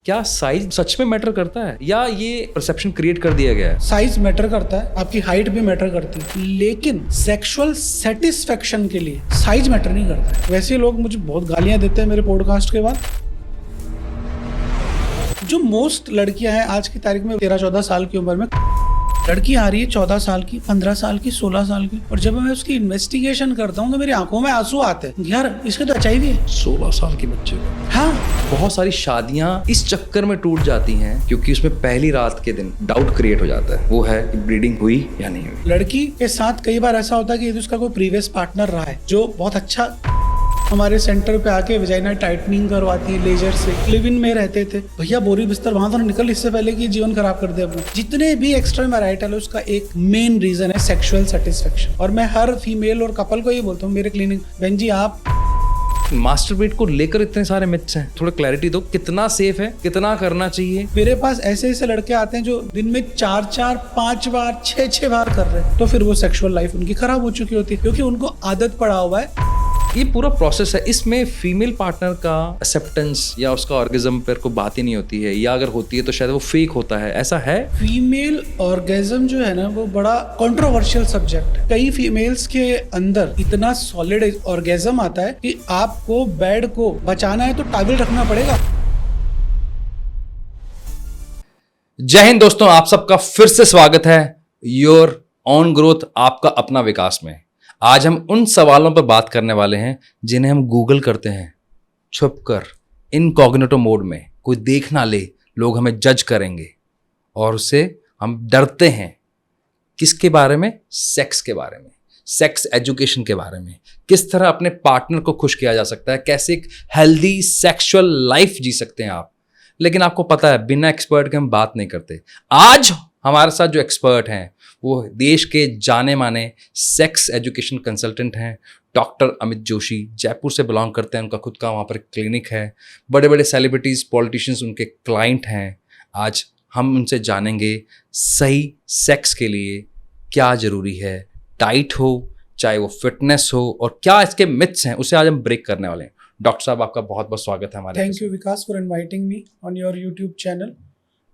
क्या साइज सच में मैटर करता है या ये परसेप्शन क्रिएट कर दिया गया है? साइज मैटर करता है, आपकी हाइट भी मैटर करती है, लेकिन सेक्सुअल सेटिस्फेक्शन के लिए साइज मैटर नहीं करता है। वैसे लोग मुझे बहुत गालियां देते हैं मेरे पॉडकास्ट के बाद। जो मोस्ट लड़कियां हैं आज की तारीख में 13-14 साल की उम्र में, लड़की आ रही है 14 साल की, 15 साल की, 16 साल की, और जब मैं उसकी इन्वेस्टिगेशन करता हूँ तो मेरी आंखों में आंसू आते हैं। यार इसके तो HIV है। 16 साल के बच्चे को। हाँ, बहुत सारी शादियां इस चक्कर में टूट जाती हैं क्योंकि उसमें पहली रात के दिन डाउट क्रिएट हो जाता है, वो है कि ब्रीडिंग हुई या नहीं हुई। लड़की के साथ कई बार ऐसा होता है कि उसका कोई प्रीवियस पार्टनर रहा है जो बहुत अच्छा हमारे सेंटर पे आके वेजाइना टाइटनिंग करवाती है लेजर से। लिव इन में रहते थे, भैया बोरी बिस्तर वहां तो निकल, इससे पहले कि जीवन खराब कर दे अपना। जितने भी एक्स्ट्रा मैरिटल है उसका एक मेन रीजन है सेक्सुअल सेटिस्फेक्शन। और मैं हर फीमेल और कपल को ये बोलता हूँ मेरे क्लिनिक, बहन जी आप मास्टरबेट को लेकर इतने सारे मिथ्स हैं, थोड़ा क्लैरिटी दो, कितना सेफ है, कितना करना चाहिए? मेरे पास ऐसे ऐसे लड़के आते हैं जो दिन में 4-4, 5 बार, 6-6 बार कर रहे हैं, तो फिर वो सेक्सुअल लाइफ उनकी खराब हो चुकी होती है क्योंकि उनको आदत पड़ा हुआ है। ये पूरा प्रोसेस है, इसमें फीमेल पार्टनर का एक्सेप्टेंस या उसका ऑर्गेज्म पर को बात ही नहीं होती है, या अगर होती है तो शायद वो फेक होता है, ऐसा है? फीमेल ऑर्गेज्म जो है ना वो बड़ा कंट्रोवर्शियल सब्जेक्ट है। कई फीमेल्स के अंदर इतना सॉलिड ऑर्गेज्म आता है कि आपको बेड को बचाना है तो टॉवल रखना पड़ेगा। जय हिंद दोस्तों, आप सबका फिर से स्वागत है योर ऑन ग्रोथ, आपका अपना विकास में। आज हम उन सवालों पर बात करने वाले हैं जिन्हें हम गूगल करते हैं छुपकर, इनकॉग्निटो मोड में, कोई देख ना ले, लोग हमें जज करेंगे, और उससे हम डरते हैं। किसके बारे में? सेक्स के बारे में, सेक्स एजुकेशन के बारे में, किस तरह अपने पार्टनर को खुश किया जा सकता है, कैसे एक हेल्दी सेक्सुअल लाइफ जी सकते हैं आप। लेकिन आपको पता है बिना एक्सपर्ट के हम बात नहीं करते। आज हमारे साथ जो एक्सपर्ट हैं वो देश के जाने माने सेक्स एजुकेशन कंसल्टेंट हैं, डॉक्टर अमित जोशी। जयपुर से बिलोंग करते हैं, उनका खुद का वहाँ पर क्लिनिक है, बड़े बड़े सेलिब्रिटीज़, पॉलिटिशियंस उनके क्लाइंट हैं। आज हम उनसे जानेंगे सही सेक्स के लिए क्या ज़रूरी है, डाइट हो चाहे वो फिटनेस हो, और क्या इसके मिथ्स हैं, उसे आज हम ब्रेक करने वाले हैं। डॉक्टर साहब, आपका बहुत बहुत स्वागत है हमारे। Thank you Vikas for inviting me on your YouTube channel.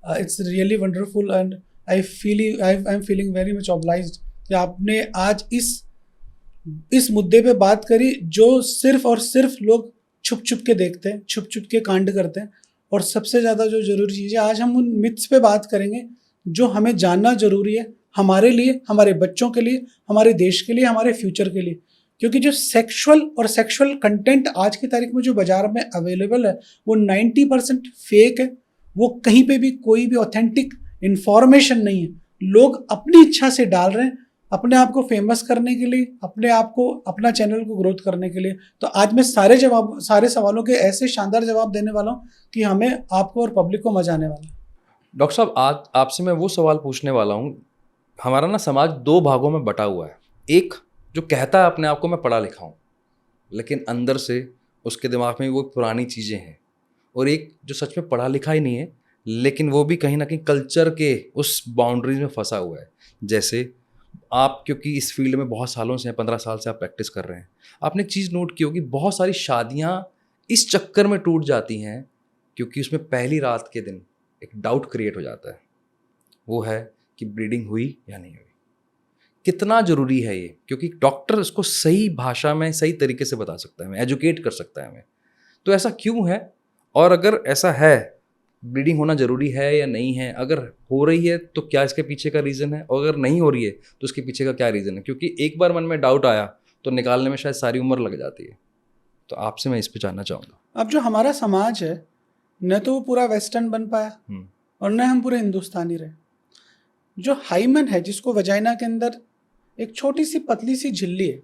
It's really wonderful and I am feeling very much obliged कि आपने आज इस मुद्दे पे बात करी जो सिर्फ और सिर्फ लोग छुप छुप के देखते हैं, छुप छुप के कांड करते हैं। और सबसे ज़्यादा जो ज़रूरी चीज़ है, आज हम उन मिथ्स पे बात करेंगे जो हमें जानना ज़रूरी है, हमारे लिए, हमारे बच्चों के लिए, हमारे देश के लिए, हमारे फ्यूचर के लिए। क्योंकि जो सेक्सुअल कंटेंट आज की तारीख में जो बाजार में अवेलेबल है वो 90% फेक है। वो कहीं पे भी कोई भी ऑथेंटिक इंफॉर्मेशन नहीं है। लोग अपनी इच्छा से डाल रहे हैं, अपने आप को फेमस करने के लिए, अपने आप को, अपना चैनल को ग्रोथ करने के लिए। तो आज मैं सारे सवालों के ऐसे शानदार जवाब देने वाला हूँ कि हमें, आपको और पब्लिक को मजा आने वाला है। डॉक्टर साहब, आज आपसे मैं वो सवाल पूछने वाला हूँ। हमारा ना समाज दो भागों में बटा हुआ है। एक जो कहता है अपने आप को मैं पढ़ा लिखा हूँ, लेकिन अंदर से उसके दिमाग में वो पुरानी चीज़ें हैं, और एक जो सच में पढ़ा लिखा ही नहीं है, लेकिन वो भी कहीं ना कहीं कल्चर के उस बाउंड्रीज में फंसा हुआ है। जैसे आप, क्योंकि इस फील्ड में बहुत सालों से, 15 साल से आप प्रैक्टिस कर रहे हैं, आपने एक चीज़ नोट की होगी, बहुत सारी शादियां इस चक्कर में टूट जाती हैं क्योंकि उसमें पहली रात के दिन एक डाउट क्रिएट हो जाता है, वो है कि ब्रीडिंग हुई या नहीं हुई। कितना ज़रूरी है ये? क्योंकि डॉक्टर इसको सही भाषा में, सही तरीके से बता सकता है हमें, एजुकेट कर सकता है हमें। तो ऐसा क्यों है, और अगर ऐसा है, ब्लीडिंग होना ज़रूरी है या नहीं है? अगर हो रही है तो क्या इसके पीछे का रीज़न है, और अगर नहीं हो रही है तो उसके पीछे का क्या रीज़न है? क्योंकि एक बार मन में डाउट आया तो निकालने में शायद सारी उम्र लग जाती है। तो आपसे मैं इस पे जानना चाहूँगा। अब जो हमारा समाज है, न तो वो पूरा वेस्टर्न बन पाया और न हम पूरे हिंदुस्तानी रहे। जो हाइमन है, जिसको वजाइना के अंदर एक छोटी सी पतली सी झिल्ली है,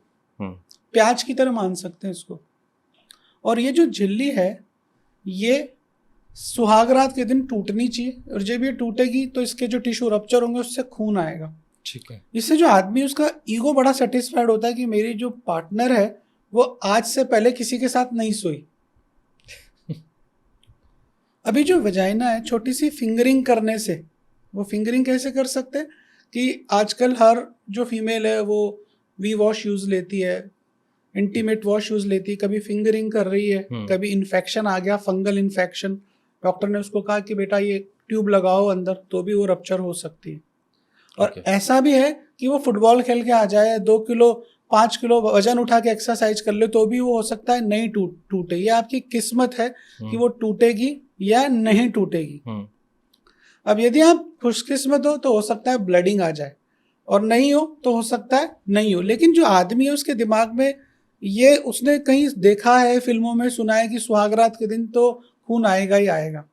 प्याज की तरह मान सकते हैं इसको, और ये जो झिल्ली है ये सुहागरात के दिन टूटनी चाहिए, और जब ये टूटेगी तो इसके जो टिश्यू रप्चर होंगे उससे खून आएगा। ठीक है। इससे जो आदमी, उसका ईगो बड़ा सेटिस्फाइड होता है कि मेरी जो पार्टनर है वो आज से पहले किसी के साथ नहीं सोई। अभी जो वजाइना है, छोटी सी फिंगरिंग करने से, वो फिंगरिंग कैसे कर सकते हैं कि आजकल हर जो फीमेल है वो वी वॉश यूज लेती है, इंटीमेट वॉश यूज लेती है, कभी फिंगरिंग कर रही है, कभी इन्फेक्शन आ गया, फंगल इन्फेक्शन, डॉक्टर ने उसको कहा कि बेटा ये ट्यूब लगाओ अंदर, तो भी वो रप्चर हो सकती है। और Okay. ऐसा भी है कि वो फुटबॉल खेल के आ जाए, 2 किलो 5 किलो वजन उठा के एक्सरसाइज कर ले, तो भी वो हो सकता है नहीं टूटे। ये आपकी किस्मत है कि वो टूटेगी या नहीं टूटेगी। अब यदि आप खुशकिस्मत हो तो हो सकता है ब्लडिंग आ जाए, और नहीं हो तो हो सकता है नहीं हो। लेकिन जो आदमी है उसके दिमाग में ये उसने कहीं देखा है, फिल्मों में सुना है कि सुहागरात के दिन तो खून आएगा ही आएगा।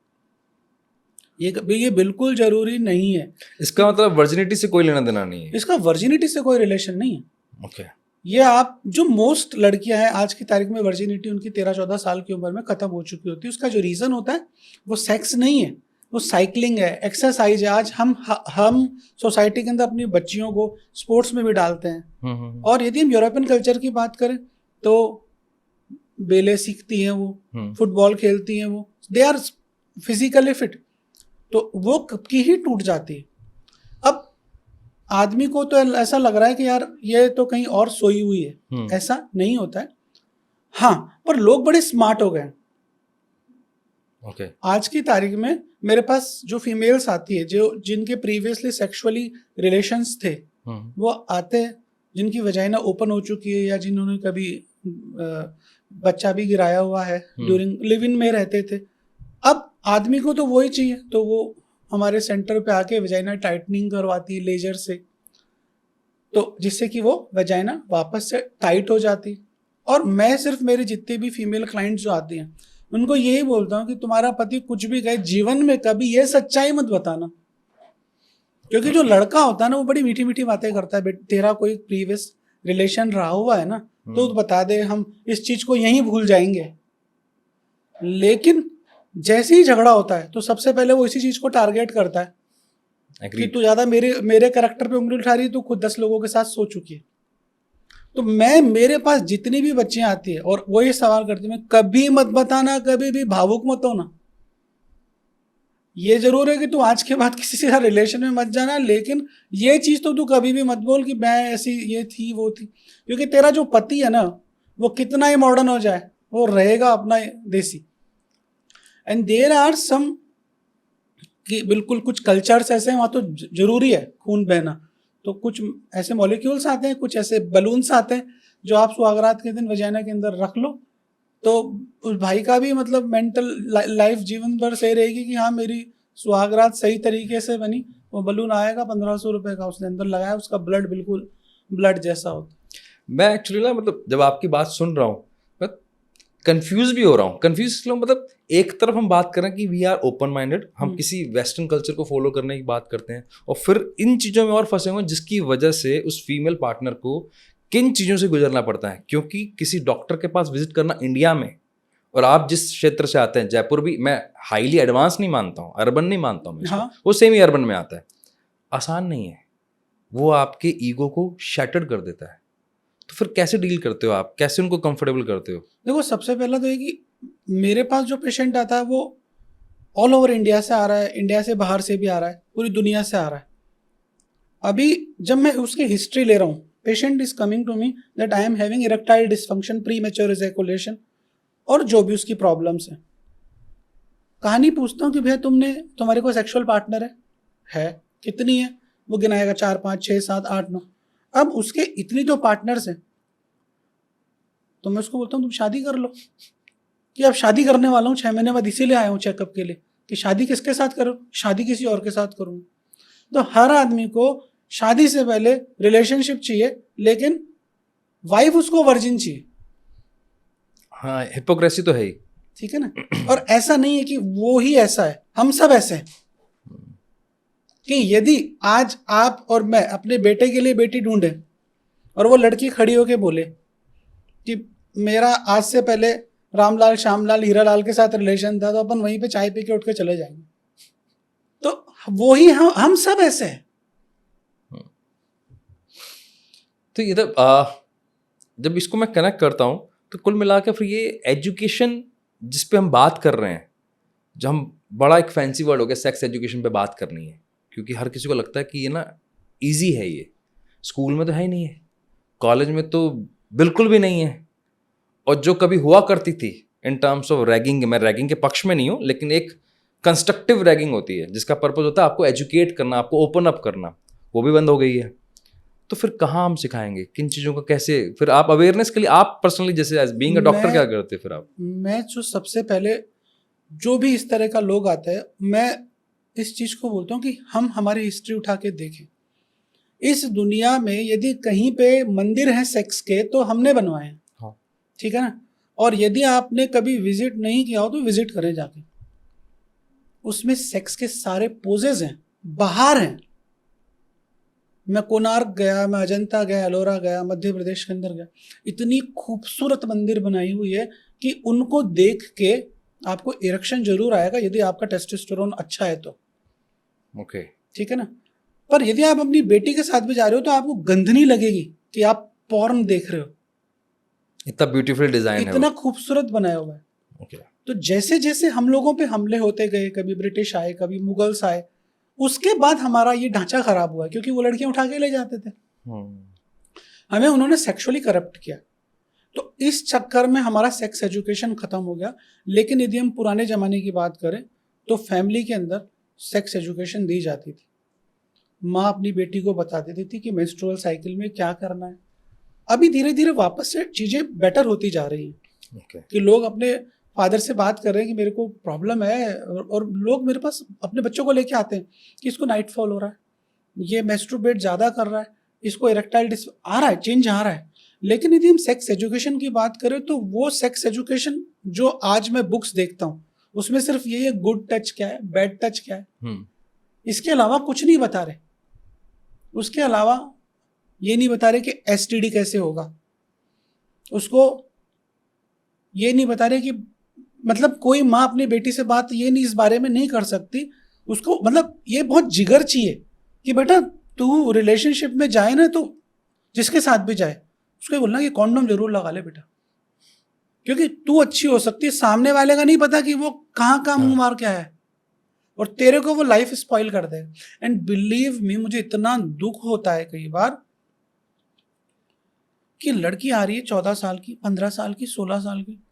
ये बिल्कुल जरूरी नहीं है। इसका मतलब वर्जिनिटी से कोई लेना देना नहीं है। इसका वर्जिनिटी से कोई रिलेशन नहीं है। ओके। ये आप जो मोस्ट लड़कियां हैं आज की तारीख में, वर्जिनिटी उनकी 13-14 साल की उम्र में खत्म हो चुकी होती है। उसका जो रीजन होता है वो सेक्स नहीं है, वो साइकिलिंग है, एक्सरसाइज है। आज हम सोसाइटी के अंदर अपनी बच्चियों को स्पोर्ट्स में भी डालते हैं। और यदि हम यूरोपियन कल्चर की बात करें तो बेले सीखती हैं, वो फुटबॉल खेलती हैं, वो दे आर फिजिकली फिट, तो वो कब की ही टूट जाती है। अब आदमी को तो ऐसा लग रहा है कि यार ये तो कहीं और सोई हुई है, ऐसा नहीं होता है। हाँ, पर लोग बड़े स्मार्ट हो गए। ओके। आज की तारीख में मेरे पास जो फीमेल्स आती है, जो जिनके प्रीवियसली सेक्सुअली रिलेशंस थे, वो आते हैं जिनकी वजाइना ओपन हो चुकी है, या जिन्होंने कभी बच्चा भी गिराया हुआ है, ड्यूरिंग लिव इन में रहते थे। अब आदमी को तो वही चाहिए, तो वो हमारे सेंटर पे आके वजाइना टाइटनिंग करवाती है लेजर से, तो जिससे कि वो वजाइना वापस से टाइट हो जाती। और मैं सिर्फ मेरे जितने भी फीमेल क्लाइंट्स जो आती हैं उनको यही बोलता हूँ कि तुम्हारा पति कुछ भी कहे, जीवन में कभी ये सच्चाई मत बताना। क्योंकि जो लड़का होता है ना, वो बड़ी मीठी मीठी बातें करता है, तेरा कोई प्रीवियस रिलेशन रहा हुआ है ना, तो बता दे, हम इस चीज को यहीं भूल जाएंगे। लेकिन जैसे ही झगड़ा होता है तो सबसे पहले वो इसी चीज को टारगेट करता है कि तू ज्यादा मेरे कैरेक्टर पे उंगली उठा रही है, तो खुद 10 लोगों के साथ सो चुकी है। तो मेरे पास जितनी भी बच्चियां आती है और वो ये सवाल करती है, मैं कभी मत बताना, कभी भी भावुक मत होना। ये जरूर है कि तू आज के बाद किसी से रिलेशन में मत जाना, लेकिन ये चीज तो तू कभी भी मत बोल कि मैं ऐसी ये थी वो थी। क्योंकि तेरा जो पति है ना, वो कितना ही मॉडर्न हो जाए, वो रहेगा अपना देसी। एंड देयर आर सम कि बिल्कुल कुछ कल्चर्स ऐसे हैं, वहाँ तो जरूरी है खून बहना। तो कुछ ऐसे मॉलिक्यूल्स आते हैं, कुछ ऐसे बलून्स आते हैं जो आप सुहागरात के दिन वजाइना के अंदर रख लो, तो उस भाई का भी मतलब मेंटल लाइफ जीवन भर सही रहेगी कि हाँ मेरी सुहागरात सही तरीके से बनी। वो बलून आएगा 1500 रुपए का, उसने अंदर लगाया, उसका ब्लड बिल्कुल ब्लड जैसा होता। मैं एक्चुअली ना मतलब जब आपकी बात सुन रहा हूँ मैं कंफ्यूज भी हो रहा हूँ। कंफ्यूज मतलब एक तरफ हम बात कर रहे हैं कि वी आर ओपन माइंडेड, हम किसी वेस्टर्न कल्चर को फॉलो करने की बात करते हैं, और फिर इन चीज़ों में और फंसे हुए जिसकी वजह से उस फीमेल पार्टनर को किन चीज़ों से गुजरना पड़ता है। क्योंकि किसी डॉक्टर के पास विजिट करना इंडिया में, और आप जिस क्षेत्र से आते हैं, जयपुर भी मैं हाईली एडवांस नहीं मानता हूँ, अर्बन नहीं मानता हूँ, हाँ। वो सेमी अर्बन में आता है, आसान नहीं है। वो आपके ईगो को शैटर्ड कर देता है। तो फिर कैसे डील करते हो आप, कैसे उनको कंफर्टेबल करते हो? देखो, सबसे पहला तो ये कि मेरे पास जो पेशेंट आता है वो ऑल ओवर इंडिया से आ रहा है, इंडिया से बाहर से भी आ रहा है, पूरी दुनिया से आ रहा है। अभी जब मैं उसकी हिस्ट्री ले रहा हूँ, patient is coming to me that I am having erectile dysfunction, premature ejaculation, और जो भी उसकी प्रॉब्लम्स हैं, कहानी पूछता हूँ कि भैया तुम्हारे को सेक्सुअल पार्टनर है कितनी है? वो गिनाएगा 4 5 6 7 8 9। अब उसके इतनी तो पार्टनर्स हैं, तो मैं उसको बोलता हूँ तुम शादी कर लो। कि अब शादी करने वाला हूँ 6 महीने बाद, इसीलिए आया हूँ चेकअप के लिए कि शादी किसके साथ करूँ? शादी किसी और के साथ करूँगा। तो हर आदमी को शादी से पहले रिलेशनशिप चाहिए, लेकिन वाइफ उसको वर्जिन चाहिए। हाँ, हिपोक्रेसी तो है ही, ठीक है ना। और ऐसा नहीं है कि वो ही ऐसा है, हम सब ऐसे हैं कि यदि आज आप और मैं अपने बेटे के लिए बेटी ढूंढे और वो लड़की खड़ी होके बोले कि मेरा आज से पहले रामलाल, श्यामलाल, हीरालाल के साथ रिलेशन था, तो अपन वहीं पे चाय पी के उठ के चले जाएंगे। तो वो ही हम सब ऐसे हैं। तो ये जब इसको मैं कनेक्ट करता हूँ तो कुल मिला के फिर ये एजुकेशन जिस पे हम बात कर रहे हैं, जो हम बड़ा एक फैंसी वर्ड हो गया सेक्स एजुकेशन पे बात करनी है, क्योंकि हर किसी को लगता है कि ये ना इजी है, ये स्कूल में तो है ही नहीं है, कॉलेज में तो बिल्कुल भी नहीं है, और जो कभी हुआ करती थी इन टर्म्स ऑफ रैगिंग, मैं रैगिंग के पक्ष में नहीं हूँ, लेकिन एक कंस्ट्रक्टिव रैगिंग होती है जिसका पर्पस होता है आपको एजुकेट करना, आपको ओपन अप करना, वो भी बंद हो गई है। तो फिर कहाँ हम सिखाएंगे, किन चीज़ों का कैसे, फिर आप अवेयरनेस के लिए आप पर्सनली जैसे एज बीइंग अ डॉक्टर क्या करते फिर आप? मैं जो सबसे पहले जो भी इस तरह का लोग आता है, मैं इस चीज़ को बोलता हूँ कि हम हमारी हिस्ट्री उठा के देखें। इस दुनिया में यदि कहीं पे मंदिर हैं सेक्स के तो हमने बनवाए हैं। हाँ। ठीक है ना। और यदि आपने कभी विजिट नहीं किया हो तो विजिट करें जाके। उसमें सेक्स के सारे पोजेज हैं, बाहर हैं। मैं कोणार्क गया, मैं अजंता गया, एलोरा गया, मध्य प्रदेश के अंदर गया, इतनी खूबसूरत मंदिर बनाई हुई है कि उनको देख के आपको इरेक्शन जरूर आएगा यदि आपका टेस्टोस्टेरोन अच्छा है तो। ओके। ठीक है ना। पर यदि आप अपनी बेटी के साथ भी जा रहे हो तो आपको गंध नहीं लगेगी कि आप पॉर्न देख रहे हो। इतना ब्यूटीफुल डिजाइन है इतना खूबसूरत बनाया हुआ है। ओके। तो जैसे जैसे हम लोगों पे हमले होते गए, कभी ब्रिटिश आए, कभी मुगल्स आए, उसके बाद हमारा ये ढांचा खराब हुआ क्योंकि वो लड़कियां उठा के ले जाते थे। हमें उन्होंने सेक्सुअली करप्ट किया। तो इस चक्कर में हमारा सेक्स एजुकेशन खत्म हो गया। लेकिन यदि हम पुराने जमाने की बात करें तो फैमिली के अंदर सेक्स एजुकेशन दी जाती थी। माँ अपनी बेटी को बता देती थी कि मेंस्ट्रुअल साइकिल में क्या करना है। अभी धीरे धीरे वापस से चीजें बेटर होती जा रही हैं। Okay. कि लोग अपने फादर से बात कर रहे हैं कि मेरे को प्रॉब्लम है, और लोग मेरे पास अपने बच्चों को लेके आते हैं कि इसको नाइट फॉल हो रहा है, ये मैस्टरबेट ज़्यादा कर रहा है, इसको इरेक्टाइल आ रहा है, चेंज आ रहा है। लेकिन यदि हम सेक्स एजुकेशन की बात करें तो वो सेक्स एजुकेशन जो आज मैं बुक्स देखता हूँ उसमें सिर्फ ये है गुड टच क्या है, बैड टच क्या है, इसके अलावा कुछ नहीं बता रहे। उसके अलावा ये नहीं बता रहे कि एसटीडी कैसे होगा, उसको ये नहीं बता रहे कि मतलब कोई माँ अपनी बेटी से बात ये नहीं इस बारे में नहीं कर सकती। उसको मतलब ये बहुत जिगर चाहिए कि बेटा तू रिलेशनशिप में जाए ना तो जिसके साथ भी जाए उसको बोलना कि कॉन्डोम जरूर लगा ले बेटा, क्योंकि तू अच्छी हो सकती है, सामने वाले का नहीं पता कि वो कहाँ मुंह मार के आया है और तेरे को वो लाइफ स्पॉइल कर देगा। एंड बिलीव मी, मुझे इतना दुख होता है कई बार कि लड़की आ रही है 14 साल की, 15 साल की, 16 साल की,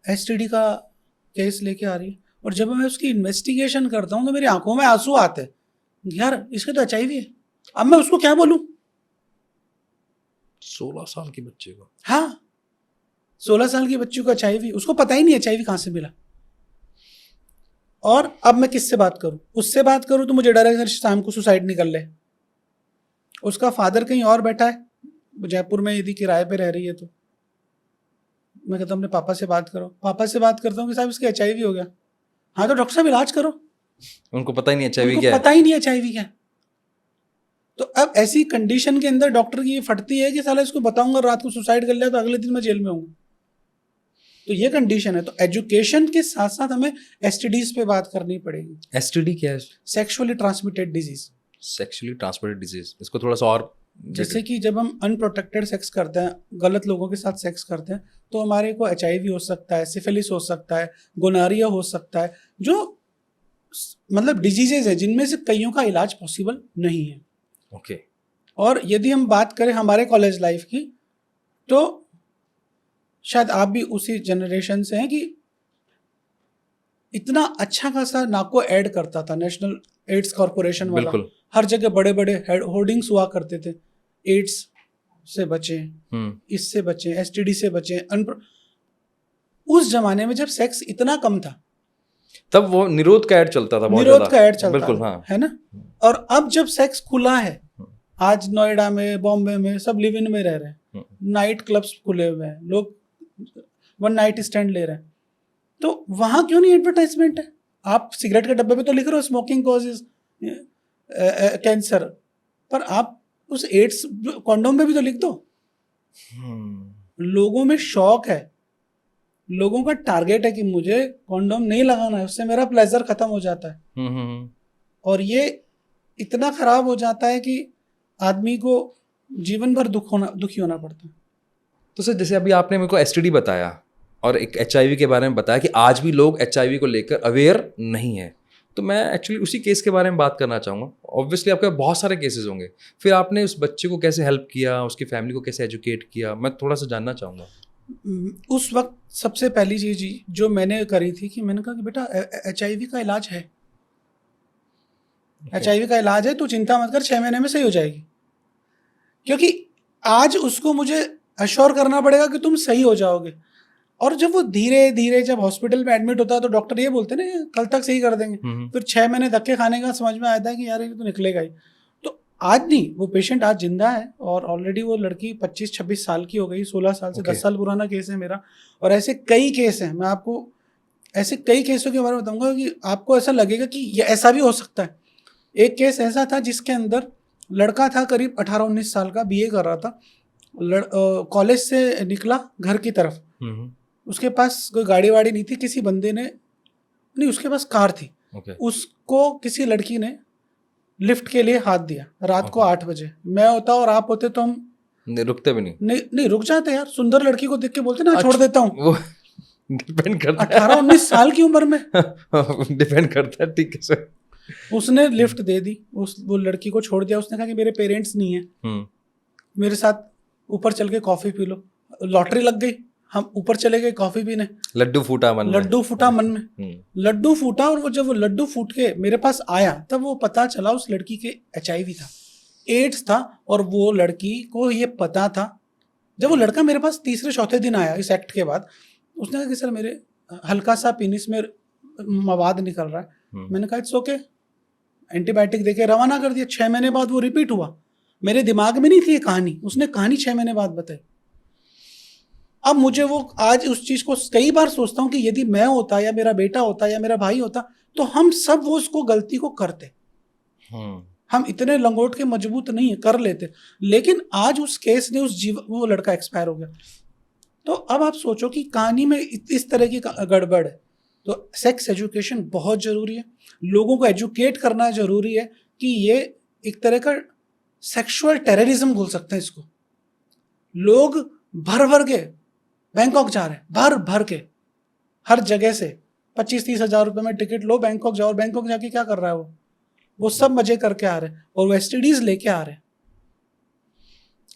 एसटीडी का केस लेके आ रही है, और जब मैं उसकी इन्वेस्टिगेशन करता हूँ तो मेरी आंखों में आंसू आते हैं। यार इसके तो एचआईवी है, अब मैं उसको क्या बोलूं? 16 साल के बच्चे को? हाँ, 16 साल की बच्ची को एचआईवी, उसको पता ही नहीं एचआईवी कहाँ से मिला। और अब मैं किससे बात करूं? उससे बात करूं तो मुझे डर है शाम को सुसाइड नहीं कर ले। उसका फादर कहीं और बैठा है, जयपुर में, यदि किराए पे रह रही है तो मैं कहता हूँ अपने पापा से बात करो। पापा से बात करता हूँ कि साहब इसके एचआईवी हो गया। हाँ तो डॉक्टर साहब इलाज करो। उनको पता ही नहीं एचआईवी क्या है। पता ही नहीं एचआईवी क्या है। तो अब ऐसी कंडीशन के अंदर डॉक्टर की फटती है कि साला इसको बताऊंगा रात को सुसाइड कर लिया तो अगले दिन मैं जेल में हूँ। तो ये कंडीशन है। तो एजुकेशन के साथ साथ हमें एसटीडीज पे बात करनी पड़ेगी। एसटीडी क्या है? Sexually transmitted disease. Sexually transmitted disease, इसको थोड़ा सा और। जैसे कि जब हम अनप्रोटेक्टेड सेक्स करते हैं, गलत लोगों के साथ सेक्स करते हैं, तो हमारे को एचआईवी हो सकता है, सिफिलिस हो सकता है, गोनारिया हो सकता है, जो मतलब डिजीजेज है जिनमें से कईयों का इलाज पॉसिबल नहीं है। ओके। और यदि हम बात करें हमारे कॉलेज लाइफ की, तो शायद आप भी उसी जनरेशन से हैं कि इतना अच्छा खासा नाको ऐड करता था नेशनल एड्स कॉर्पोरेशन वाला। बिल्कुल। हर जगह बड़े बड़े होर्डिंग्स हुआ करते थे, एड्स से बचें, इससे बचें, एसटीडी से बचें। उस जमाने में जब सेक्स इतना कम था तब वो निरोध का ऐड चलता था, बहुत निरोध का ऐड चलता बिल्कुल, था, हाँ। है ना। और अब जब सेक्स खुला है, आज नोएडा में, बॉम्बे में सब लिव इन में रह रहे हैं, नाइट क्लब्स खुले हुए हैं, लोग वन नाइट स्टैंड ले रहे हैं, तो वहां क्यों नहीं एडवर्टाइजमेंट है? आप सिगरेट के डब्बे पे तो लिख रहे हो स्मोकिंग कॉजेज कैंसर, पर आप उस एड्स कॉन्डोम पे भी तो लिख दो। लोगों में शौक है, लोगों का टारगेट है कि मुझे कॉन्डोम नहीं लगाना है, उससे मेरा प्लेजर खत्म हो जाता है। और ये इतना खराब हो जाता है कि आदमी को जीवन भर दुखी होना पड़ता है। तो सर जैसे अभी आपने मेरे को एसटीडी बताया और एक एचआईवी के बारे में बताया कि आज भी लोग एचआईवी को लेकर अवेयर नहीं है, तो मैं एक्चुअली उसी केस के बारे में बात करना चाहूँगा। ऑब्वियसली आपके बहुत सारे केसेस होंगे, फिर आपने उस बच्चे को कैसे हेल्प किया, उसकी फैमिली को कैसे एजुकेट किया, मैं थोड़ा सा जानना चाहूँगा। उस वक्त सबसे पहली चीज जो मैंने करी थी कि मैंने कहा कि बेटा HIV का इलाज है, HIV का इलाज है, तू चिंता मत कर, 6 महीने में सही हो जाएगी। क्योंकि आज उसको मुझे अश्योर करना पड़ेगा कि तुम सही हो जाओगे। और जब वो धीरे धीरे जब हॉस्पिटल में एडमिट होता है तो डॉक्टर ये बोलते हैं ना कल तक सही कर देंगे, फिर 6 महीने धक्के खाने का समझ में आता है कि यार ये तो निकलेगा ही। तो आज नहीं, वो पेशेंट आज जिंदा है और ऑलरेडी वो लड़की 25-26 साल की हो गई, 16 साल से 10 साल पुराना केस है मेरा। और ऐसे कई केस हैं, मैं आपको ऐसे कई केसों के बारे में बताऊंगा कि आपको ऐसा लगेगा कि ये ऐसा भी हो सकता है। एक केस ऐसा था जिसके अंदर लड़का था करीब 18-19 साल का, BA कर रहा था, कॉलेज से निकला घर की तरफ, उसके पास कोई गाड़ी वाड़ी नहीं थी, किसी बंदे ने नहीं, उसके पास कार थी, उसको किसी लड़की ने लिफ्ट के लिए हाथ दिया रात को 8 बजे। मैं होता और आप होते तो हम रुकते भी नहीं रुक जाते यार, सुंदर लड़की को देख के बोलते ना छोड़ देता हूँ। वो डिपेंड करता है 18-19 साल की उम्र में डिपेंड करता है, ठीक है सर। उसने लिफ्ट दे दी, वो लड़की को छोड़ दिया। उसने कहा कि मेरे पेरेंट्स नहीं है, मेरे साथ ऊपर चल के कॉफी पी लो। लॉटरी लग गई, हम ऊपर चले गए कॉफी पीने। लड्डू फूटा मन में। लड्डू फूटा। और वो जब वो लड्डू फूट के मेरे पास आया तब वो पता चला उस लड़की के HIV था, AIDS था, और वो लड़की को ये पता था। जब वो लड़का मेरे पास तीसरे चौथे दिन आया इस एक्ट के बाद, उसने कहा कि सर मेरे हल्का सा पेनिस में मवाद निकल रहा है। मैंने कहा इट्स ओके, एंटीबायोटिक देके रवाना कर दिया। 6 महीने बाद वो रिपीट हुआ। मेरे दिमाग में नहीं थी ये कहानी, उसने कहानी 6 महीने बाद बताई। अब मुझे वो आज उस चीज को कई बार सोचता हूँ कि यदि मैं होता या मेरा बेटा होता या मेरा भाई होता तो हम सब वो उसको गलती को करते। हम इतने लंगोट के मजबूत नहीं है, कर लेते। लेकिन आज उस केस ने वो लड़का एक्सपायर हो गया। तो अब आप सोचो कि कहानी में इस तरह की गड़बड़ है। तो सेक्स एजुकेशन बहुत जरूरी है, लोगों को एजुकेट करना जरूरी है कि ये एक तरह का सेक्सुअल टेररिज्म बोल सकते हैं इसको। लोग भर भर के बैंकॉक जा रहे हैं, भर भर के हर जगह से 25-30 हजार रुपए में टिकट लो, बैंकॉक जाओ। और बैंकॉक जाके क्या कर रहा है वो सब मजे करके आ रहे हैं और वो STDs लेके आ रहे हैं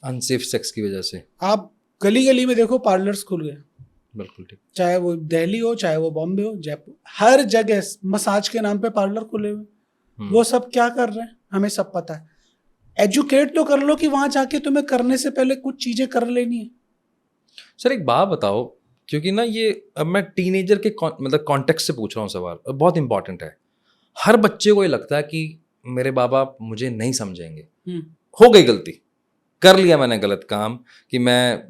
अनसेफ सेक्स की वजह से। आप गली गली में देखो पार्लर्स खुल गए, बिल्कुल ठीक, चाहे वो दिल्ली हो, चाहे वो बॉम्बे हो, जयपुर, हर जगह मसाज के नाम पे पार्लर खुले हुए। वो सब क्या कर रहे हैं हमें सब पता है। एजुकेट तो कर लो कि वहां जाके तुम्हें करने से पहले कुछ चीजें कर लेनी है। सर एक बात बताओ, क्योंकि ना ये अब मैं टीनेजर के मतलब कॉन्टेक्स्ट से पूछ रहा हूँ सवाल, बहुत इंपॉर्टेंट है। हर बच्चे को ये लगता है कि मेरे बाप बाप मुझे नहीं समझेंगे, हो गई गलती, कर लिया मैंने गलत काम कि मैं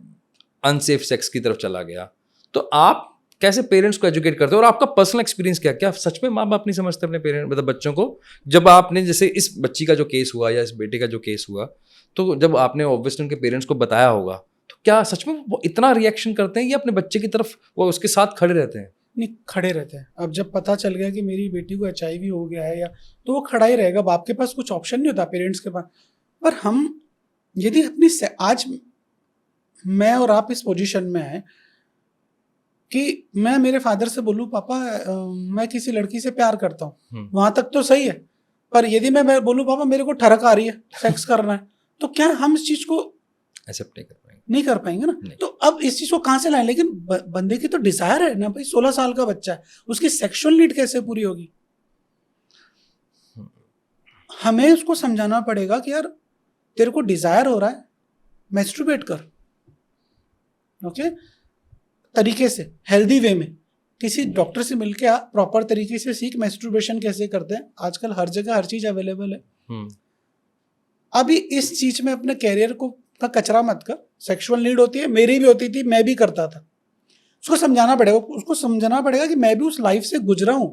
अनसेफ सेक्स की तरफ चला गया। तो आप कैसे पेरेंट्स को एजुकेट करते हो और आपका पर्सनल एक्सपीरियंस क्या सच में माँ बाप नहीं समझते अपने पेरेंट्स, मतलब बच्चों को? जब आपने जैसे इस बच्ची का जो केस हुआ या इस बेटे का जो केस हुआ, तो जब आपने ऑब्वियसली उनके पेरेंट्स को बताया होगा, तो क्या सच में वो इतना रिएक्शन करते हैं या अपने बच्चे की तरफ वो उसके साथ खड़े रहते हैं? नहीं, खड़े रहते हैं। अब जब पता चल गया कि मेरी बेटी को HIV हो गया है या तो वो खड़ा ही रहेगा। बाप के पास कुछ ऑप्शन नहीं होता, पेरेंट्स के पास। पर हम यदि अपनी आज मैं और आप इस पोजीशन में हैं कि मैं मेरे फादर से बोलूं पापा मैं किसी लड़की से प्यार करता हूँ, वहां तक तो सही है। पर यदि मैं बोलूं पापा मेरे को ठरक आ रही है, सेक्स करना है, तो क्या हम इस चीज को एक्सेप्ट नहीं कर पाएंगे ना? तो अब इस चीज को कहां से लाएं? लेकिन बंदे की तो डिजायर है ना भाई, 16 साल का बच्चा है, उसकी सेक्सुअल नीड कैसे पूरी होगी? हमें उसको समझाना पड़ेगा कि यार तेरे को डिजायर हो रहा है, मैस्टरबेट कर, ओके, तरीके से, हेल्दी वे में। किसी डॉक्टर से मिलके आ, प्रॉपर तरीके से सीख मैस्टरबेशन कैसे करते हैं। आजकल हर जगह हर चीज अवेलेबल है। अभी इस चीज में अपने कैरियर को का कचरा मत कर। सेक्सुअल नीड होती है, मेरी भी होती थी, मैं भी करता था। उसको समझाना पड़ेगा, उसको समझना पड़ेगा कि मैं भी उस लाइफ से गुजरा हूं,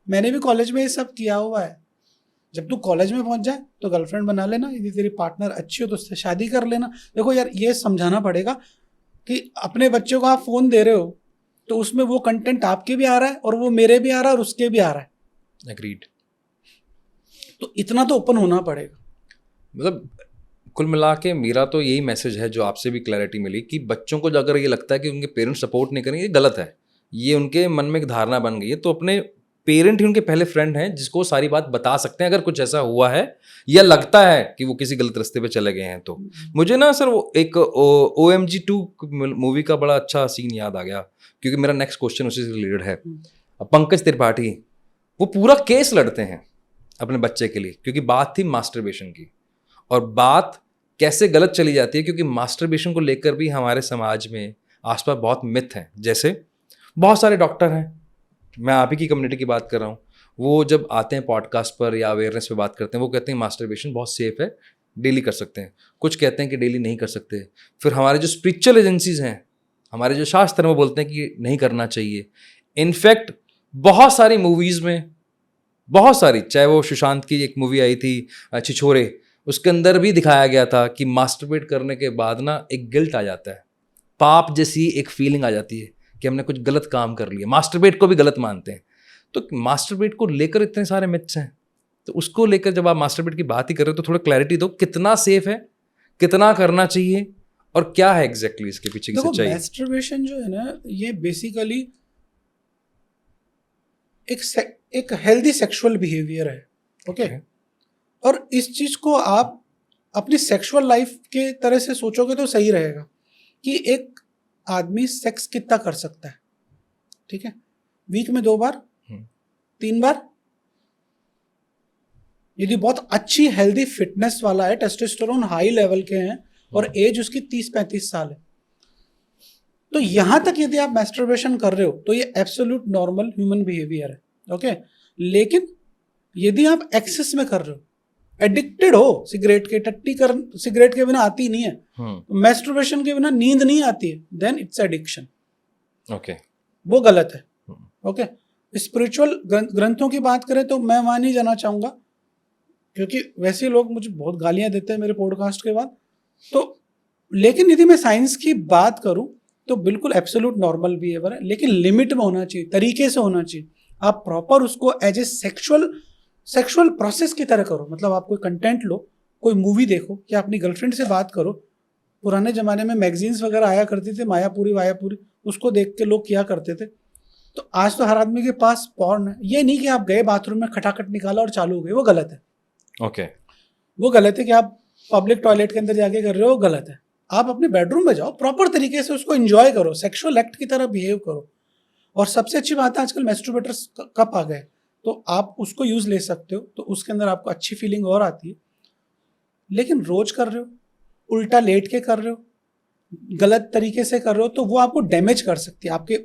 मैंने भी कॉलेज में ये सब किया हुआ है। जब तू कॉलेज में पहुंच जाए तो गर्लफ्रेंड बना लेना, यदि तेरी पार्टनर अच्छी हो तो उससे शादी कर लेना। देखो यार, ये समझाना पड़ेगा कि अपने बच्चों को आप फोन दे रहे हो तो उसमें वो कंटेंट आपके भी आ रहा है और वो मेरे भी आ रहा है और उसके भी आ रहा है। एग्रीड। तो इतना तो ओपन होना पड़ेगा। मतलब कुल मिला के मेरा तो यही मैसेज है, जो आपसे भी क्लैरिटी मिली, कि बच्चों को अगर ये लगता है कि उनके पेरेंट्स सपोर्ट नहीं करेंगे, ये गलत है, ये उनके मन में एक धारणा बन गई है। तो अपने पेरेंट ही उनके पहले फ्रेंड हैं जिसको वो सारी बात बता सकते हैं अगर कुछ ऐसा हुआ है या लगता है कि वो किसी गलत रास्ते पे चले गए हैं। तो मुझे ना सर वो एक OMG 2 मूवी का बड़ा अच्छा सीन याद आ गया, क्योंकि मेरा नेक्स्ट क्वेश्चन उसी से रिलेटेड है। पंकज त्रिपाठी वो पूरा केस लड़ते हैं अपने बच्चे के लिए, क्योंकि बात थी मास्टरबेशन की, और बात कैसे गलत चली जाती है, क्योंकि मास्टरबेशन को लेकर भी हमारे समाज में आसपास बहुत मिथ हैं। जैसे बहुत सारे डॉक्टर हैं, मैं आप ही की कम्युनिटी की बात कर रहा हूँ, वो जब आते हैं पॉडकास्ट पर या अवेयरनेस पे बात करते हैं, वो कहते हैं मास्टरबेशन बहुत सेफ है, डेली कर सकते हैं। कुछ कहते हैं कि डेली नहीं कर सकते। फिर हमारे जो स्पिरिचुअल एजेंसीज हैं, हमारे जो शास्त्र हैं, वो बोलते हैं कि नहीं करना चाहिए। इनफैक्ट बहुत सारी मूवीज़ में, बहुत सारी, चाहे वो सुशांत की एक मूवी आई थी छिछोरे, उसके अंदर भी दिखाया गया था कि मास्टरबेट करने के बाद ना एक गिल्ट आ जाता है, पाप जैसी एक फीलिंग आ जाती है कि हमने कुछ गलत काम कर लिया। मास्टरबेट को भी गलत मानते हैं। तो मास्टरबेट को लेकर इतने सारे मिथ्स हैं, तो उसको लेकर जब आप मास्टरबेट की बात ही कर रहे हो तो थोड़ा क्लैरिटी दो, कितना सेफ है, कितना करना चाहिए, और क्या है एग्जैक्टली इसके पीछे की सच्चाई। मास्टरबेशन जो है ना, ये बेसिकली एक हेल्दी सेक्सुअल बिहेवियर है। ओके और इस चीज को आप अपनी सेक्सुअल लाइफ के तरह से सोचोगे तो सही रहेगा कि एक आदमी सेक्स कितना कर सकता है। ठीक है, वीक में 2 बार, 3 बार, यदि बहुत अच्छी हेल्दी फिटनेस वाला है, टेस्टोस्टेरोन हाई लेवल के हैं और एज उसकी 30-35 साल है, तो यहां तक यदि आप मैस्टरबेशन कर रहे हो तो ये एब्सोल्यूट नॉर्मल ह्यूमन बिहेवियर है। ओके, लेकिन यदि आप एक्सेस में कर रहे हो, एडिक्टेड हो सिगरेट के, टट्टी कर सिगरेट के बिना आती नहीं है, मैस्टरबेशन के बिना नींद नहीं आती है, देन इट्स एडिक्शन। ओके, वो गलत है। ओके, स्पिरिचुअल ग्रंथों की बात करें तो मैं वहां नहीं जाना चाहूंगा, क्योंकि वैसे लोग मुझे बहुत गालियां देते हैं मेरे पॉडकास्ट के बाद। तो लेकिन यदि मैं साइंस की बात करूं तो बिल्कुल एब्सोल्यूट नॉर्मल बिहेवियर है, लेकिन लिमिट में होना चाहिए, तरीके से होना चाहिए। आप प्रॉपर उसको एज ए सेक्सुअल प्रोसेस की तरह करो। मतलब आप कोई कंटेंट लो, कोई मूवी देखो, या अपनी गर्लफ्रेंड से बात करो। पुराने जमाने में मैगजीन्स वगैरह आया करती थी, मायापुरी वायापुरी, उसको देख के लोग किया करते थे। तो आज तो हर आदमी के पास पॉर्न है। ये नहीं कि आप गए बाथरूम में खटाखट निकाला और चालू हो गए, वो गलत है। ओके, वो गलत है कि आप पब्लिक टॉयलेट के अंदर जाके कर रहे हो, वो गलत है। आप अपने बेडरूम में जाओ, प्रॉपर तरीके से उसको एंजॉय करो, सेक्सुअल एक्ट की तरह बिहेव करो। और सबसे अच्छी बात है, आजकल मैस्टरबेटर्स कप आ गए, तो आप उसको यूज ले सकते हो, तो उसके अंदर आपको अच्छी फीलिंग और आती है। लेकिन रोज कर रहे हो, उल्टा लेट के कर रहे हो, गलत तरीके से कर रहे हो, तो वो आपको डैमेज कर सकती है।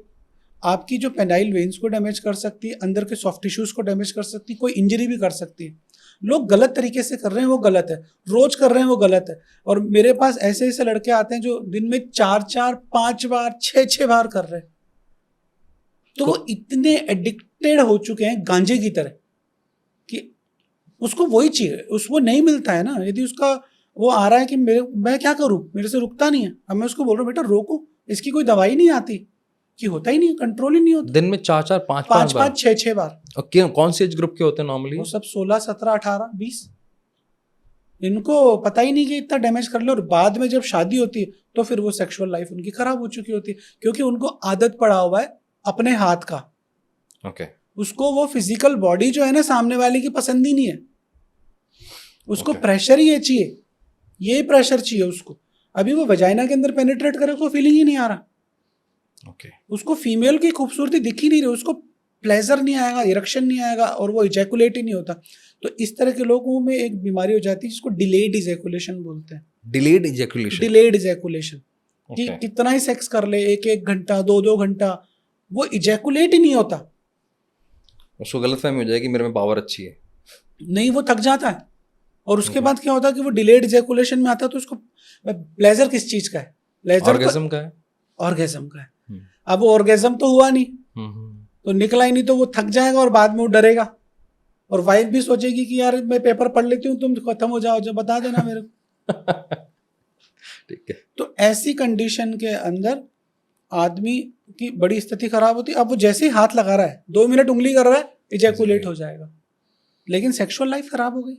आपकी जो पेनाइल वेन्स को डैमेज कर सकती है, अंदर के सॉफ्ट टिश्यूज को डैमेज कर सकती है, कोई इंजरी भी कर सकती है। लोग गलत तरीके से कर रहे हैं, वो गलत है। रोज कर रहे हैं, वो गलत है। और मेरे पास ऐसे ऐसे लड़के आते हैं जो दिन में 4-4, 5 बार, 6-6 बार कर रहे हैं। तो वो इतने एडिक्टेड हो चुके हैं गांजे की तरह कि उसको वही चाहिए, उसको नहीं मिलता है ना। यदि उसका वो आ रहा है कि मैं क्या करूं, मेरे से रुकता नहीं है, अब मैं उसको बोल रहा हूँ बेटा रोको, इसकी कोई दवाई नहीं आती, कि होता ही नहीं, कंट्रोल ही नहीं होता। दिन में 4-4, 5-5 बार, 6-6 बार। और कौन से एज ग्रुप के होते हैं नॉर्मली? वो सब 16, 17, 18, 20। इनको पता ही नहीं कि इतना डैमेज कर ले, और बाद में जब शादी होती है तो फिर वो सेक्सुअल लाइफ उनकी खराब हो चुकी होती है, क्योंकि उनको आदत पड़ा हुआ है अपने हाथ का। ओके, उसको वो फिजिकल बॉडी जो है ना सामने वाले की पसंद ही नहीं है, उसको Okay. प्रेशर ही ये चाहिए, ये प्रेशर चाहिए उसको। अभी वो वजाइना के अंदर पेनिट्रेट करे, उसको फीलिंग ही नहीं आ रहा। ओके, उसको फीमेल की खूबसूरती दिख ही नहीं रही, उसको प्लेजर नहीं आएगा, इरेक्शन नहीं आएगा, और वो इजैकुलेट ही नहीं होता। तो इस तरह के लोगों में एक बीमारी हो जाती है जिसको डिलेड इजैकुलेशन बोलते हैं। डिलेड इजैकुलेशन, डिलेड इजैकुलेशन, कि Okay. कितना ही सेक्स कर ले, 1-1 घंटा, 2-2 घंटा, वो इजैकुलेट ही नहीं होता। उसको गलतफहमी हो जाएगी मेरे में पावर अच्छी है। नहीं, वो थक जाता है। और उसके बाद क्या होता है कि वो डिलेड इजैकुलेशन में आता है, तो उसको प्लेजर किस चीज का है? प्लेजर ऑर्गेज्म का है। ऑर्गेज्म का है। अब वो ऑर्गेज्म तो हुआ नहीं, तो निकला ही नहीं, तो वो थक जाएगा और बाद में वो डरेगा। और वाइफ भी सोचेगी कि यार मैं पेपर पढ़ लेती हूँ, तुम खत्म हो जाओ, जो बता देना मेरे को। ठीक है। तो ऐसी कंडीशन के अंदर आदमी की बड़ी स्थिति खराब होती है। अब वो जैसे ही हाथ लगा रहा है, 2 मिनट उंगली कर रहा है, इजैकुलेट हो जाएगा, लेकिन सेक्सुअल लाइफ खराब हो गई।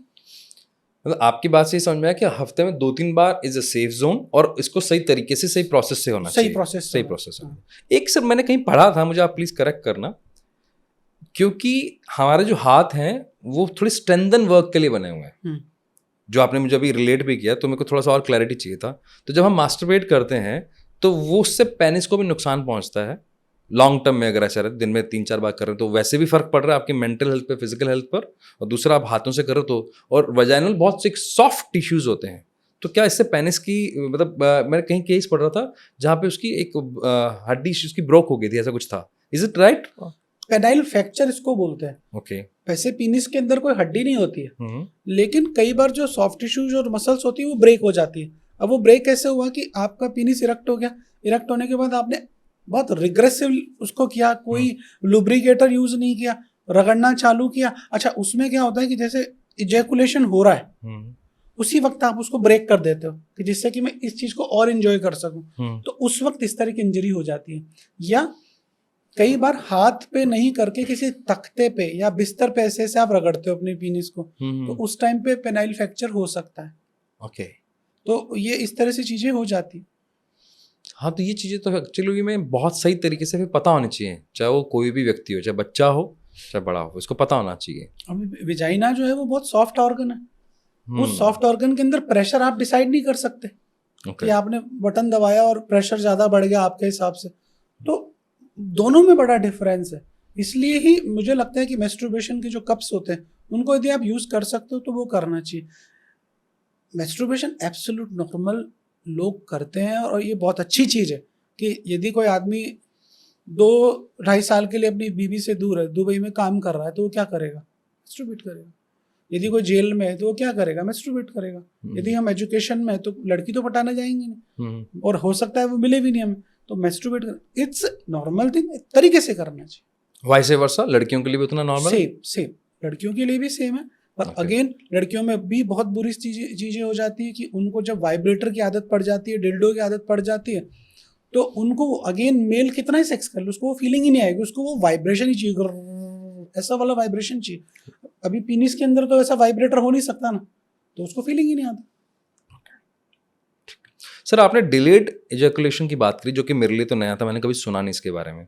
मतलब आपकी बात से ही समझ में आया कि हफ्ते में 2-3 bar is a safe zone, और इसको सही तरीके से, सही प्रोसेस से होना चाहिए। सही प्रोसेस। एक सर मैंने कहीं पढ़ा था, मुझे आप प्लीज करेक्ट करना, क्योंकि हमारे जो हाथ हैं वो थोड़ी स्ट्रेंथन वर्क के लिए बने हुए हैं, जो आपने मुझे अभी रिलेट भी किया, तो मेरे को थोड़ा सा और क्लैरिटी चाहिए था। तो जब हम मास्टरबेट करते हैं तो वो उससे पेनिस को भी नुकसान पहुंचता है लॉन्ग टर्म में, अगर ऐसा रहे दिन में 3-4 बार कर रहे हैं तो वैसे भी फर्क पड़ रहा है आपकी मेंटल हेल्थ पे, फिजिकल हेल्थ पर, और दूसरा आप हाथों से कर रहे हो तो, और वजाइनल बहुत से सॉफ्ट टिश्यूज होते हैं, तो क्या इससे पेनिस की मतलब मैं कहीं केस पढ़ रहा था जहाँ पे उसकी एक हड्डी उसकी ब्रोक हो गई थी, ऐसा कुछ था, is it right? Penile fracture इसको बोलते हैं। ओके। वैसे पीनिस के अंदर कोई हड्डी नहीं होती है, लेकिन कई बार जो सॉफ्ट टिश्यूज और मसल्स होती है वो ब्रेक हो जाती है। अब वो ब्रेक कैसे हुआ कि आपका पीनिस इरेक्ट हो गया, इरेक्ट होने के बाद आपने बहुत रिग्रेसिव उसको किया, कोई लुब्रिकेटर यूज नहीं किया, रगड़ना चालू किया। अच्छा, उसमें क्या होता है कि जैसे इजैकुलेशन हो रहा है उसी वक्त आप उसको ब्रेक कर देते हो कि जिससे कि मैं इस चीज को और एंजॉय कर सकूं, तो उस वक्त इस तरह की इंजरी हो जाती है। या कई बार हाथ पे नहीं करके किसी तख्ते पे या बिस्तर पे ऐसे से आप रगड़ते हो अपने पीनिस को, तो उस टाइम पे पेनाइल फ्रैक्चर हो सकता है। ओके। तो ये इस तरह से चीजें हो जाती। हाँ, तो ये चीज़ें तो एक्चुअली में बहुत सही तरीके से फिर पता होनी चाहिए, चाहे वो कोई भी व्यक्ति हो, चाहे बच्चा हो चाहे बड़ा हो, इसको पता होना चाहिए। अभी विजाइना जो है वो बहुत सॉफ्ट ऑर्गन है, उस सॉफ्ट ऑर्गन के अंदर प्रेशर आप डिसाइड नहीं कर सकते कि आपने बटन दबाया और प्रेशर ज्यादा बढ़ गया आपके हिसाब से, तो दोनों में बड़ा डिफरेंस है। इसलिए ही मुझे लगता है कि मैस्टरबेशन के जो कप्स होते हैं उनको यदि आप यूज कर सकते हो तो वो करना चाहिए। मैस्टरबेशन एब्सोल्यूट नॉर्मल लोग करते हैं और ये बहुत अच्छी चीज है कि यदि कोई आदमी 2-2.5 साल के लिए अपनी बीवी से दूर है, दुबई में काम कर रहा है, तो वो क्या करेगा? मैस्टरबेट करेगा। यदि कोई जेल में है तो वो क्या करेगा? मैस्टरबेट करेगा। यदि हम एजुकेशन में है तो लड़की तो पटाने जाएंगे नहीं, और हो सकता है वो मिले भी नहीं हमें, तो मैस्टरबेट कर, इट्स नॉर्मल थिंग, तरीके से करना चाहिए। वाइस वर्सा लड़कियों के लिए भी उतना नॉर्मल है? सेम लड़कियों के लिए भी सेम है, पर अगेन लड़कियों में भी बहुत बुरी चीजें हो जाती है कि उनको जब वाइब्रेटर की आदत पड़ जाती है, डिल्डो की आदत पड़ जाती है, तो उनको अगेन मेल कितना ही सेक्स कर ले उसको वो फीलिंग ही नहीं आएगी, उसको वो वाइब्रेशन ही चाहिए, ऐसा वाला वाइब्रेशन चाहिए। अभी पीनिस के अंदर तो ऐसा वाइब्रेटर हो नहीं सकता ना, तो उसको फीलिंग ही नहीं आता। सर, आपने डिलेड इजैकुलेशन की बात करी, जो कि मेरे लिए तो नया था, मैंने कभी सुना नहीं इसके बारे में,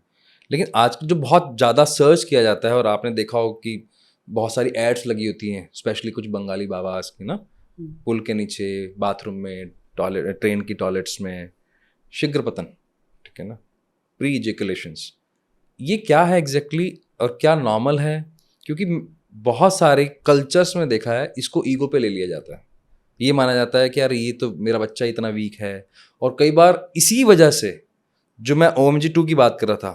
लेकिन आज जो बहुत ज़्यादा सर्च किया जाता है, और आपने देखा हो कि बहुत सारी एड्स लगी होती हैं, स्पेशली कुछ बंगाली बाबास की ना, पुल के नीचे, बाथरूम में, टॉयलेट, ट्रेन की टॉयलेट्स में, शीघ्र पतन, ठीक है ना, प्री इजैकुलेशंस, ये क्या है एग्जैक्टली और क्या नॉर्मल है? क्योंकि बहुत सारे कल्चर्स में देखा है इसको ईगो पे ले लिया जाता है, ये माना जाता है कि यार ये तो मेरा बच्चा इतना वीक है, और कई बार इसी वजह से जो मैं OMG2 की बात कर रहा था,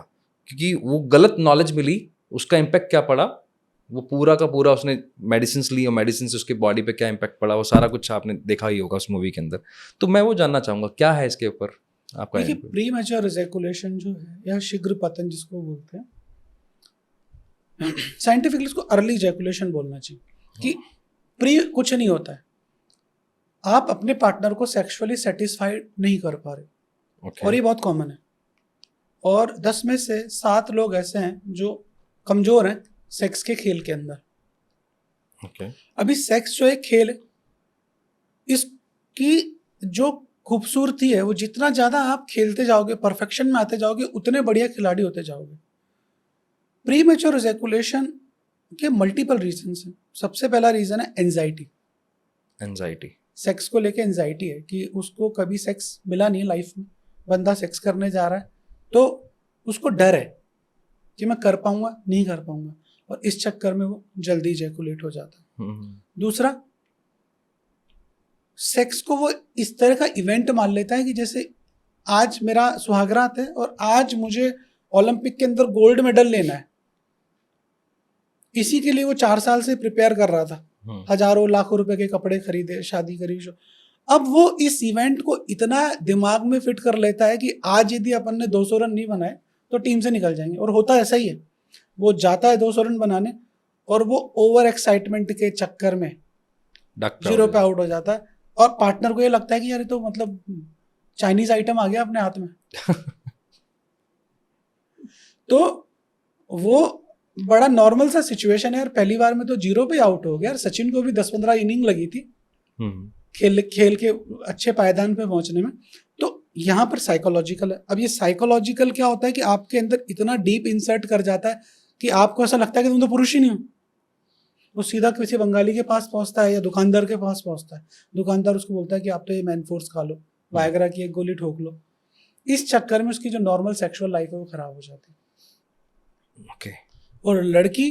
क्योंकि वो गलत नॉलेज मिली, उसका इम्पैक्ट क्या पड़ा, वो पूरा का पूरा उसने मेडिसिन ली और मेडिसिन से उसके बॉडी पे क्या इम्पैक्ट पड़ा, वो सारा कुछ आपने देखा ही होगा उस मूवी के अंदर। तो मैं वो जानना चाहूँगा क्या है इसके ऊपर आपका। देखिए, प्री मैच्योर इजैकुलेशन जो है या शीघ्र पतन जिसको बोलते हैं, साइंटिफिकली इसको अर्ली इजैकुलेशन बोलना चाहिए, कि प्री कुछ नहीं होता है, आप अपने पार्टनर को सेक्सुअली सेटिस्फाइड नहीं कर पा रहे, और ये बहुत कॉमन है, और 10 में से 7 लोग ऐसे हैं जो कमजोर हैं सेक्स के खेल के अंदर। अभी सेक्स जो एक खेल है, इसकी जो खूबसूरती है वो जितना ज्यादा आप खेलते जाओगे, परफेक्शन में आते जाओगे, उतने बढ़िया खिलाड़ी होते जाओगे। प्री मैच्योर इजैकुलेशन के मल्टीपल रीजन हैं। सबसे पहला रीजन है एंजाइटी। सेक्स को लेके एंजाइटी है कि उसको कभी सेक्स मिला नहीं लाइफ में, बंदा सेक्स करने जा रहा है तो उसको डर है कि मैं कर पाऊंगा नहीं कर पाऊंगा, और इस चक्कर में वो जल्दी इजैकुलेट हो जाता है। दूसरा, सेक्स को वो इस तरह का इवेंट मान लेता है कि जैसे आज मेरा सुहागरात है और आज मुझे ओलंपिक के अंदर गोल्ड मेडल लेना है, इसी के लिए वो 4 साल से प्रिपेयर कर रहा था, हजारों लाखों रुपए के कपड़े खरीदे, शादी करी। अब वो इस इवेंट को इतना दिमाग में फिट कर लेता है कि आज यदि अपन ने 200 रन नहीं बनाए तो टीम से निकल जाएंगे, और होता ऐसा ही है, वो जाता है 200 रन बनाने और वो ओवर एक्साइटमेंट के चक्कर में 0 पे आउट हो जाता है, और पार्टनर को ये लगता है कि यार ये तो मतलब चाइनीज आइटम आ गया अपने हाथ में। तो वो बड़ा नॉर्मल सा सिचुएशन है यार, पहली बार में तो 0 पे आउट हो गया यार। सचिन को भी 10-15 इनिंग लगी थी खेल के अच्छे पायदान पे पहुंचने में। तो यहाँ पर साइकोलॉजिकल है। अब ये साइकोलॉजिकल क्या होता है कि आपके अंदर इतना डीप इंसर्ट कर जाता है कि आपको ऐसा लगता है कि तुम तो पुरुष ही नहीं हो, वो सीधा किसी बंगाली के पास पहुंचता है या दुकानदार के पास पहुंचता है। दुकानदार उसको बोलता है कि आप तो ये मैनफोर्स खा लो, वायग्रा की एक गोली ठोक लो। इस चक्कर में उसकी जो नॉर्मल सेक्सुअल लाइफ है वो खराब हो जाती है। ओके। और लड़की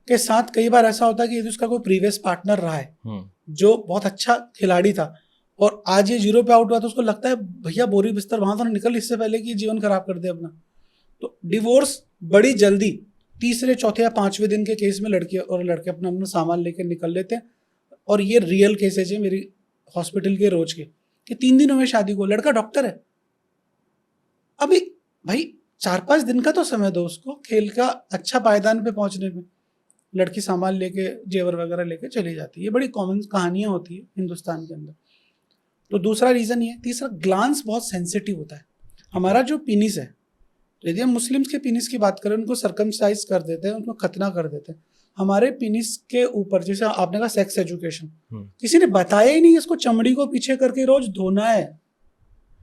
के साथ कई बार ऐसा होता है कि यदि उसका कोई प्रीवियस पार्टनर रहा है जो बहुत अच्छा खिलाड़ी था और आज ये 0 पे आउट हुआ, तो उसको लगता है भैया बोरी बिस्तर वहां से निकल, इससे पहले कि जीवन खराब कर दे अपना। तो डिवोर्स बड़ी जल्दी 3, 4 या 5वें दिन के केस में लड़की और लड़के अपना अपना सामान लेकर निकल लेते हैं। और ये रियल केसेज है मेरी हॉस्पिटल के रोज के, कि 3 दिनों में शादी को, लड़का डॉक्टर है। अभी भाई 4-5 दिन का तो समय दो उसको, खेल का अच्छा पायदान पे पहुंचने में। लड़की सामान लेके जेवर वगैरह लेके चली जाती है। ये बड़ी कॉमन कहानियां होती है हिंदुस्तान के अंदर। तो दूसरा रीजन ये है। तीसरा, ग्लांस बहुत सेंसिटिव होता है। हमारा जो पेनिस है, यदि हम मुस्लिम्स के पेनिस की बात करें, उनको सर्कमसाइज कर देते हैं, उनको खतना कर देते हैं। हमारे पेनिस के ऊपर, जैसे आपने कहा सेक्स एजुकेशन, किसी ने बताया ही नहीं इसको चमड़ी को पीछे करके रोज धोना है।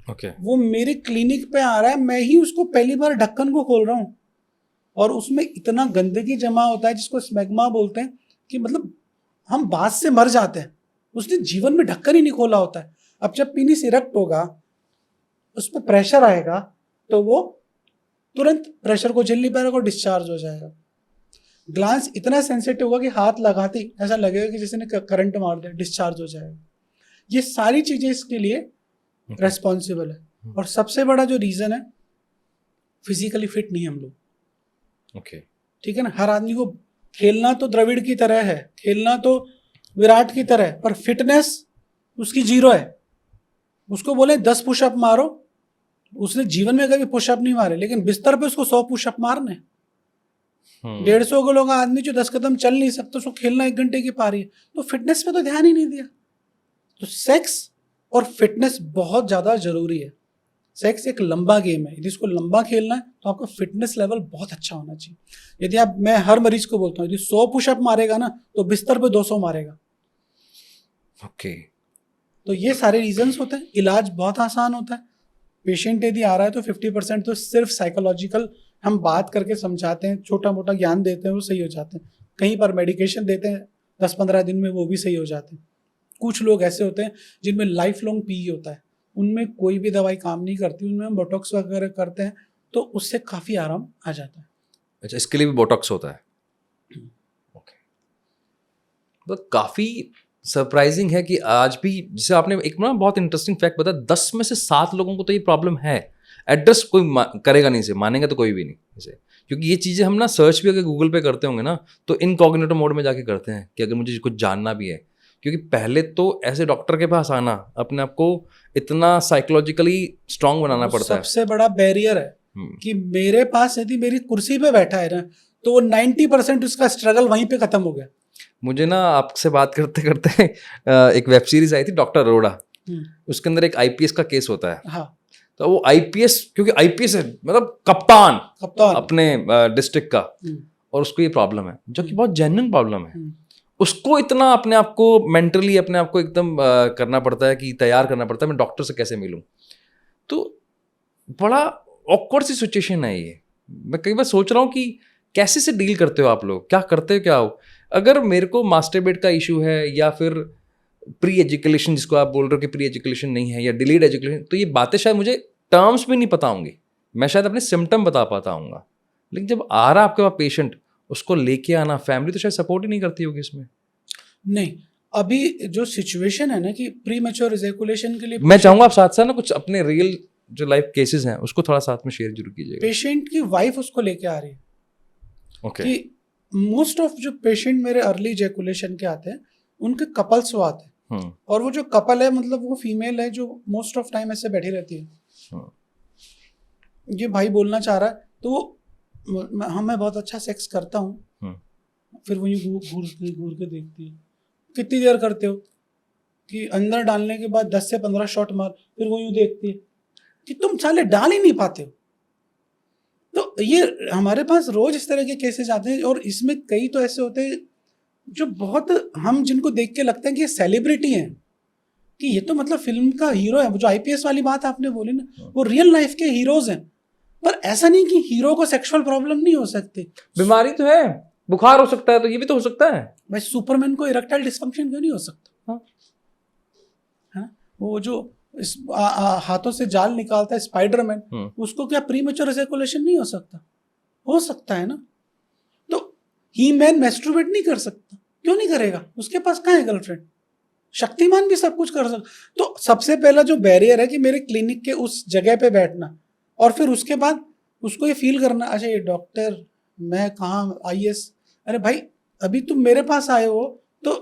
वो मेरे क्लिनिक पे आ रहा है, मैं ही उसको पहली बार ढक्कन को खोल रहा हूँ और उसमें इतना गंदगी जमा होता है जिसको स्मैग्मा बोलते हैं, कि मतलब हम बात से मर जाते हैं। उसने जीवन में ढक्कन ही नहीं खोला होता है। अब जब पेनिस इरेक्ट होगा, उस पर प्रेशर आएगा, तो वो तुरंत प्रेशर को झेल नहीं पाएगा और डिस्चार्ज हो जाएगा। ग्लांस इतना सेंसिटिव होगा कि हाथ लगाते ही ऐसा लगेगा कि जैसे ने करंट मार दिया, डिस्चार्ज हो जाएगा। ये सारी चीजें इसके लिए रेस्पॉन्सिबल है। और सबसे बड़ा जो रीजन है, फिजिकली फिट नहीं हम लोग। ठीक है ना। हर आदमी को खेलना तो द्रविड़ की तरह है, खेलना तो विराट की तरह है, पर फिटनेस उसकी 0 है। उसको बोले 10 पुशअप मारो, उसने जीवन में कभी पुशअप नहीं मारे, लेकिन बिस्तर पे उसको 100 पुशअप मारने। 150 किलो का आदमी जो 10 कदम चल नहीं सकता, उसको खेलना 1 घंटे की पारी है। तो फिटनेस पे तो ध्यान ही नहीं दिया। तो सेक्स और फिटनेस बहुत ज्यादा जरूरी है। सेक्स एक लंबा गेम है। यदि इसको लंबा खेलना है तो आपका फिटनेस लेवल बहुत अच्छा होना चाहिए। यदि आप, मैं हर मरीज को बोलता हूँ, यदि 100 पुशअप मारेगा ना, तो बिस्तर पे 200 मारेगा। तो ये सारे रीजंस होते हैं। इलाज बहुत आसान होता है। पेशेंट यदि आ रहा है तो 50% तो सिर्फ साइकोलॉजिकल हम बात करके समझाते हैं, छोटा मोटा ज्ञान देते हैं, वो सही हो जाते हैं। कहीं पर मेडिकेशन देते हैं 10-15 दिन में, वो भी सही हो जाते हैं। कुछ लोग ऐसे होते हैं जिनमें लाइफ लॉन्ग पी होता है, उनमें कोई भी दवाई काम नहीं करती, उनमें हम बोटॉक्स वगैरह करते हैं तो उससे काफ़ी आराम आ जाता है। अच्छा, इसके लिए भी बोटॉक्स होता है? ओके। तो काफ़ी सरप्राइजिंग है कि आज भी, जैसे आपने एक ना बहुत इंटरेस्टिंग फैक्ट बताया, 10 में से 7 लोगों को तो ये प्रॉब्लम है। एड्रेस कोई करेगा नहीं, इसे मानेगा तो कोई भी नहीं इसे, क्योंकि ये चीज़ें हम ना सर्च भी अगर गूगल पे करते होंगे ना, तो इनकॉग्निटो मोड में जाके करते हैं कि अगर मुझे कुछ जानना भी है। क्योंकि पहले तो ऐसे डॉक्टर के पास आना, अपने आप को इतना साइकोलॉजिकली स्ट्रांग बनाना पड़ता है। सबसे बड़ा बैरियर है कि मेरे पास यदि मेरी कुर्सी पे बैठा है ना, तो 90% उसका स्ट्रगल वहीं पे खत्म हो गया। मुझे ना आपसे बात करते करते एक वेब सीरीज आई थी डॉक्टर अरोड़ा, उसके अंदर एक आईपीएस का केस होता है। हाँ। तो वो आईपीएस, क्योंकि आईपीएस है मतलब कप्तान अपने डिस्ट्रिक्ट का, और उसको ये प्रॉब्लम है जो कि बहुत जेन्युइन प्रॉब्लम है। उसको इतना अपने आप को मेंटली अपने आप को एकदम करना पड़ता है कि तैयार करना पड़ता है, मैं डॉक्टर से कैसे मिलूं। तो बड़ा ऑकवर्ड सी सिचुएशन है ये। मैं कई बार सोच रहा हूँ कि कैसे से डील करते हो आप लोग, क्या करते हो, क्या हो। अगर मेरे को मास्टरबेट का इशू है, या फिर प्री एजुकेशन जिसको आप बोल रहे हो कि प्री एजुकेशन नहीं है, या डिलेड एजुकेशन, तो ये बातें शायद मुझे टर्म्स भी नहीं पता होंगी, मैं शायद अपने सिम्टम बता पाता हूँगा। लेकिन जब आ रहा आपके पास पेशेंट, उसको लेके आना, फैमिली तो शायद सपोर्ट ही नहीं करती होगी इसमें। नहीं, अभी जो सिचुएशन है ना कि प्री मैच्योर इजैकुलेशन के लिए, मैं चाहूँगा आप साथ साथ ना कुछ अपने रियल जो लाइफ केसेस हैं उसको थोड़ा साथ में शेयर जरूर कीजिएगा। पेशेंट की वाइफ उसको लेके आ रही है। ओके। कि मोस्ट ऑफ जो पेशेंट मेरे अर्ली इजैकुलेशन के आते हैं, उनके कपल्स वो आते हैं, और वो जो कपल है मतलब वो फीमेल है जो मोस्ट ऑफ टाइम ऐसे बैठी रहती है। ये भाई बोलना चाह रहा है तो मैं बहुत अच्छा सेक्स करता हूँ, फिर वो यूँ घूर के देखती है, कितनी देर करते हो, कि अंदर डालने के बाद 10 से 15 शॉट मार, फिर वो यूँ देखती है कि तुम साले डाल ही नहीं पाते हो। तो ये हमारे पास रोज इस तरह के केसेस आते हैं, और इसमें कई तो ऐसे होते हैं जो बहुत, हम जिनको देख के लगता है कि ये सेलिब्रिटी हैं, कि ये तो मतलब फिल्म का हीरो है। जो आईपीएस वाली बात आपने बोली ना, वो रियल लाइफ के हीरोज हैं। पर ऐसा नहीं कि हीरो को सेक्सुअल प्रॉब्लम नहीं हो सकती। बीमारी तो है, बुखार हो सकता है, तो ये भी तो हो सकता है। भाई सुपरमैन को इरेक्टाइल डिस्फंक्शन क्यों नहीं हो सकता? हाँ। हाँ, वो जो इस हाथों से जाल निकालता है स्पाइडरमैन, उसको क्या प्रीमेच्योर एजैकुलेशन नहीं हो सकता? हो सकता है ना। तो ही मैन मैस्ट्रुबेट नहीं कर सकता, क्यों नहीं करेगा? उसके पास कहाँ है गर्लफ्रेंड? शक्तिमान भी सब कुछ कर सकता। तो सबसे पहला जो बैरियर है कि मेरे क्लिनिक के उस जगह पे बैठना, और फिर उसके बाद उसको ये फील करना, अच्छा ये डॉक्टर, मैं कहाँ IAS, अरे भाई अभी तुम मेरे पास आए हो तो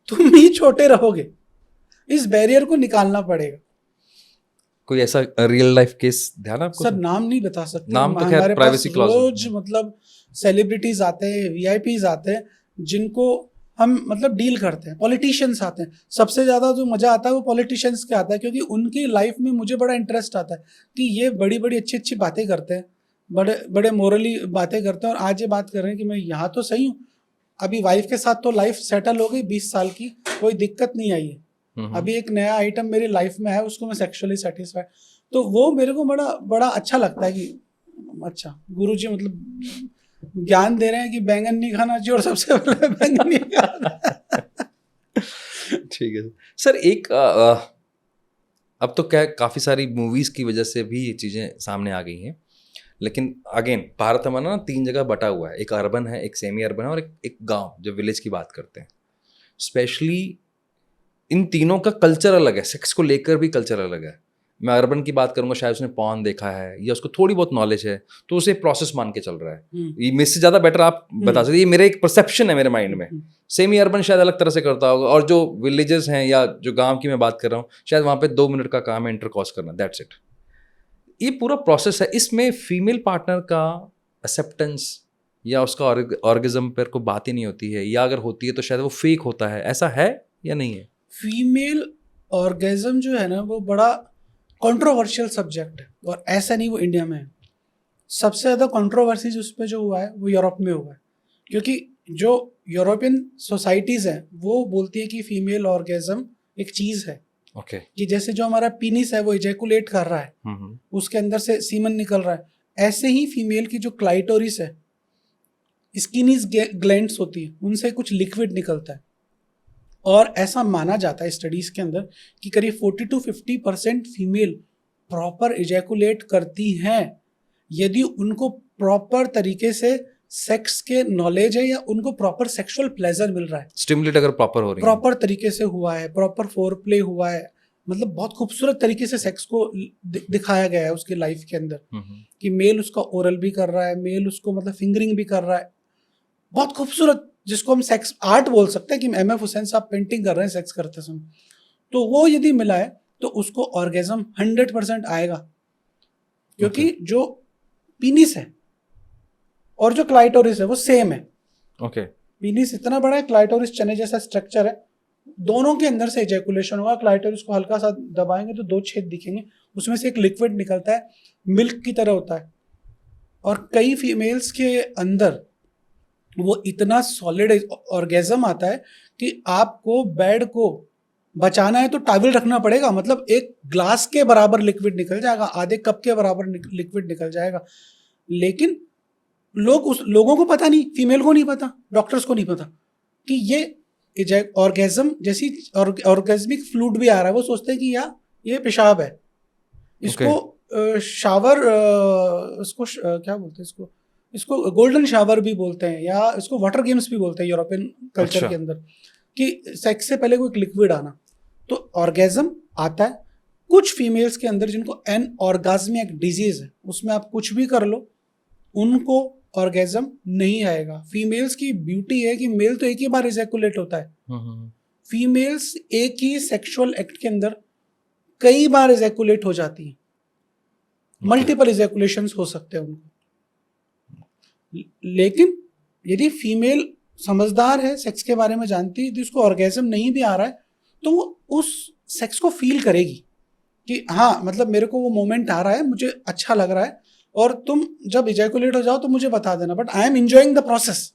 तुम ही छोटे रहोगे। इस बैरियर को निकालना पड़ेगा। कोई ऐसा रियल लाइफ केस ध्यान है आपको? सर नाम नहीं बता सकते, नाम तो खैर हमारे पास प्राइवेसी क्लॉज रोज मतलब सेलिब्रिटीज आते हैं, VIPs आते हैं, जिनको हम मतलब डील करते हैं। पॉलिटिशियंस आते हैं, सबसे ज़्यादा जो मज़ा आता है वो पॉलिटिशियंस के आता है, क्योंकि उनकी लाइफ में मुझे बड़ा इंटरेस्ट आता है कि ये बड़ी बड़ी अच्छी अच्छी बातें करते हैं, बड़े बड़े मोरली बातें करते हैं, और आज ये बात कर रहे हैं कि मैं यहाँ तो सही हूँ, अभी वाइफ के साथ तो लाइफ सेटल हो गई 20 साल की, कोई दिक्कत नहीं आई है, अभी एक नया आइटम मेरी लाइफ में है, उसको मैं सेक्सुअली सेटिस्फाई। तो वो मेरे को बड़ा बड़ा अच्छा लगता है कि अच्छा गुरुजी मतलब ज्ञान दे रहे हैं कि बैंगन नहीं खाना चाहिए, और सबसे पहले बैंगन नहीं खाना। ठीक है सर। एक अब तो क्या काफ़ी सारी मूवीज़ की वजह से भी ये चीज़ें सामने आ गई हैं, लेकिन अगेन भारत हमारा ना 3 जगह बटा हुआ है, एक अर्बन है, एक सेमी अर्बन है, और एक गांव, जो विलेज की बात करते हैं। स्पेशली इन तीनों का कल्चर अलग है, सेक्स को लेकर भी कल्चर अलग है। मैं अर्बन की बात करूंगा, शायद उसने पॉर्न देखा है या उसको थोड़ी बहुत नॉलेज है, तो उसे प्रोसेस मान के चल रहा है। ये मेरे से ज़्यादा बेटर आप बता सकते, ये मेरा एक परसेप्शन है मेरे माइंड में। सेमी अर्बन शायद अलग तरह से करता होगा, और जो विलेजेस हैं या जो गांव की मैं बात कर रहा हूँ, शायद वहाँ पे 2 मिनट का काम है इंटरकॉर्स करना, दैट्स इट। ये पूरा प्रोसेस है, इसमें फीमेल पार्टनर का एक्सेप्टेंस या उसका ऑर्गेज्म पर कोई बात ही नहीं होती है, या अगर होती है तो शायद वो फेक होता है, ऐसा है या नहीं है? फीमेल ऑर्गेज्म जो है ना वो बड़ा कंट्रोवर्शियल सब्जेक्ट है, और ऐसा नहीं वो इंडिया में है। सबसे ज़्यादा कंट्रोवर्सी उस पर जो हुआ है वो यूरोप में हुआ है, क्योंकि जो यूरोपियन सोसाइटीज़ हैं वो बोलती है कि फीमेल ऑर्गेज्म एक चीज़ है। ओके। कि जैसे जो हमारा पीनिस है वो इजैकुलेट कर रहा है, उसके अंदर से सीमन निकल रहा है, ऐसे ही फीमेल की जो क्लाइटोरिस है, स्किनीज ग्लैंड्स होती है, उनसे कुछ लिक्विड निकलता है, और ऐसा माना जाता है स्टडीज के अंदर कि करीब 40 to 50% फीमेल प्रॉपर इजैकुलेट करती हैं यदि उनको प्रॉपर तरीके से सेक्स के नॉलेज है, या उनको प्रॉपर सेक्सुअल प्लेजर मिल रहा है, स्टिमुलेट अगर प्रॉपर हो रही है, प्रॉपर तरीके से हुआ है, प्रॉपर फोर प्ले हुआ है, मतलब बहुत खूबसूरत तरीके से सेक्स को दिखाया गया है उसकी लाइफ के अंदर, कि मेल उसका ओरल भी कर रहा है, मेल उसको मतलब फिंगरिंग भी कर रहा है, बहुत खूबसूरत, जिसको हम सेक्स आर्ट बोल सकते हैं कि MF हुसैन साहब पेंटिंग कर रहे हैं सेक्स करते समय। तो वो यदि मिला है तो उसको ऑर्गेज्म 100% आएगा, क्योंकि जो पीनिस है और जो क्लाइटोरिस है वो सेम है। ओके। पीनिस इतना बड़ा है, क्लाइटोरिस चने जैसा स्ट्रक्चर है, दोनों के अंदर से इजैकुलेशन होगा। क्लाइटोरिस को हल्का सा दबाएंगे तो 2 छेद दिखेंगे, उसमें से एक लिक्विड निकलता है, मिल्क की तरह होता है, और कई फीमेल्स के अंदर वो इतना सॉलिड ऑर्गेज्म आता है कि आपको बेड को बचाना है तो टॉवल रखना पड़ेगा, मतलब एक ग्लास के बराबर लिक्विड निकल जाएगा, आधे कप के बराबर लिक्विड निकल जाएगा। लेकिन लोगों को पता नहीं, फीमेल को नहीं पता, डॉक्टर्स को नहीं पता कि ये ऑर्गेज्म जैसी ऑर्गेज्मिक फ्लूइड भी आ रहा है। वो सोचते हैं कि ये पेशाब है, इसको शावर, इसको क्या बोलते हैं, इसको गोल्डन शावर भी बोलते हैं, या इसको वाटर गेम्स भी बोलते हैं यूरोपियन कल्चर के अंदर, कि सेक्स से पहले कोई लिक्विड आना। तो ऑर्गेज्म आता है कुछ फीमेल्स के अंदर जिनको एनऑर्गाज्मिक डिजीज है, उसमें आप कुछ भी कर लो उनको ऑर्गेज्म नहीं आएगा। फीमेल्स की ब्यूटी है कि मेल तो एक ही बार इजैकुलेट होता है, फीमेल्स एक ही सेक्सुअल एक्ट के अंदर कई बार इजैकुलेट हो जाती है, मल्टीपल इजैकुलेशंस हो सकते हैं उनको। लेकिन यदि फीमेल समझदार है, सेक्स के बारे में जानती है, यदि उसको ऑर्गेज्म नहीं भी आ रहा है तो वो उस सेक्स को फील करेगी कि हाँ मतलब मेरे को वो मोमेंट आ रहा है, मुझे अच्छा लग रहा है, और तुम जब इजैकुलेट हो जाओ तो मुझे बता देना, but I am enjoying the process.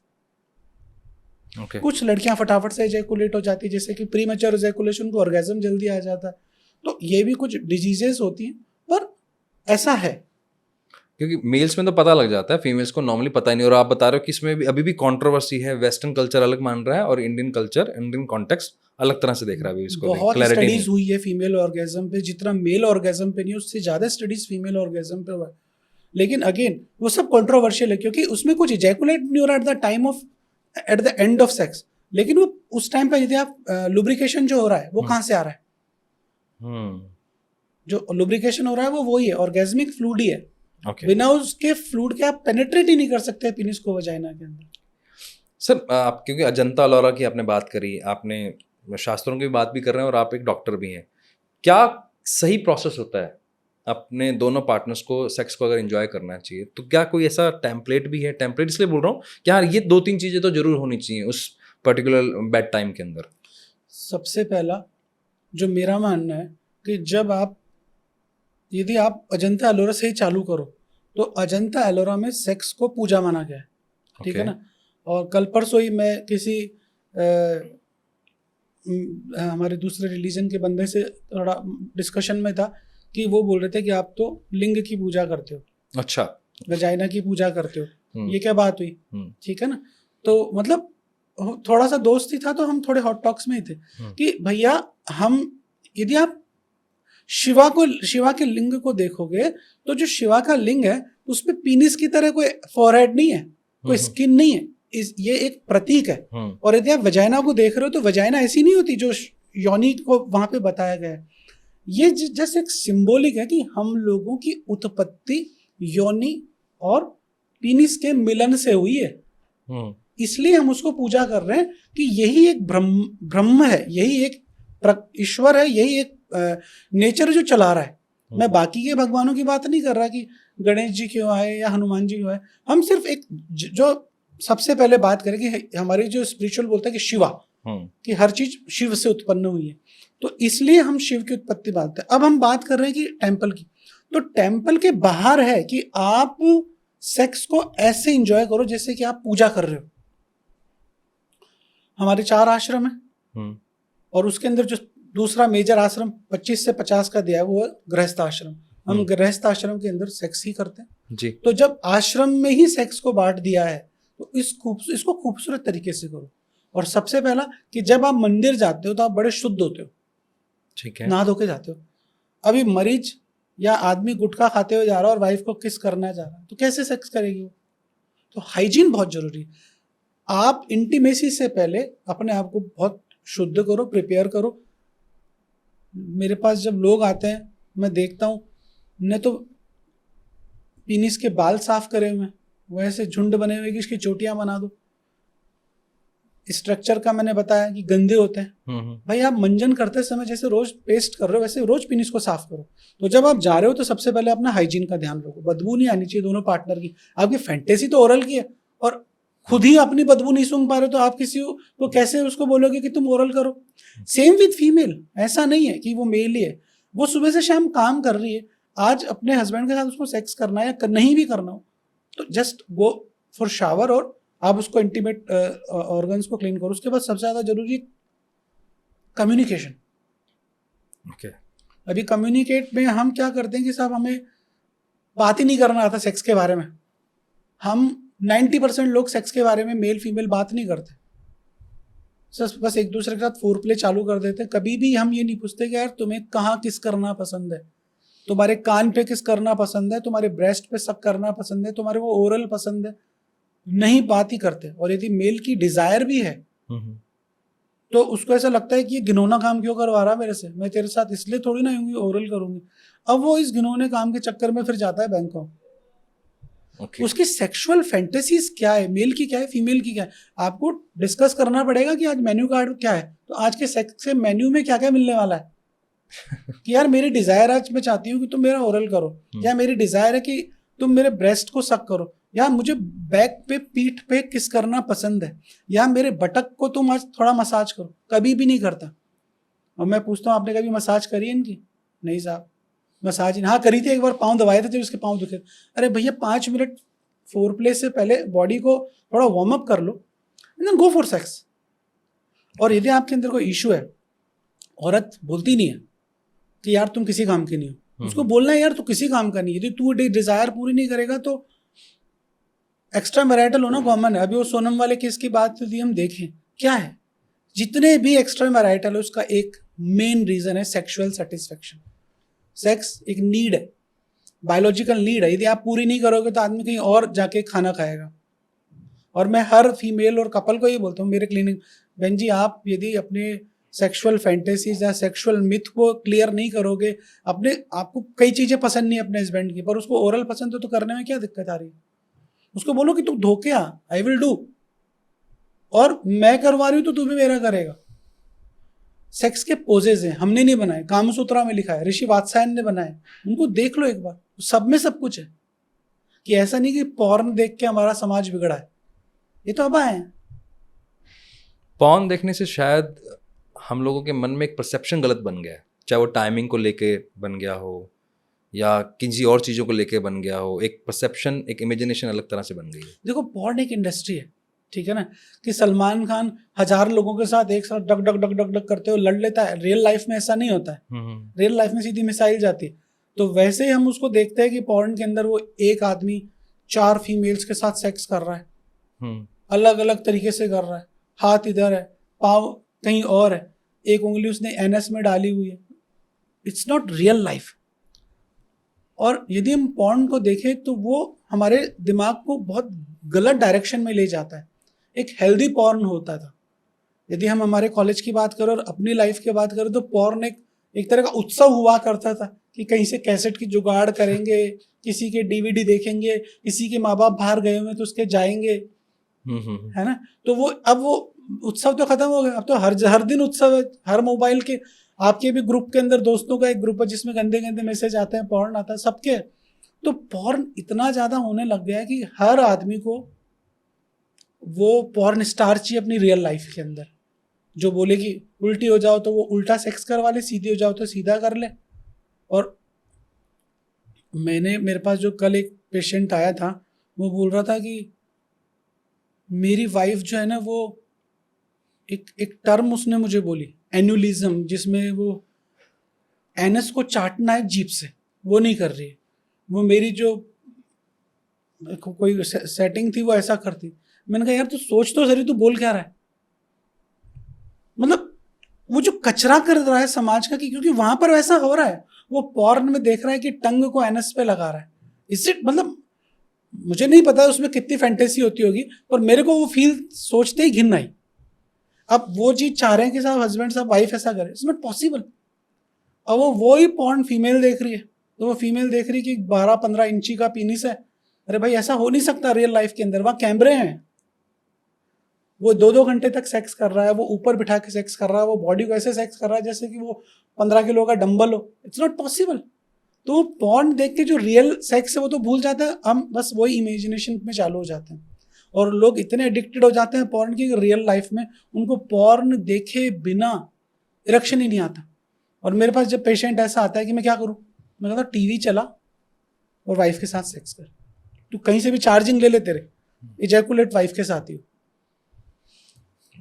कुछ लड़कियां फटाफट से इजैकुलेट हो जाती है, जैसे कि प्रीमेच्योर इजैकुलेशन को ऑर्गेज्म जल्दी आ जाता है। तो ये भी कुछ डिजीजेस होती हैं, पर ऐसा है। क्योंकि मेल्स में तो पता लग जाता है, फीमेल्स को नॉर्मली पता ही नहीं। और आप बता रहे हो कि इसमें भी अभी भी कंट्रोवर्सी है, वेस्टर्न कल्चर अलग मान रहा है और इंडियन कल्चर, इंडियन कॉन्टेक्स्ट अलग तरह से देख रहा है। अभी इसको बहुत क्लैरिटी नहीं स्टडीज हुई है फीमेल ऑर्गेजम पे, जितना मेल ऑर्गेजम पे नहीं उससे ज्यादा स्टडीज फीमेल ऑर्गेजम पे हुआ है। लेकिन अगेन वो सब कंट्रोवर्शियल है, क्योंकि उसमें कुछ इजैकुलेट नहीं हो रहा at the time of, at the end of sex. लेकिन वो उस टाइम पे यदि आप लुब्रिकेशन जो हो रहा है वो कहाँ से आ रहा है? जो लुब्रिकेशन हो रहा है वो वही है, ऑर्गेजमिक फ्लूइड ही है। बिना उसके फ्लूइड के आप पेनिट्रेट ही नहीं कर सकते पेनिस को वजाइना के अंदर। सर आप क्योंकि अजंता अलोरा की आपने बात करी, आपने शास्त्रों की बात भी कर रहे हैं और आप एक डॉक्टर भी हैं, क्या सही प्रोसेस होता है अपने दोनों पार्टनर्स को सेक्स को अगर एंजॉय करना चाहिए तो क्या कोई ऐसा टेम्पलेट भी है? टेम्पलेट इसलिए बोल रहा हूँ कि यार ये 2-3 चीजें तो जरूर होनी चाहिए उस पर्टिकुलर बेड टाइम के अंदर। सबसे पहला जो मेरा मानना है कि जब आप, यदि आप अजंता एलोरा से ही चालू करो तो अजंता एलोरा में सेक्स को पूजा माना गया है, ठीक है ना। और कल परसों ही मैं किसी हमारे दूसरे रिलीजन के बंदे से थोड़ा डिस्कशन में था कि वो बोल रहे थे कि आप तो लिंग की पूजा करते हो, अच्छा, वजाइना की पूजा करते हो, ये क्या बात हुई? ठीक है ना। तो मतलब थोड़ा सा दोस्ती था तो हम थोड़े हॉट टॉक्स में ही थे कि भैया हम, यदि आप शिवा के लिंग को देखोगे तो जो शिवा का लिंग है उस पे पीनिस की तरह कोई फॉरहेड नहीं है, कोई स्किन नहीं है, ये एक प्रतीक है। और यदि आप वजाइना को देख रहे हो तो वजाइना ऐसी नहीं होती जो योनि को वहां पे बताया गया है। ये जस्ट एक सिंबॉलिक है कि हम लोगों की उत्पत्ति योनि और पीनिस के मिलन से हुई है, इसलिए हम उसको पूजा कर रहे हैं कि यही एक ब्रह्म है, यही एक ईश्वर है, यही एक नेचर जो चला रहा है। मैं बाकी के भगवानों की बात नहीं कर रहा कि गणेश जी क्यों आए या हनुमान जी क्यों आए। हम सिर्फ एक जो सबसे पहले बात करें कि हमारी जो स्पिरिचुअल बोलता है कि शिवा, कि हर चीज शिव से उत्पन्न हुई है, तो इसलिए हम शिव की उत्पत्ति बात है। अब हम बात कर रहे हैं कि टेम्पल की, तो टेम्पल के बाहर है कि आप सेक्स को ऐसे एंजॉय करो जैसे कि आप पूजा कर रहे हो। हमारे 4 आश्रम है और उसके अंदर जो दूसरा मेजर आश्रम 25 से 50 का दिया है वो है गृहस्थ आश्रम। हम गृहस्थ आश्रम के अंदर सेक्स ही करते हैं जी। तो जब आश्रम में ही सेक्स को बांट दिया है तो इसको खूबसूरत तरीके से करो। और सबसे पहला कि जब आप मंदिर जाते हो तो आप बड़े शुद्ध होते हो, ठीक है, नहा धो के जाते हो। अभी मरीज या आदमी गुटखा खाते हुए जा रहा है और वाइफ को किस करना जा रहा है तो कैसे सेक्स करेगी वो? तो हाइजीन बहुत जरूरी है। आप इंटीमेसी से पहले अपने आप को बहुत शुद्ध करो, प्रिपेयर करो। मेरे पास जब लोग आते हैं मैं देखता हूँ न तो पीनिस के बाल साफ करे हुए हैं, वो ऐसे झुंड बने हुए कि इसकी चोटियां बना दो। स्ट्रक्चर का मैंने बताया कि गंदे होते हैं। भाई आप मंजन करते समय जैसे रोज पेस्ट कर रहे हो वैसे रोज पीनिस को साफ करो। तो जब आप जा रहे हो तो सबसे पहले अपना हाइजीन का ध्यान रखो। बदबू नहीं आनी चाहिए दोनों पार्टनर की। आपकी फैंटेसी तो ओरल की है और खुद ही अपनी बदबू नहीं सूंघ पा रहे तो आप किसी को कैसे उसको बोलोगे कि तुम ओरल करो? सेम विद फीमेल, ऐसा नहीं है कि वो मेल ही है, वो सुबह से शाम काम कर रही है। आज अपने हस्बैंड के साथ उसको सेक्स करना है या नहीं भी करना हो तो जस्ट गो फॉर शावर और आप उसको इंटीमेट ऑर्गन्स को क्लीन करो। उसके बाद सबसे ज्यादा जरूरी कम्युनिकेशन। अभी कम्युनिकेट में हम क्या करते हैं कि साहब हमें बात ही नहीं करना आता सेक्स के बारे में। हम 90% लोग सेक्स के बारे में मेल फीमेल बात नहीं करते, बस एक दूसरे के साथ फोर प्ले चालू कर देते। कभी भी हम ये नहीं पूछते कि यार तुम्हें कहाँ किस करना पसंद है, तुम्हारे कान पे किस करना पसंद है, तुम्हारे ब्रेस्ट पे सक करना पसंद है, तुम्हारे वो ओरल पसंद है, नहीं बात ही करते। और यदि मेल की डिजायर भी है तो उसको ऐसा लगता है कि ये घिनौना काम क्यों करवा रहा मेरे से, मैं तेरे साथ इसलिए थोड़ी ना होंगी ओरल करूंगी। अब वो इस घिनौने काम के चक्कर में फिर जाता है बैंकॉक। उसकी सेक्सुअल फैंटेसीज क्या है, मेल की क्या है, फीमेल की क्या है, आपको डिस्कस करना पड़ेगा कि आज मेन्यू कार्ड क्या है। तो आज के सेक्स के मेन्यू में क्या क्या मिलने वाला है कि यार मेरी डिजायर आज मैं चाहती हूँ कि तुम मेरा ओरल करो, या मेरी डिजायर है कि तुम मेरे ब्रेस्ट को सक करो, या मुझे बैक पे पीठ पे किस करना पसंद है, या मेरे बटक को तुम आज थोड़ा मसाज करो। कभी भी नहीं करता। और मैं पूछता हूँ आपने कभी मसाज करी है इनकी? नहीं साहब, मसाज ही। हाँ करी थी एक बार, पाँव दबाए थे जब उसके पाँव दुखे। अरे भैया 5 मिनट फोर प्ले से पहले बॉडी को थोड़ा वार्म अप कर लो and then go for sex. और यदि आपके अंदर कोई इशू है, औरत बोलती नहीं है कि यार तुम किसी काम की नहीं हो, उसको बोलना है यार तू किसी काम का नहीं है, यदि तू डिजायर पूरी नहीं करेगा तो एक्स्ट्रा मैरिटल होना कॉमन है। अभी वो सोनम वाले केस की बात यदि हम देखें, क्या है, जितने भी एक्स्ट्रा मैरिटल है उसका एक मेन रीजन है सेक्सुअल सेटिस्फेक्शन। सेक्स एक नीड है, बायोलॉजिकल नीड है, यदि आप पूरी नहीं करोगे तो आदमी कहीं और जाके खाना खाएगा। और मैं हर फीमेल और कपल को ये बोलता हूँ मेरे क्लिनिक, बहन जी आप यदि अपने सेक्सुअल फैंटेसीज या सेक्सुअल मिथ को क्लियर नहीं करोगे, अपने आपको कई चीजें पसंद नहीं अपने हस्बैंड की, पर उसको ओरल पसंद तो करने में क्या दिक्कत आ रही है? उसको बोलो कि तू धोखे आ, आई विल डू, और मैं करवा रही हूं तो तू भी मेरा करेगा। सेक्स के पोजेज हैं, हमने नहीं बनाए, कामसूत्रा में लिखा है, ऋषि वात्सायन ने बनाए, उनको देख लो एक बार, सब में सब कुछ है। कि ऐसा नहीं कि पॉर्न देख के हमारा समाज बिगड़ा है, ये तो अब आए हैं। पॉर्न देखने से शायद हम लोगों के मन में एक परसेप्शन गलत बन गया है, चाहे वो टाइमिंग को लेके बन गया हो या किसी और चीज़ों को लेके बन गया हो, एक परसेप्शन, एक इमेजिनेशन अलग तरह से बन गई है। देखो पॉर्न एक इंडस्ट्री है, ठीक है ना, कि सलमान खान 1000 लोगों के साथ एक साथ duck duck duck duck duck करते हुए लड़ लेता है, रियल लाइफ में ऐसा नहीं होता है। रियल लाइफ में सीधी मिसाइल जाती है। तो वैसे ही हम उसको देखते हैं कि पॉर्न के अंदर वो एक आदमी 4 फीमेल्स के साथ सेक्स कर रहा है, अलग अलग तरीके से कर रहा है, हाथ इधर है, पाँव कहीं और है, एक उंगली उसने एनएस में डाली हुई है। It's not real life. और यदि हम पॉर्न को देखें तो वो हमारे दिमाग को बहुत गलत डायरेक्शन में ले जाता है। एक हेल्दी पॉर्न होता था, यदि हम हमारे कॉलेज की बात करें और अपनी लाइफ की बात करें तो पॉर्न एक तरह का उत्सव हुआ करता था कि कहीं से कैसेट की जुगाड़ करेंगे, किसी के डीवीडी देखेंगे, किसी के माँ बाप बाहर गए हुए तो उसके जाएंगे, है ना। तो वो अब वो उत्सव तो खत्म हो गया, अब तो हर दिन उत्सव है। हर मोबाइल के आपके भी ग्रुप के अंदर दोस्तों का एक ग्रुप है जिसमें गंदे गंदे मैसेज आते हैं, पॉर्न आता है सबके। तो पॉर्न इतना ज्यादा होने लग गया है कि हर आदमी को वो पॉर्न स्टार चाहिए अपनी रियल लाइफ के अंदर, जो बोले कि उल्टी हो जाओ तो वो उल्टा सेक्स करवा ले, सीधी हो जाओ तो सीधा कर ले। और मेरे पास जो कल एक पेशेंट आया था, वो बोल रहा था कि मेरी वाइफ जो है ना, वो एक टर्म उसने मुझे बोली, एन्युलिज्म, जिसमें वो एनस को चाटना है जीभ से, वो नहीं कर रही है। वो मेरी जो कोई सेटिंग थी वो ऐसा करती। मैंने कहा यार तू सोच तो सही, तू बोल क्या रहा है? मतलब वो जो कचरा कर रहा है समाज का, कि क्योंकि वहां पर वैसा हो रहा है, वो पॉर्न में देख रहा है कि टंग को एनस पे लगा रहा है। इससे मतलब मुझे नहीं पता उसमें कितनी फैंटेसी होती होगी, पर मेरे को वो फील सोचते ही घिन आई। अब वो चीज चाह रहे हैं कि साहब हस्बैंड साहब वाइफ ऐसा करे, इट्स नॉट पॉसिबल। अब वो ही पॉर्न फीमेल देख रही है, तो वो फीमेल देख रही है कि 12-15 इंची का पीनिस है। अरे भाई ऐसा हो नहीं सकता रियल लाइफ के अंदर, वहां कैमरे हैं। वो 2-2 घंटे तक सेक्स कर रहा है, वो ऊपर बिठा के सेक्स कर रहा है, वो बॉडी को ऐसे सेक्स कर रहा है जैसे कि वो 15 किलो का डंबल हो। It's not possible. तो पॉर्न देख के जो रियल सेक्स है वो तो भूल जाता है, हम बस वही इमेजिनेशन में चालू हो जाते हैं। और लोग इतने एडिक्टेड हो जाते हैं पॉर्न की, रियल लाइफ में उनको पॉर्न देखे बिना इरेक्शन ही नहीं आता। और मेरे पास जब पेशेंट ऐसा आता है कि मैं क्या करूं, मैं कहता हूं टीवी चला और वाइफ के साथ सेक्स कर, तू कहीं से भी चार्जिंग ले ले, तेरे इजैकुलेट वाइफ के साथ ही।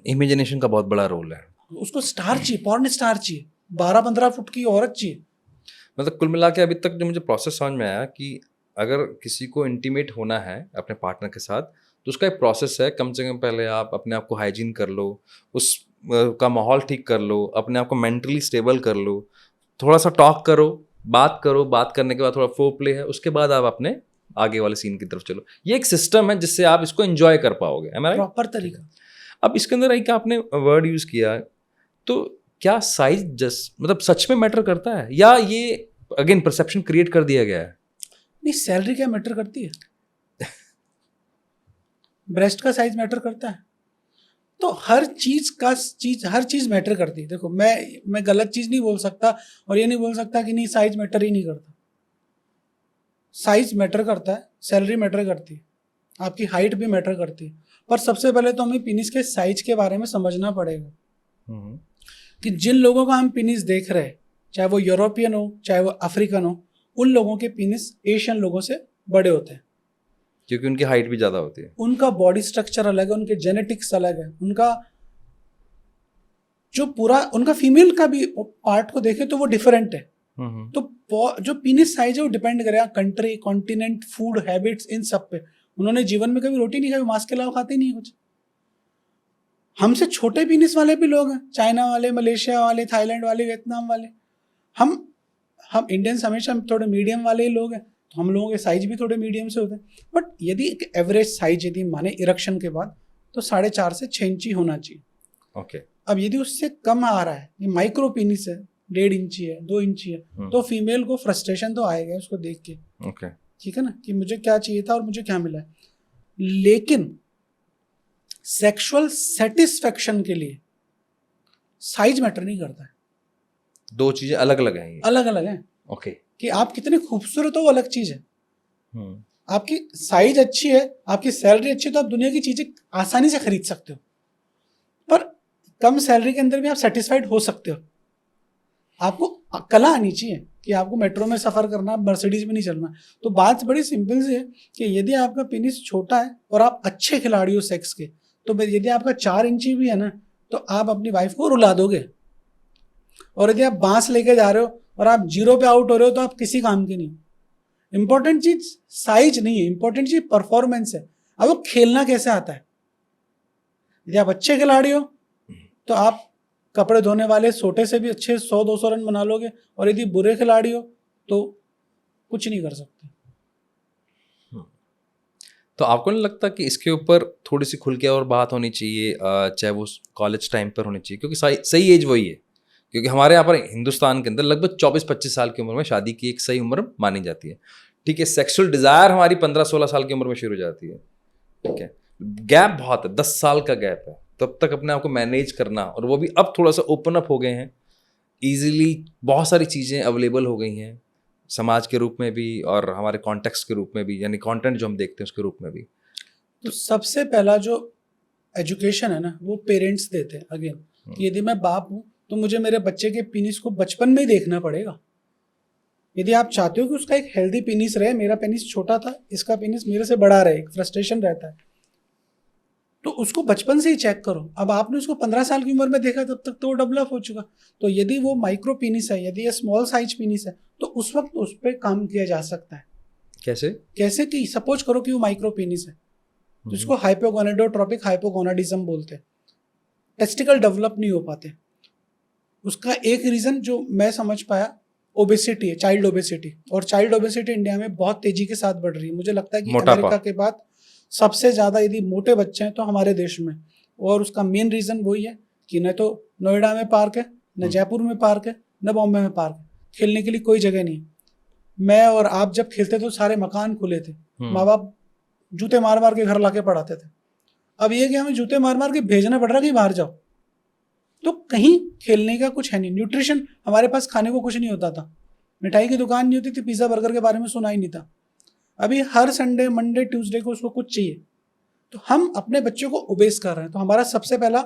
इमेजिनेशन का बहुत बड़ा रोल है। उसको स्टार चाहिए, पॉर्न स्टार चाहिए, 12-15 फुट की औरत चाहिए। मतलब कुल मिला के अभी तक जो मुझे प्रोसेस समझ में आया कि अगर किसी को इंटीमेट होना है अपने पार्टनर के साथ तो उसका एक प्रोसेस है। कम से कम पहले आप अपने आप को हाइजीन कर लो, उस का माहौल ठीक कर लो, अपने आप को मेंटली स्टेबल कर लो, थोड़ा सा टॉक करो, बात करने के बाद थोड़ा फो प्ले है, उसके बाद आप अपने आगे वाले सीन की तरफ चलो। ये एक सिस्टम है जिससे आप इसको एंजॉय कर पाओगे, है ना? प्रॉपर तरीका। अब इसके अंदर एक आपने वर्ड यूज किया, तो क्या साइज मतलब सच में मैटर करता है या ये अगेन परसेप्शन क्रिएट कर दिया गया है? नहीं, सैलरी क्या मैटर करती है? ब्रेस्ट का साइज मैटर करता है? तो हर चीज मैटर करती है। देखो मैं गलत चीज नहीं बोल सकता और ये नहीं बोल सकता कि नहीं साइज मैटर ही नहीं करता। साइज मैटर करता है, सैलरी मैटर करती है, आपकी हाइट भी मैटर करती है। पर सबसे पहले तो हमें पेनिस के साइज के बारे में समझना पड़ेगा कि जिन लोगों का हम पेनिस देख रहे हैं, चाहे वो यूरोपियन हो चाहे वो अफ्रीकन हो, उन लोगों के पेनिस एशियन लोगों से बड़े होते हैं क्योंकि उनकी हाइट भी ज्यादा होती है। उनका बॉडी स्ट्रक्चर अलग है, उनके जेनेटिक्स अलग है, उनका जो पूरा उनका फीमेल का भी पार्ट को देखें तो वो डिफरेंट है। तो जो पीनिस साइज है वो डिपेंड करेगा कंट्री, कॉन्टिनेंट, फूड हैबिट्स, इन सब पे। उन्होंने जीवन में कभी रोटी नहीं खाई, मांस के अलावा खाते ही नहीं कुछ। हमसे छोटे पीनिस वाले भी लोग हैं, चाइना वाले, मलेशिया वाले, थाईलैंड वाले, वियतनाम वाले। हम इंडियंस हमेशा थोड़े मीडियम वाले ही लोग हैं, तो हम लोगों के साइज भी थोड़े मीडियम से होते हैं। बट यदि एक एवरेज साइज यदि माने इरेक्शन के बाद, तो 4.5 से 6 इंची होना चाहिए। ओके। अब यदि उससे कम आ रहा है, ये माइक्रो पीनिस है, 1.5 इंची है, 2 इंची है, तो फीमेल को फ्रस्ट्रेशन तो आएगा उसको देख के। ओके। ठीक है ना, कि मुझे क्या चाहिए था और मुझे क्या मिला है। लेकिन सेक्सुअल सेटिस्फेक्शन के लिए साइज मैटर नहीं करता है। दो चीजें अलग अलग हैं ये। अलग अलग हैं। ओके। कि आप कितने खूबसूरत हो वो अलग चीज है। आपकी साइज अच्छी है, आपकी सैलरी अच्छी है, तो आप दुनिया की चीजें आसानी से खरीद सकते हो। पर कम सैलरी के अंदर भी आप सेटिस्फाइड हो सकते हो। आपको कला आनी चाहिए कि आपको मेट्रो में सफर करना, मर्सिडीज में नहीं चलना। तो बात बड़ी सिंपल सी है कि यदि आपका पेनिस छोटा है और आप अच्छे खिलाड़ी हो सेक्स के, तो यदि आपका 4 इंची भी है ना, तो आप अपनी वाइफ को रुला दोगे। और यदि आप बांस लेके जा रहे हो और आप 0 पे आउट हो रहे हो, तो आप किसी काम के नहीं हो। इंपॉर्टेंट चीज साइज नहीं है, इंपॉर्टेंट चीज परफॉर्मेंस है। अब वो खेलना कैसे आता है। यदि आप अच्छे खिलाड़ी हो तो आप कपड़े धोने वाले सोटे से भी अच्छे 100-200 रन बना लोगे, और यदि बुरे खिलाड़ी हो तो कुछ नहीं कर सकते। तो आपको नहीं लगता कि इसके ऊपर थोड़ी सी खुल के और बात होनी चाहिए, चाहे वो कॉलेज टाइम पर होनी चाहिए, क्योंकि सही एज वही है। क्योंकि हमारे यहाँ पर हिंदुस्तान के अंदर लगभग 24-25 साल की उम्र में शादी की एक सही उम्र मानी जाती है। ठीक है, सेक्सुअल डिजायर हमारी 15-16 साल की उम्र में शुरू हो जाती है। ठीक है, गैप बहुत है, 10 साल का गैप है। तब तक अपने आप को मैनेज करना, और वो भी अब थोड़ा सा ओपन अप हो गए हैं, ईजिली बहुत सारी चीज़ें अवेलेबल हो गई हैं समाज के रूप में भी और हमारे कॉन्टेक्स्ट के रूप में भी, यानी कंटेंट जो हम देखते हैं उसके रूप में भी। तो सबसे पहला जो एजुकेशन है ना, वो पेरेंट्स देते हैं। अगेन, यदि मैं बाप हूँ तो मुझे मेरे बच्चे के पेनिस को बचपन में ही देखना पड़ेगा। यदि आप चाहते हो कि उसका एक हेल्दी पेनिस रहे, मेरा पेनिस छोटा था, इसका पेनिस मेरे से बड़ा रहे, फ्रस्ट्रेशन रहता है, तो उसको बचपन से ही चेक करो। अब आपने उसको 15 साल की उम्र में देखा, तब तक तो वो डेवलप हो चुका। तो यदि वो माइक्रो पेनिस है, यदि ये स्मॉल साइज पेनिस है, तो उस वक्त उस पर काम किया जा सकता है। कैसे कि सपोज करो कि वो माइक्रो पेनिस है, तो इसको हाइपोगोनाडोट्रोपिक हाइपोगोनाडिज्म बोलते हैं। टेस्टिकल डेवलप नहीं हो पाते। उसका एक रीजन जो मैं समझ पाया, ओबेसिटी है, चाइल्ड ओबेसिटी। और चाइल्ड ओबेसिटी इंडिया में बहुत तेजी के साथ बढ़ रही है। मुझे लगता है कि अमेरिका के बाद सबसे ज्यादा यदि मोटे बच्चे हैं तो हमारे देश में। और उसका मेन रीजन वही है कि न तो नोएडा में पार्क है, न जयपुर में पार्क है, न बॉम्बे में पार्क है। खेलने के लिए कोई जगह नहीं है। मैं और आप जब खेलते तो सारे मकान खुले थे, माँ बाप जूते मार मार के घर लाके पढ़ाते थे। अब ये कि हमें जूते मार मार के भेजना पड़ रहा कि बाहर जाओ, तो कहीं खेलने का कुछ है नहीं। न्यूट्रिशन, हमारे पास खाने को कुछ नहीं होता था, मिठाई की दुकान नहीं होती थी, पिज्जा बर्गर के बारे में सुना ही नहीं था। अभी हर संडे, मंडे, ट्यूसडे को उसको कुछ चाहिए। तो हम अपने बच्चों को ओबेस कर रहे हैं। तो हमारा सबसे पहला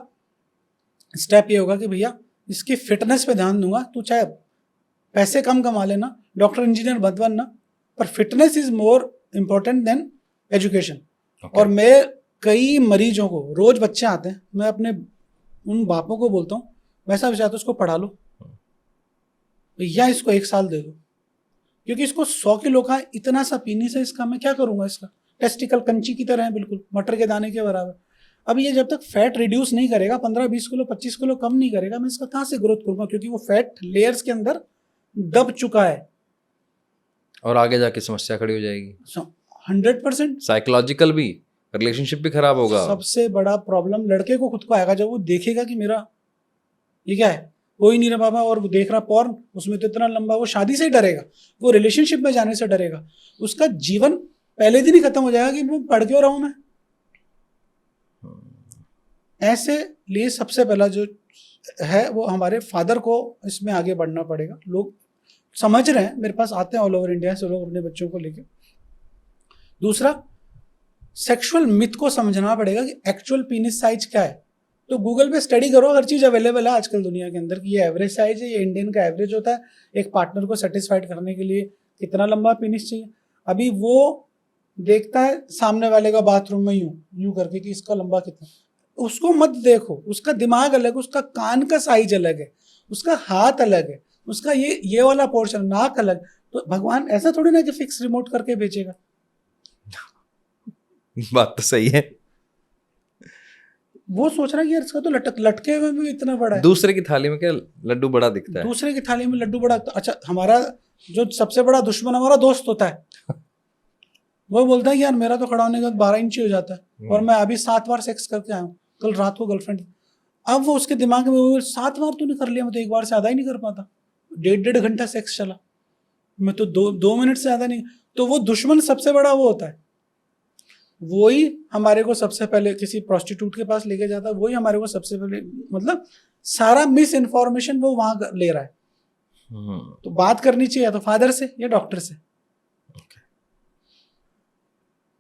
स्टेप ये होगा कि भैया इसकी फिटनेस पे ध्यान दूंगा। तू चाहे पैसे कम कमा लेना, डॉक्टर इंजीनियर मत बनना, पर fitness is more important then education. और मैं कई मरीजों को, रोज बच्चे आते हैं, मैं अपने उन बापों को बोलता हूँ, वैसा विचार तो उसको पढ़ा लो या इसको 1 साल दे दो, क्योंकि इसको 100 किलो का इतना सा पीनिस है, इसका मैं क्या करूंगा। इसका टेस्टिकल कंची की तरह है, बिल्कुल मटर के दाने के बराबर। अब ये जब तक फैट रिड्यूस नहीं करेगा, 15-20 किलो 25 किलो कम नहीं करेगा, मैं इसका कहाँ से ग्रोथ करूंगा, क्योंकि वो फैट लेयर्स के अंदर दब चुका है। और आगे जाके समस्या खड़ी हो जाएगी। 100% साइकोलॉजिकल भी, रिलेशनशिप भी खराब होगा। सबसे बड़ा प्रॉब्लम लड़के को खुद को आएगा जब वो देखेगा कि मेरा ये क्या है, कोई नहीं रहा बाबा, और वो देख रहा पॉर्न, उसमें तो इतना लंबा। वो शादी से डरेगा, वो रिलेशनशिप में जाने से डरेगा, उसका जीवन पहले दिन ही खत्म हो जाएगा कि मैं पढ़ क्यों रहा हूं मैं। ऐसे लिए सबसे पहला जो है वो हमारे फादर को इसमें आगे बढ़ना पड़ेगा। लोग समझ रहे हैं, मेरे पास आते हैं ऑल ओवर इंडिया से लोग अपने बच्चों को लेके। दूसरा, सेक्सुअल मिथ को समझना पड़ेगा कि एक्चुअल पीनिस साइज क्या है। तो गूगल पे स्टडी करो, हर चीज अवेलेबल है आजकल दुनिया के अंदर कि ये एवरेज साइज है, ये इंडियन का एवरेज होता है एक पार्टनर को सेटिस्फाइड करने के लिए कितना लंबा पीनिस चाहिए। अभी वो देखता है सामने वाले का बाथरूम में यूं करके कि इसका लंबा कितना, उसको मत देखो। उसका दिमाग अलग है, उसका कान का साइज अलग है, उसका हाथ अलग है, उसका ये वाला पोर्शन, नाक अलग। तो भगवान ऐसा थोड़ी ना कि फिक्स रिमोट करके भेजेगा। बात तो सही है। वो सोच रहा है कि यार इसका तो लटके हुए में भी इतना बड़ा है, दूसरे की थाली में क्या लड्डू बड़ा दिखता है। दूसरे की थाली में लड्डू बड़ा। अच्छा, हमारा जो सबसे बड़ा दुश्मन हमारा दोस्त होता है, वो बोलता है कि यार मेरा तो खड़ा होने के बाद 12 इंच ही हो जाता है और मैं अभी 7 बार सेक्स करके आया हूँ कल रात को गर्लफ्रेंड। अब वो उसके दिमाग में वो 7 बार तूने कर लिया, मैं तो एक बार से ज्यादा ही नहीं कर पाता, 1.5 घंटा सेक्स चला, मैं तो 2 मिनट से ज्यादा नहीं। तो वो दुश्मन सबसे बड़ा वो होता है, वही हमारे को सबसे पहले किसी प्रोस्टिट्यूट के पास लेके जाता है, वही हमारे को सबसे पहले, मतलब सारा मिस इन्फॉर्मेशन वो वहां ले रहा है। तो बात करनी चाहिए या तो फादर से या डॉक्टर से।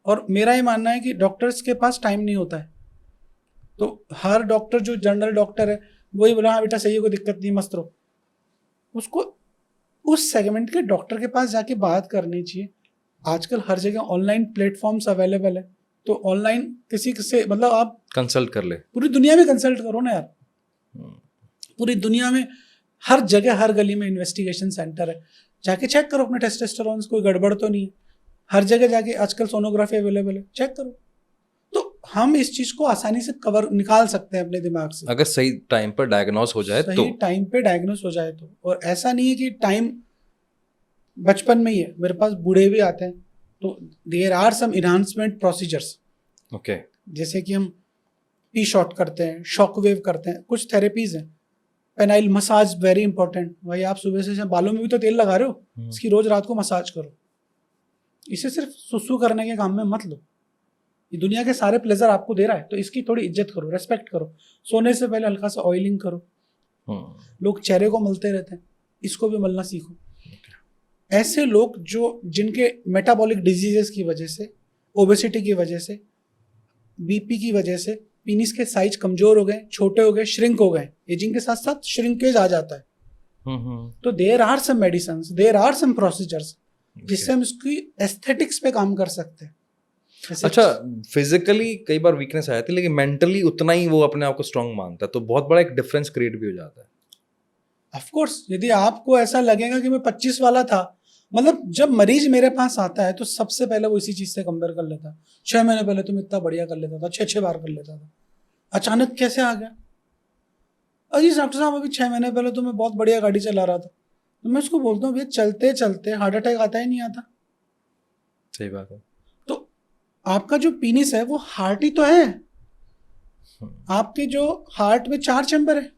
और मेरा ये मानना है कि डॉक्टर्स के पास टाइम नहीं होता है, तो हर डॉक्टर जो जनरल डॉक्टर है वही बोला हाँ बेटा सही है, कोई दिक्कत नहीं, मस्त रहो। उसको उस सेगमेंट के डॉक्टर के पास जाके बात करनी चाहिए। आजकल हर जगह ऑनलाइन प्लेटफॉर्म्स अवेलेबल है, तो ऑनलाइन किसी से मतलब आप कंसल्ट कर ले, पूरी दुनिया में कंसल्ट करो ना यार। पूरी दुनिया में हर जगह हर गली में इन्वेस्टिगेशन सेंटर है, जाके चेक करो अपने टेस्टोस्टेरोन कोई गड़बड़ तो नहीं है। हर जगह जाके आजकल सोनोग्राफी अवेलेबल है, चेक करो। तो हम इस चीज को आसानी से कवर निकाल सकते हैं अपने दिमाग से, अगर सही टाइम पर डायग्नोस हो जाए तो। सही टाइम पे डायग्नोस हो जाए तो। और ऐसा नहीं है कि टाइम बचपन में ही है, मेरे पास बूढ़े भी आते हैं, तो there are some enhancement procedures. Okay, जैसे कि हम पी शॉट करते हैं, शॉक वेव करते हैं, कुछ थेरेपीज हैं। Penile massage very important. भाई आप सुबह से बालों में भी तो तेल लगा रहे हो, इसकी रोज रात को मसाज करो। इसे सिर्फ सुसु करने के काम में मत लो, ये दुनिया के सारे प्लेजर आपको दे रहा है, तो इसकी थोड़ी इज्जत करो, रेस्पेक्ट करो। सोने से पहले हल्का सा ऑयलिंग करो। लोग चेहरे को मलते रहते हैं, इसको भी मलना सीखो। ऐसे लोग जिनके मेटाबॉलिक डिजीजेस की वजह से, ओबेसिटी की वजह से, बीपी की वजह से पीनिस के साइज कमजोर हो गए, छोटे हो गए, श्रिंक हो गए, एजिंग के साथ साथ श्रिंकेज आ जाता है। तो there are some medicine, there are some procedures जिससे हम इसकी एस्थेटिक्स पे काम कर सकते हैं। अच्छा, फिजिकली कई बार वीकनेस आ जाती है, लेकिन मेंटली उतना ही वो अपने आप को स्ट्रांग मानता है, तो बहुत बड़ा एक डिफरेंस क्रिएट भी हो जाता है। ऑफ कोर्स, यदि आपको ऐसा लगेगा कि मैं 25 वाला था, मतलब जब मरीज मेरे पास आता है तो सबसे पहले वो इसी चीज से कंपेयर कर लेता है। 6 महीने पहले तुम इतना बढ़िया कर लेता था, 6 बार कर लेता था, अचानक कैसे आ गया? अजी डॉक्टर साहब अभी 6 महीने पहले तो मैं बहुत बढ़िया गाड़ी चला रहा था। तो मैं उसको बोलता हूँ भैया चलते चलते हार्ट अटैक आता ही नहीं आता। सही बात है। तो आपका जो पीनिस है वो हार्ट ही तो है। आपके जो हार्ट में 4 चैम्बर है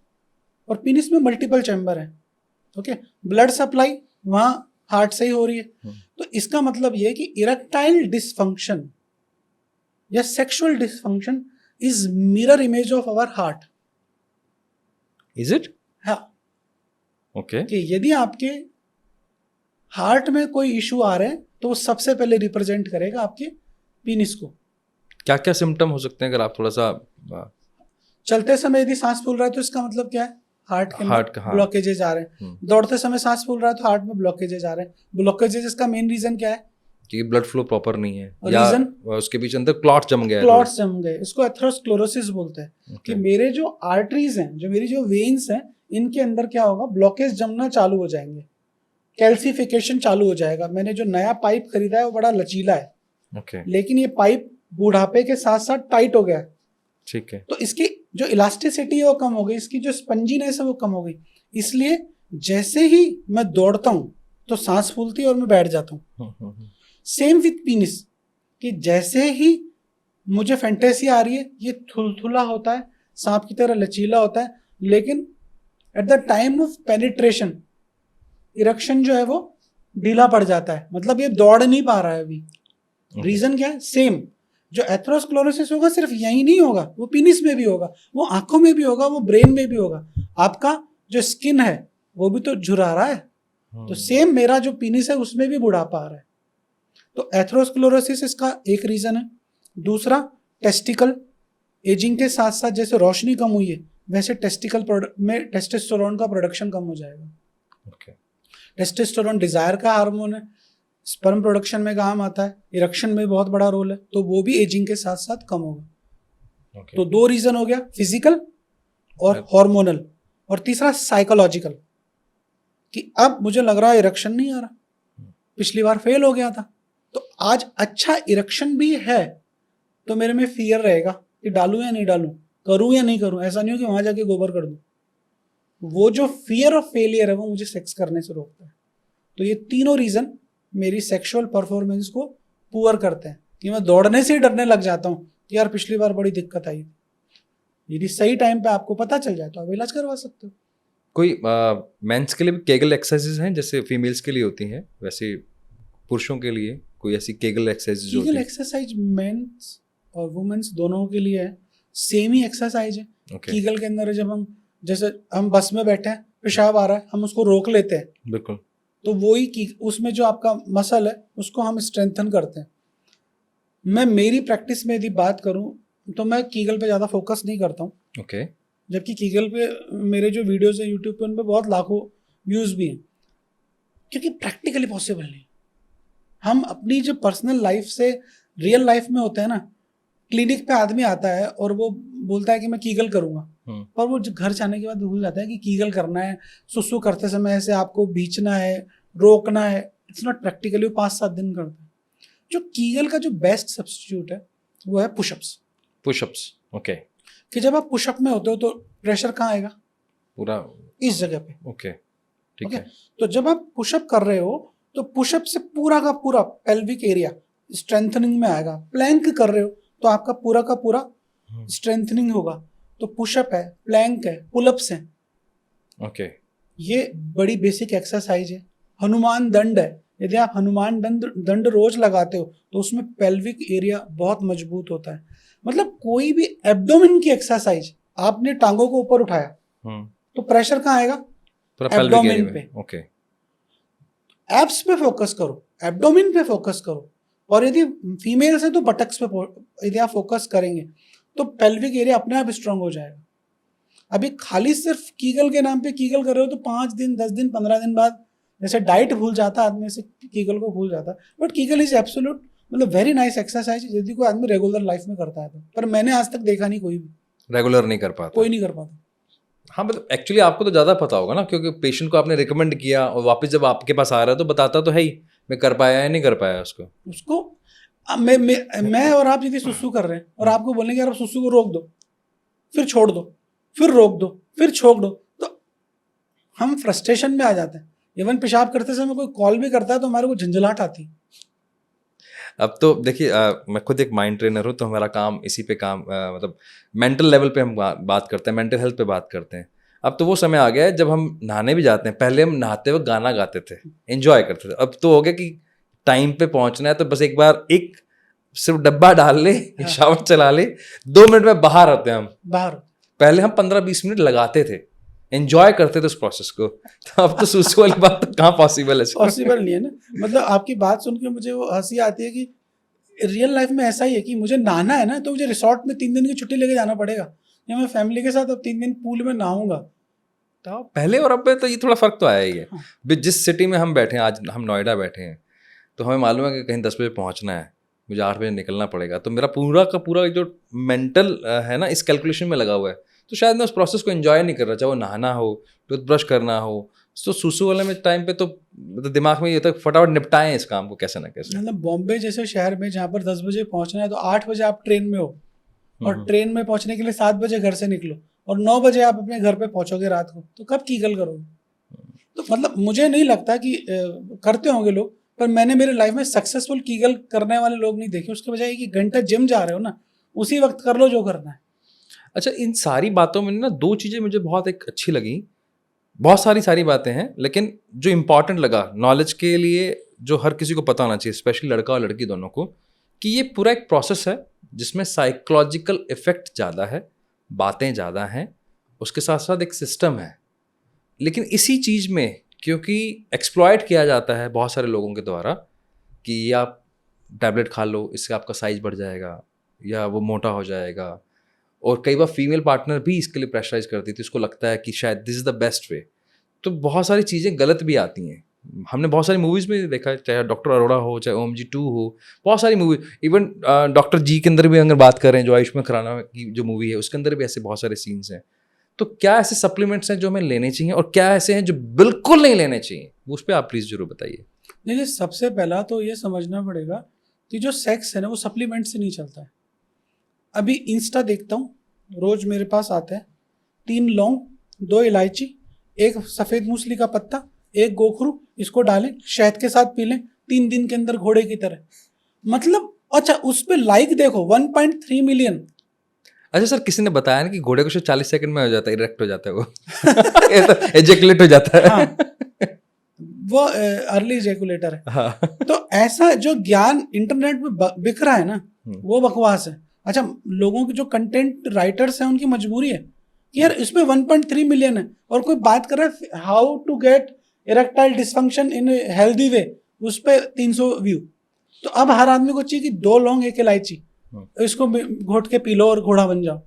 और पीनिस में मल्टीपल चैम्बर है। ओके, ब्लड सप्लाई वहां हार्ट से ही हो रही है। तो इसका मतलब ये है कि इरेक्टाइल डिसफंक्शन या sexual dysfunction is mirror image of our heart. Is it? हाँ, ओके। कि यदि आपके हार्ट में कोई इशू आ रहे हैं तो वो सबसे पहले रिप्रेजेंट करेगा आपके पीनिस को। क्या क्या सिम्टम हो सकते हैं अगर आप थोड़ा सा चलते समय यदि सांस फूल रहा है तो इसका मतलब क्या है? हार्ट के हाँ। ब्लॉकेजेज आ रहे हैं। दौड़ते समय सांस फूल रहा है तो हार्ट में ब्लॉकेजेज आ रहे हैं। ब्लॉकेजेज का मेन रीजन क्या है? कि ब्लड फ्लो प्रॉपर नहीं है, रीजन उसके बीच अंदर क्लॉट जम गया है। क्लॉट्स जम गए, इसको एथेरोस्क्लेरोसिस बोलते हैं। कि मेरे जो आर्टरीज हैं, जो मेरी जो वेन्स हैं, इनके अंदर क्या होगा, ब्लॉकेज जमना चालू हो जाएंगे, कैल्सिफिकेशन चालू हो जाएगा। मैंने जो नया पाइप खरीदा है वो बड़ा लचीला है, लेकिन ये पाइप बुढ़ापे के साथ साथ टाइट हो गया है। ठीक है, तो इसकी जो इलास्टिसिटी है वो कम हो गई, इसकी जो स्पंजीनेस है वो कम हो गई। इसलिए जैसे ही मैं दौड़ता हूं तो सांस फूलती है और मैं बैठ जाता हूं। सेम विथ पीनिस, कि जैसे ही मुझे फैंटेसी आ रही है ये थुलथुला होता है, सांप की तरह लचीला होता है, लेकिन at the time of penetration erection जो है वो ढीला पड़ जाता है, मतलब ये दौड़ नहीं पा रहा है अभी। रीजन क्या है? सेम। जो एथेरोस्क्लेरोसिस होगा सिर्फ यही नहीं होगा, वो पीनिस में भी होगा, वो आंखों में भी होगा, वो ब्रेन में भी होगा, आपका जो स्किन है वो भी तो झुरा रहा है। तो सेम मेरा जो पीनिस है उसमें भी बुढ़ापा आ रहा है। तो एथेरोस्क्लेरोसिस इसका एक रीजन है। दूसरा, टेस्टिकल एजिंग के साथ साथ जैसे रोशनी कम हुई है वैसे टेस्टिकल में टेस्टोस्टेरोन का प्रोडक्शन कम हो जाएगा। टेस्टोस्टेरोन डिजायर का हार्मोन है, स्पर्म प्रोडक्शन में काम आता है, इरेक्शन में बहुत बड़ा रोल है, तो वो भी एजिंग के साथ साथ कम होगा। तो 2 रीजन हो गया, फिजिकल और हार्मोनल, और तीसरा साइकोलॉजिकल। कि अब मुझे लग रहा है इरेक्शन नहीं आ रहा, पिछली बार फेल हो गया था, तो आज अच्छा इरेक्शन भी है तो मेरे में फियर रहेगा कि डालूं या नहीं डालूं, करूं या नहीं करूं। ऐसा नहीं हो कि वहां जाके गोबर कर दूं। वो जो फियर ऑफ फेलियर है वो मुझे सेक्स करने से रोकता है। तो ये तीनों रीजन मेरी सेक्सुअल परफॉर्मेंस को पुअर करते हैं कि मैं दौड़ने से ही डरने लग जाता हूँ कि यार पिछली बार बड़ी दिक्कत आई थी। यदि सही टाइम पे आपको पता चल जाए तो आप इलाज करवा सकते हो। कोई मेंस के लिए भी केगल एक्सरसाइजेज हैं जैसे फीमेल्स के लिए होती हैं, वैसे पुरुषों के लिए कोई ऐसी केगल एक्सरसाइज जो होती कीगल है? एक्सरसाइज मेंस और वुमेन्स दोनों के लिए है, सेम ही एक्सरसाइज है। Okay. कीगल के अंदर जब हम जैसे हम बस में बैठे हैं, पेशाब आ रहा है, हम उसको रोक लेते हैं, बिल्कुल। तो वही की उसमें जो आपका मसल है उसको हम स्ट्रेंथन करते हैं। मैं मेरी प्रैक्टिस में यदि बात करूं तो मैं कीगल पे ज़्यादा फोकस नहीं करता हूं, ओके। जबकि कीगल पे मेरे जो वीडियोस हैं यूट्यूब पे उन पे बहुत लाखों व्यूज़ भी हैं, क्योंकि प्रैक्टिकली पॉसिबल नहीं। हम अपनी जो पर्सनल लाइफ से रियल लाइफ में होते हैं ना, क्लिनिक पे आदमी आता है और वो बोलता है कि मैं कीगल करूंगा, पर वो घर जाने के बाद भूल जाता है कि कीगल करना है, सुसु करते समय ऐसे आपको बीचना है, रोकना है। इट्स नॉट प्रैक्टिकली, वो 5-7 दिन करता है। जो कीगल का जो बेस्ट सब्स्टिट्यूट है वो है पुशअप्स। Pushups, okay. कि जब आप पुशअप में होते हो तो प्रेशर कहाँ आएगा? पूरा इस जगह पे। ओके, ठीक ओके, है। तो जब आप पुशअप कर रहे हो तो पुशअप से पूरा का पूरा पेल्विक एरिया स्ट्रेंथनिंग में आएगा। प्लैंक कर रहे हो तो आपका पूरा का पूरा स्ट्रेंथनिंग होगा। तो पुशअप है, प्लैंक है, पुलअप्स हैं, ओके। ये बड़ी बेसिक एक्सरसाइज है। हनुमान दंड है, यदि आप हनुमान दंड रोज लगाते हो तो उसमें पेल्विक एरिया बहुत मजबूत होता है। मतलब कोई भी एब्डोमेन की एक्सरसाइज, आपने टांगों को ऊपर उठाया तो प्रेशर कहाँ आएगा? पूरा pelvic area एब्डोमेन में, पे। ओके। एब्स पे फोकस करो, एब्डोमेन पे फोकस करो, और यदि फीमेल्स है तो बटक्स पे यदि आप फोकस करेंगे तो पेल्विक एरिया अपने आप स्ट्रांग हो जाएगा। अभी खाली सिर्फ कीगल के नाम पे कीगल कर रहे हो तो 5 दिन 10 दिन 15 दिन बाद जैसे डाइट भूल जाता है आदमी, से कीगल को भूल जाता है। बट कीगल इज एब्सोल्यूट मतलब वेरी नाइस एक्सरसाइज यदि कोई आदमी रेगुलर लाइफ में करता है तो। पर मैंने आज तक देखा नहीं कोई भी रेगुलर नहीं कर पाता। कोई नहीं कर पाता। हाँ, मतलब एक्चुअली आपको तो ज़्यादा पता होगा ना, क्योंकि पेशेंट को आपने रिकमेंड किया और वापस जब आपके पास आ रहा है तो बताता तो है ही, मैं कर पाया या नहीं कर पाया उसको। अब मैं और आप यदि सुसु कर रहे हैं और आपको बोलेंगे यार सुसु को रोक दो, फिर छोड़ दो, फिर रोक दो, फिर छोड़ दो, तो हम फ्रस्ट्रेशन में आ जाते हैं। इवन पेशाब करते समय कोई कॉल भी करता है तो हमारे को झंझलाहट आती है। अब तो देखिए, मैं खुद एक माइंड ट्रेनर हूँ, तो हमारा काम इसी पे मतलब मेंटल लेवल पे हम बात करते हैं, मेंटल हेल्थ पे बात करते हैं। अब तो वो समय आ गया है जब हम नहाने भी जाते हैं, पहले हम नहाते हुए गाना गाते थे, एंजॉय करते थे। अब तो हो गया कि टाइम पे पहुंचना है तो बस एक बार सिर्फ डब्बा डाल ले, शावर चला ले, 2 मिनट में बाहर आते हैं हम। बाहर पहले हम 15-20 मिनट लगाते थे, एंजॉय करते थे उस प्रोसेस को। तो अब तो सुसु वाली बात तो कहाँ पॉसिबल है? पॉसिबल नहीं है ना। मतलब आपकी बात सुन के मुझे वो हंसी आती है कि रियल लाइफ में ऐसा ही है कि मुझे नहाना है ना तो मुझे रिसोर्ट में 3 दिन की छुट्टी लेके जाना पड़ेगा, या मैं फैमिली के साथ अब 3 दिन पूल में नहाऊंगा। तो पहले और अब में तो ये थोड़ा फर्क तो आया ही है। हाँ। जिस सिटी में हम बैठे हैं, आज हम नोएडा बैठे हैं, तो हमें मालूम है कि कहीं 10 बजे पहुंचना है, मुझे 8 बजे निकलना पड़ेगा। तो मेरा पूरा का पूरा जो मेंटल है ना, इस कैलकुलेशन में लगा हुआ है। तो शायद मैं उस प्रोसेस को एंजॉय नहीं कर रहा, चाहे वो नहाना हो, टूथब्रश करना हो। तो सुसु वाले में टाइम पे तो दिमाग में ये होता है फटाफट निपटाएं इस काम को कैसे ना कैसे। मतलब बॉम्बे जैसे शहर में जहाँ पर 10 बजे पहुंचना है तो 8 बजे आप ट्रेन में हो, और ट्रेन में पहुंचने के लिए 7 बजे घर से निकलो, और 9 बजे आप अपने घर पे पहुंचोगे रात को, तो कब कीगल करोगे? तो मतलब मुझे नहीं लगता कि करते होंगे लोग, पर मैंने मेरे लाइफ में सक्सेसफुल कीगल करने वाले लोग नहीं देखे। उसके बजाय कि घंटा जिम जा रहे हो ना, उसी वक्त कर लो जो करना है। अच्छा, इन सारी बातों में ना 2 चीज़ें मुझे बहुत एक अच्छी लगी। बहुत सारी बातें हैं, लेकिन जो इम्पॉर्टेंट लगा नॉलेज के लिए, जो हर किसी को पता होना चाहिए, स्पेशली लड़का और लड़की दोनों को, कि ये पूरा एक प्रोसेस है जिसमें साइकोलॉजिकल इफेक्ट ज़्यादा है, बातें ज़्यादा हैं, उसके साथ साथ एक सिस्टम है। लेकिन इसी चीज़ में क्योंकि एक्सप्लॉयट किया जाता है बहुत सारे लोगों के द्वारा कि ये आप टैबलेट खा लो, इससे आपका साइज बढ़ जाएगा या वो मोटा हो जाएगा, और कई बार फीमेल पार्टनर भी इसके लिए प्रेशराइज करती थी, उसको लगता है कि शायद this is the best way. तो बहुत सारी चीज़ें गलत भी आती हैं। हमने बहुत सारी मूवीज़ में देखा है, चाहे डॉक्टर अरोड़ा हो, चाहे OMG 2 हो, बहुत सारी मूवी, इवन डॉक्टर जी के अंदर भी अगर बात करें, जो आयुष्मान खुराना की जो मूवी है, उसके अंदर भी ऐसे बहुत सारे सीन्स हैं। तो क्या ऐसे सप्लीमेंट्स हैं जो हमें लेने चाहिए और क्या ऐसे हैं जो बिल्कुल नहीं लेने चाहिए, उस पर आप प्लीज जरूर बताइए। देखिए, सबसे पहला तो ये समझना पड़ेगा कि जो सेक्स है ना वो सप्लीमेंट से नहीं चलता है। अभी इंस्टा देखता हूँ, रोज मेरे पास आता है 3 लौंग, 2 इलायची, 1 सफेद मूसली का पत्ता, 1 गोखरू, इसको डालें, शहद के साथ पी लें, 3 दिन के अंदर घोड़े की तरह। मतलब अच्छा, उस पे लाइक देखो 1.3 मिलियन। अच्छा सर, किसी ने बताया ना कि घोड़े को शायद 40 सेकंड में हो जाता है, इरेक्ट हो जाता है वो एजेकुलेट हो जाता है। हाँ, वो अर्ली इजैकुलेटर है। हाँ। तो ऐसा जो ज्ञान इंटरनेट पे बिक रहा है ना, वो बकवास है। अच्छा, लोगों के जो कंटेंट राइटर्स हैं उनकी मजबूरी है कि यार इसमें 1.3 मिलियन है और कोई बात कर रहा है how to get erectile dysfunction in healthy way, उस पे 300 व्यू। तो अब हर आदमी को चाहिए कि 2 लौंग 1 इलायची, इसको घोट के पी लो और घोड़ा बन जाओ।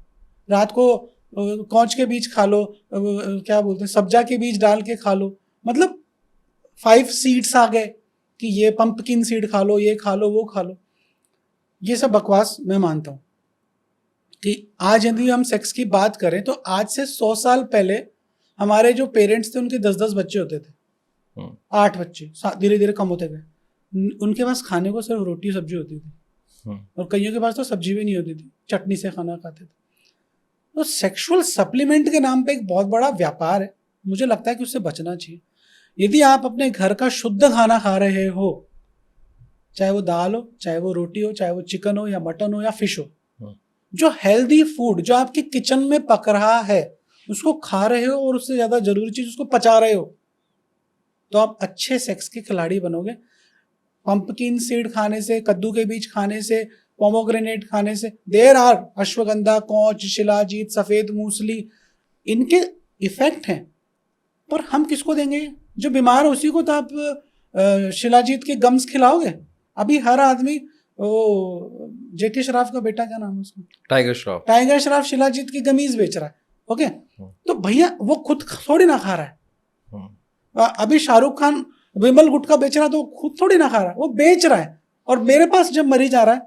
रात को कौच के बीज खा लो, क्या बोलते हैं, सब्जा के बीज डाल के खा लो। मतलब 5 सीड्स आ गए कि ये पंपकिन सीड खा लो, ये खा लो, वो खा लो। ये सब बकवास मैं मानता हूँ कि आज यदि हम सेक्स की बात करें तो आज से 100 साल पहले हमारे जो पेरेंट्स थे उनके 10-10 बच्चे होते थे, 8 बच्चे, धीरे धीरे कम होते गए। उनके पास खाने को सिर्फ रोटी सब्जी होती थी और कईयों के पास तो सब्जी भी नहीं होती थी, चटनी से खाना खाते थे। तो सेक्सुअल सप्लीमेंट के नाम पे एक बहुत बड़ा व्यापार है, मुझे लगता है कि उससे बचना चाहिए। यदि आप अपने घर का शुद्ध खाना खा रहे हो, चाहे वो दाल हो, चाहे वो रोटी हो, चाहे वो चिकन हो या मटन हो या फिश हो, जो हेल्दी फूड जो आपके किचन में पक रहा है उसको खा रहे हो और उससे ज्यादा जरूरी चीज उसको पचा रहे हो, तो आप अच्छे सेक्स के खिलाड़ी बनोगे। पंपकिन सीड खाने से, कद्दू के बीज खाने से, पोमोग्रेनेट खाने से, देर आर अश्वगंधा, कौच, शिलाजीत, सफेद मूसली, इनके इफेक्ट हैं। पर हम किसको देंगे? जो बीमार है उसी को तो आप शिलाजीत के गम्स खिलाओगे। अभी हर आदमी, वो जेके श्रॉफ का बेटा, क्या नाम है उसका, टाइगर श्रॉफ शिलाजीत की गमीज बेच रहा है। ओके, तो भैया वो खुद थोड़ी ना खा रहा है। अभी शाहरुख खान विमल गुटखा बेच रहा है तो खुद थोड़ी ना खा रहा है, वो बेच रहा है। और मेरे पास जब मरीज आ रहा है,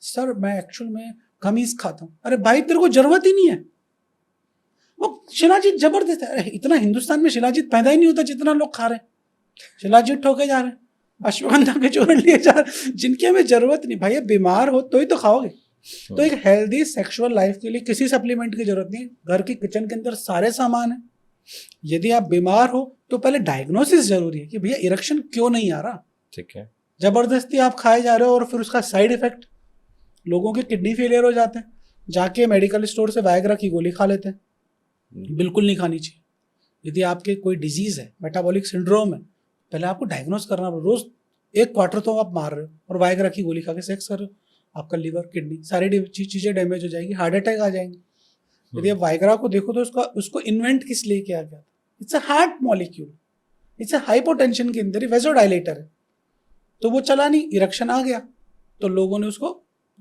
सर मैं एक्चुअल में गमीज खाता हूँ। अरे भाई, तेरे को जरूरत ही नहीं है। वो शिलाजीत जबरदस्त है। अरे इतना हिंदुस्तान में शिलाजीत पैदा ही नहीं होता जितना लोग खा रहे हैं। शिलाजीत ठोके जा रहे हैं, अश्वगंधा के चूर्ण लिए जा रहे हैं, जिनकी हमें जरूरत नहीं। भैया बीमार हो तो ही तो खाओगे। तो एक हेल्दी सेक्सुअल लाइफ के लिए किसी सप्लीमेंट की जरूरत नहीं। घर की किचन के अंदर सारे सामान है। यदि आप बीमार हो तो पहले डायग्नोसिस जरूरी है कि भैया इरेक्शन क्यों नहीं आ रहा। ठीक है, जबरदस्ती आप खाए जा रहे हो और फिर उसका साइड इफेक्ट, लोगों के किडनी फेलियर हो जाते हैं, जाके मेडिकल स्टोर से वायग्रा की गोली खा लेते हैं। बिल्कुल नहीं खानी चाहिए। यदि आपके कोई डिजीज है, मेटाबॉलिक सिंड्रोम है, पहले आपको डायग्नोस करना पड़ेगा। रोज 1 क्वार्टर तो आप मार रहे हो और वायग्रा की गोली खा के सेक्स कर रहे हो, आपका लिवर, किडनी, सारी चीजें डैमेज हो जाएगी, हार्ट अटैक आ जाएंगे। यदि आप वायग्रा को देखो तो उसको इन्वेंट किस लिए किया गया था? It's a heart molecule, it's a hypotension के अंदर वेसोडाइलेटर है। तो वो चला नहीं, इरेक्शन आ गया, तो लोगों ने उसको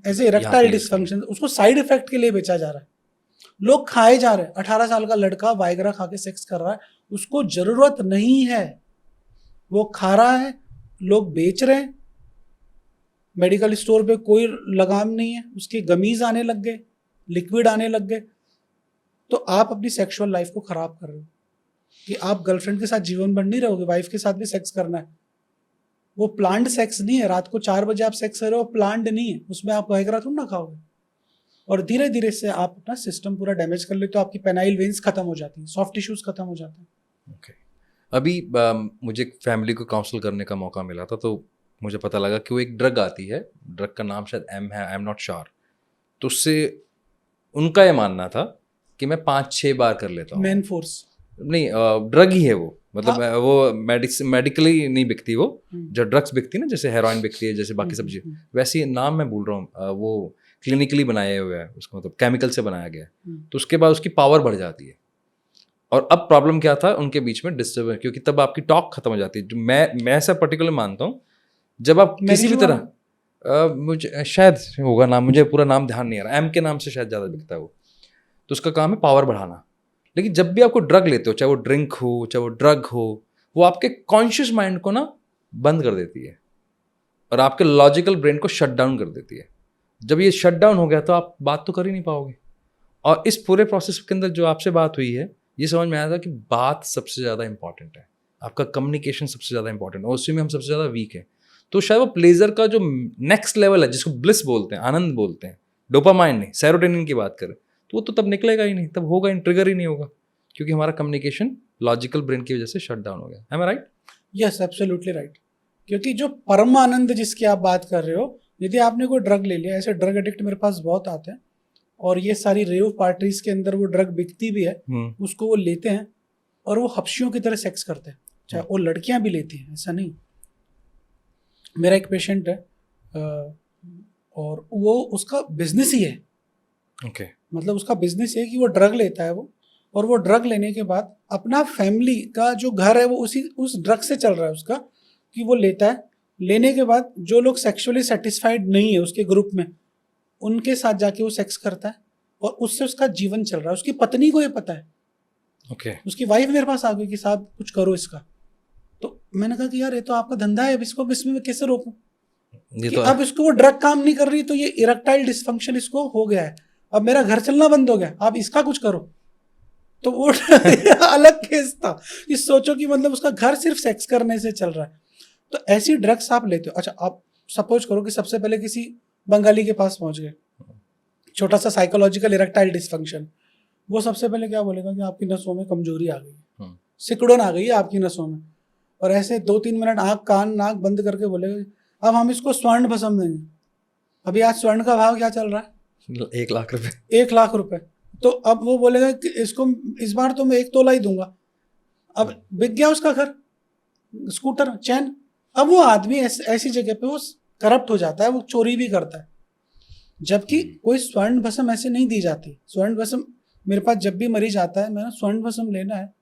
एज ए इरेक्टाइल डिसफंक्शन, उसको साइड इफेक्ट के लिए बेचा जा रहा है। लोग खाए जा रहे हैं। 18 साल का लड़का वायग्रा खा के सेक्स कर रहा है, उसको जरूरत नहीं है, वो खा रहा है, लोग बेच रहे हैं। मेडिकल स्टोर पे कोई लगाम नहीं है, उसके गमीज आने लग गए, लिक्विड आने लग गए। तो आप अपनी सेक्सुअल लाइफ को खराब कर रहे हो कि आप गर्लफ्रेंड के साथ जीवन भर नहीं रहोगे, वाइफ के साथ भी सेक्स करना है। वो प्लान्ड सेक्स नहीं है। रात को 4 बजे आप सेक्स कर रहे हो, प्लान्ड नहीं है, उसमें आप वायग्रा थोड़ा ना खाओगे। और धीरे धीरे से आप अपना सिस्टम पूरा डैमेज कर लेते हो, आपकी पेनाइल वेन्स खत्म हो जाती हैं, सॉफ्ट टिश्यूज खत्म हो जाते हैं। ओके। अभी मुझे फैमिली को काउंसल करने का मौका मिला था, तो मुझे पता लगा कि वो एक ड्रग आती है, ड्रग का नाम शायद एम है, आई एम नॉट श्योर। तो उससे उनका ये मानना था कि मैं 5-6 बार कर लेता हूँ। मेन फोर्स नहीं, ड्रग ही है वो, मतलब वो मेडिकली नहीं बिकती वो, जो ड्रग्स बिकती है ना, जैसे हेरोइन बिकती है, जैसे बाकी सब्जी, वैसे नाम मैं भूल रहा हूँ, वो क्लिनिकली बनाया हुआ है उसको, मतलब केमिकल से बनाया गया है। तो उसके बाद उसकी पावर बढ़ जाती है। और अब प्रॉब्लम क्या था उनके बीच में, डिस्टर्बेंस, क्योंकि तब आपकी टॉक खत्म हो जाती है। जो मैं ऐसा पर्टिकुलर मानता हूँ, जब आप किसी भी तरह, मुझे शायद होगा नाम, मुझे पूरा नाम ध्यान नहीं आ रहा, एम के नाम से शायद ज़्यादा बिकता है वो। तो उसका काम है पावर बढ़ाना। लेकिन जब भी आपको ड्रग लेते हो, चाहे वो ड्रिंक हो, चाहे वो ड्रग हो, वो आपके कॉन्शियस माइंड को ना बंद कर देती है और आपके लॉजिकल ब्रेन को शट डाउन कर देती है। जब ये शट डाउन हो गया तो आप बात तो कर ही नहीं पाओगे। और इस पूरे प्रोसेस के अंदर जो आपसे बात हुई है, ये समझ में आया था कि बात सबसे ज़्यादा इंपॉर्टेंट है, आपका कम्युनिकेशन सबसे ज़्यादा इंपॉर्टेंट है, और उसी में हम सबसे ज़्यादा वीक है। तो शायद वो प्लेजर का जो नेक्स्ट लेवल है, जिसको ब्लिस बोलते हैं, आनंद बोलते हैं, डोपामाइन नहीं, सेरोटोनिन की बात करें, तो वो तो तब निकलेगा ही नहीं, तब होगा ही, ट्रिगर ही नहीं होगा, क्योंकि हमारा कम्युनिकेशन लॉजिकल ब्रेन की वजह से शट डाउन हो गया। एम आई राइट? Yes, absolutely right. क्योंकि जो परम आनंद जिसकी आप बात कर रहे हो, यदि आपने कोई ड्रग ले लिया, ऐसे ड्रग एडिक्ट मेरे पास बहुत आते हैं, और ये सारी रेव पार्टीज के अंदर वो ड्रग बिकती भी है, उसको वो लेते हैं और वो हफ्शियों की तरह सेक्स करते हैं, चाहे वो लड़कियां भी लेती हैं, ऐसा नहीं। मेरा एक पेशेंट है और वो उसका बिजनेस ही है, ओके, मतलब उसका बिजनेस है कि वो ड्रग लेता है वो, और वो ड्रग लेने के बाद अपना फैमिली का जो घर है वो उस ड्रग से चल रहा है उसका, कि वो लेता है, लेने के बाद जो लोग सेक्सुअली सेटिस्फाइड नहीं है उसके ग्रुप में, उनके साथ जाके वो सेक्स करता है और उससे उसका जीवन चल रहा है। उसकी पत्नी को ये पता है, ओके, उसकी वाइफ मेरे पास आ गई कि साहब कुछ करो इसका। तो मैंने कहा कि यार ये तो आपका धंधा है, अब इसको इसमें मैं कैसे रोकूं, ये कि तो अब इसको वो ड्रग काम नहीं कर रही, तो ये इरेक्टाइल डिसफंक्शन इसको हो गया है, अब मेरा घर चलना बंद हो गया, आप इसका कुछ करो। तो वो अलग केस था कि सोचो कि मतलब उसका घर सिर्फ सेक्स करने से चल रहा है। तो ऐसी ड्रग्स आप लेते हो। अच्छा, आप सपोज करो कि सबसे पहले किसी बंगाली के पास पहुंच गए, छोटा सा साइकोलॉजिकल इरेक्टाइल डिसफंक्शन, वो सबसे पहले क्या बोलेगा कि आपकी नसों में कमजोरी आ गई है, सिकुड़न आ गई है आपकी नसों में, और ऐसे 2-3 मिनट आँख कान नाक बंद करके बोलेगा अब हम इसको स्वर्ण भस्म देंगे। अभी आज स्वर्ण का भाव क्या चल रहा है? 1 लाख रुपए। 1 लाख रुपए। तो अब वो बोलेगा कि इसको इस बार तो मैं 1 तोला ही दूंगा। अब बिक गया उसका घर, स्कूटर, चैन। अब वो आदमी ऐसी जगह पे वो करप्ट हो जाता है, वो चोरी भी करता है, जबकि कोई स्वर्ण भस्म ऐसे नहीं दी जाती। स्वर्ण भस्म मेरे पास जब भी मरीज आता है, मैंने स्वर्ण भस्म लेना है,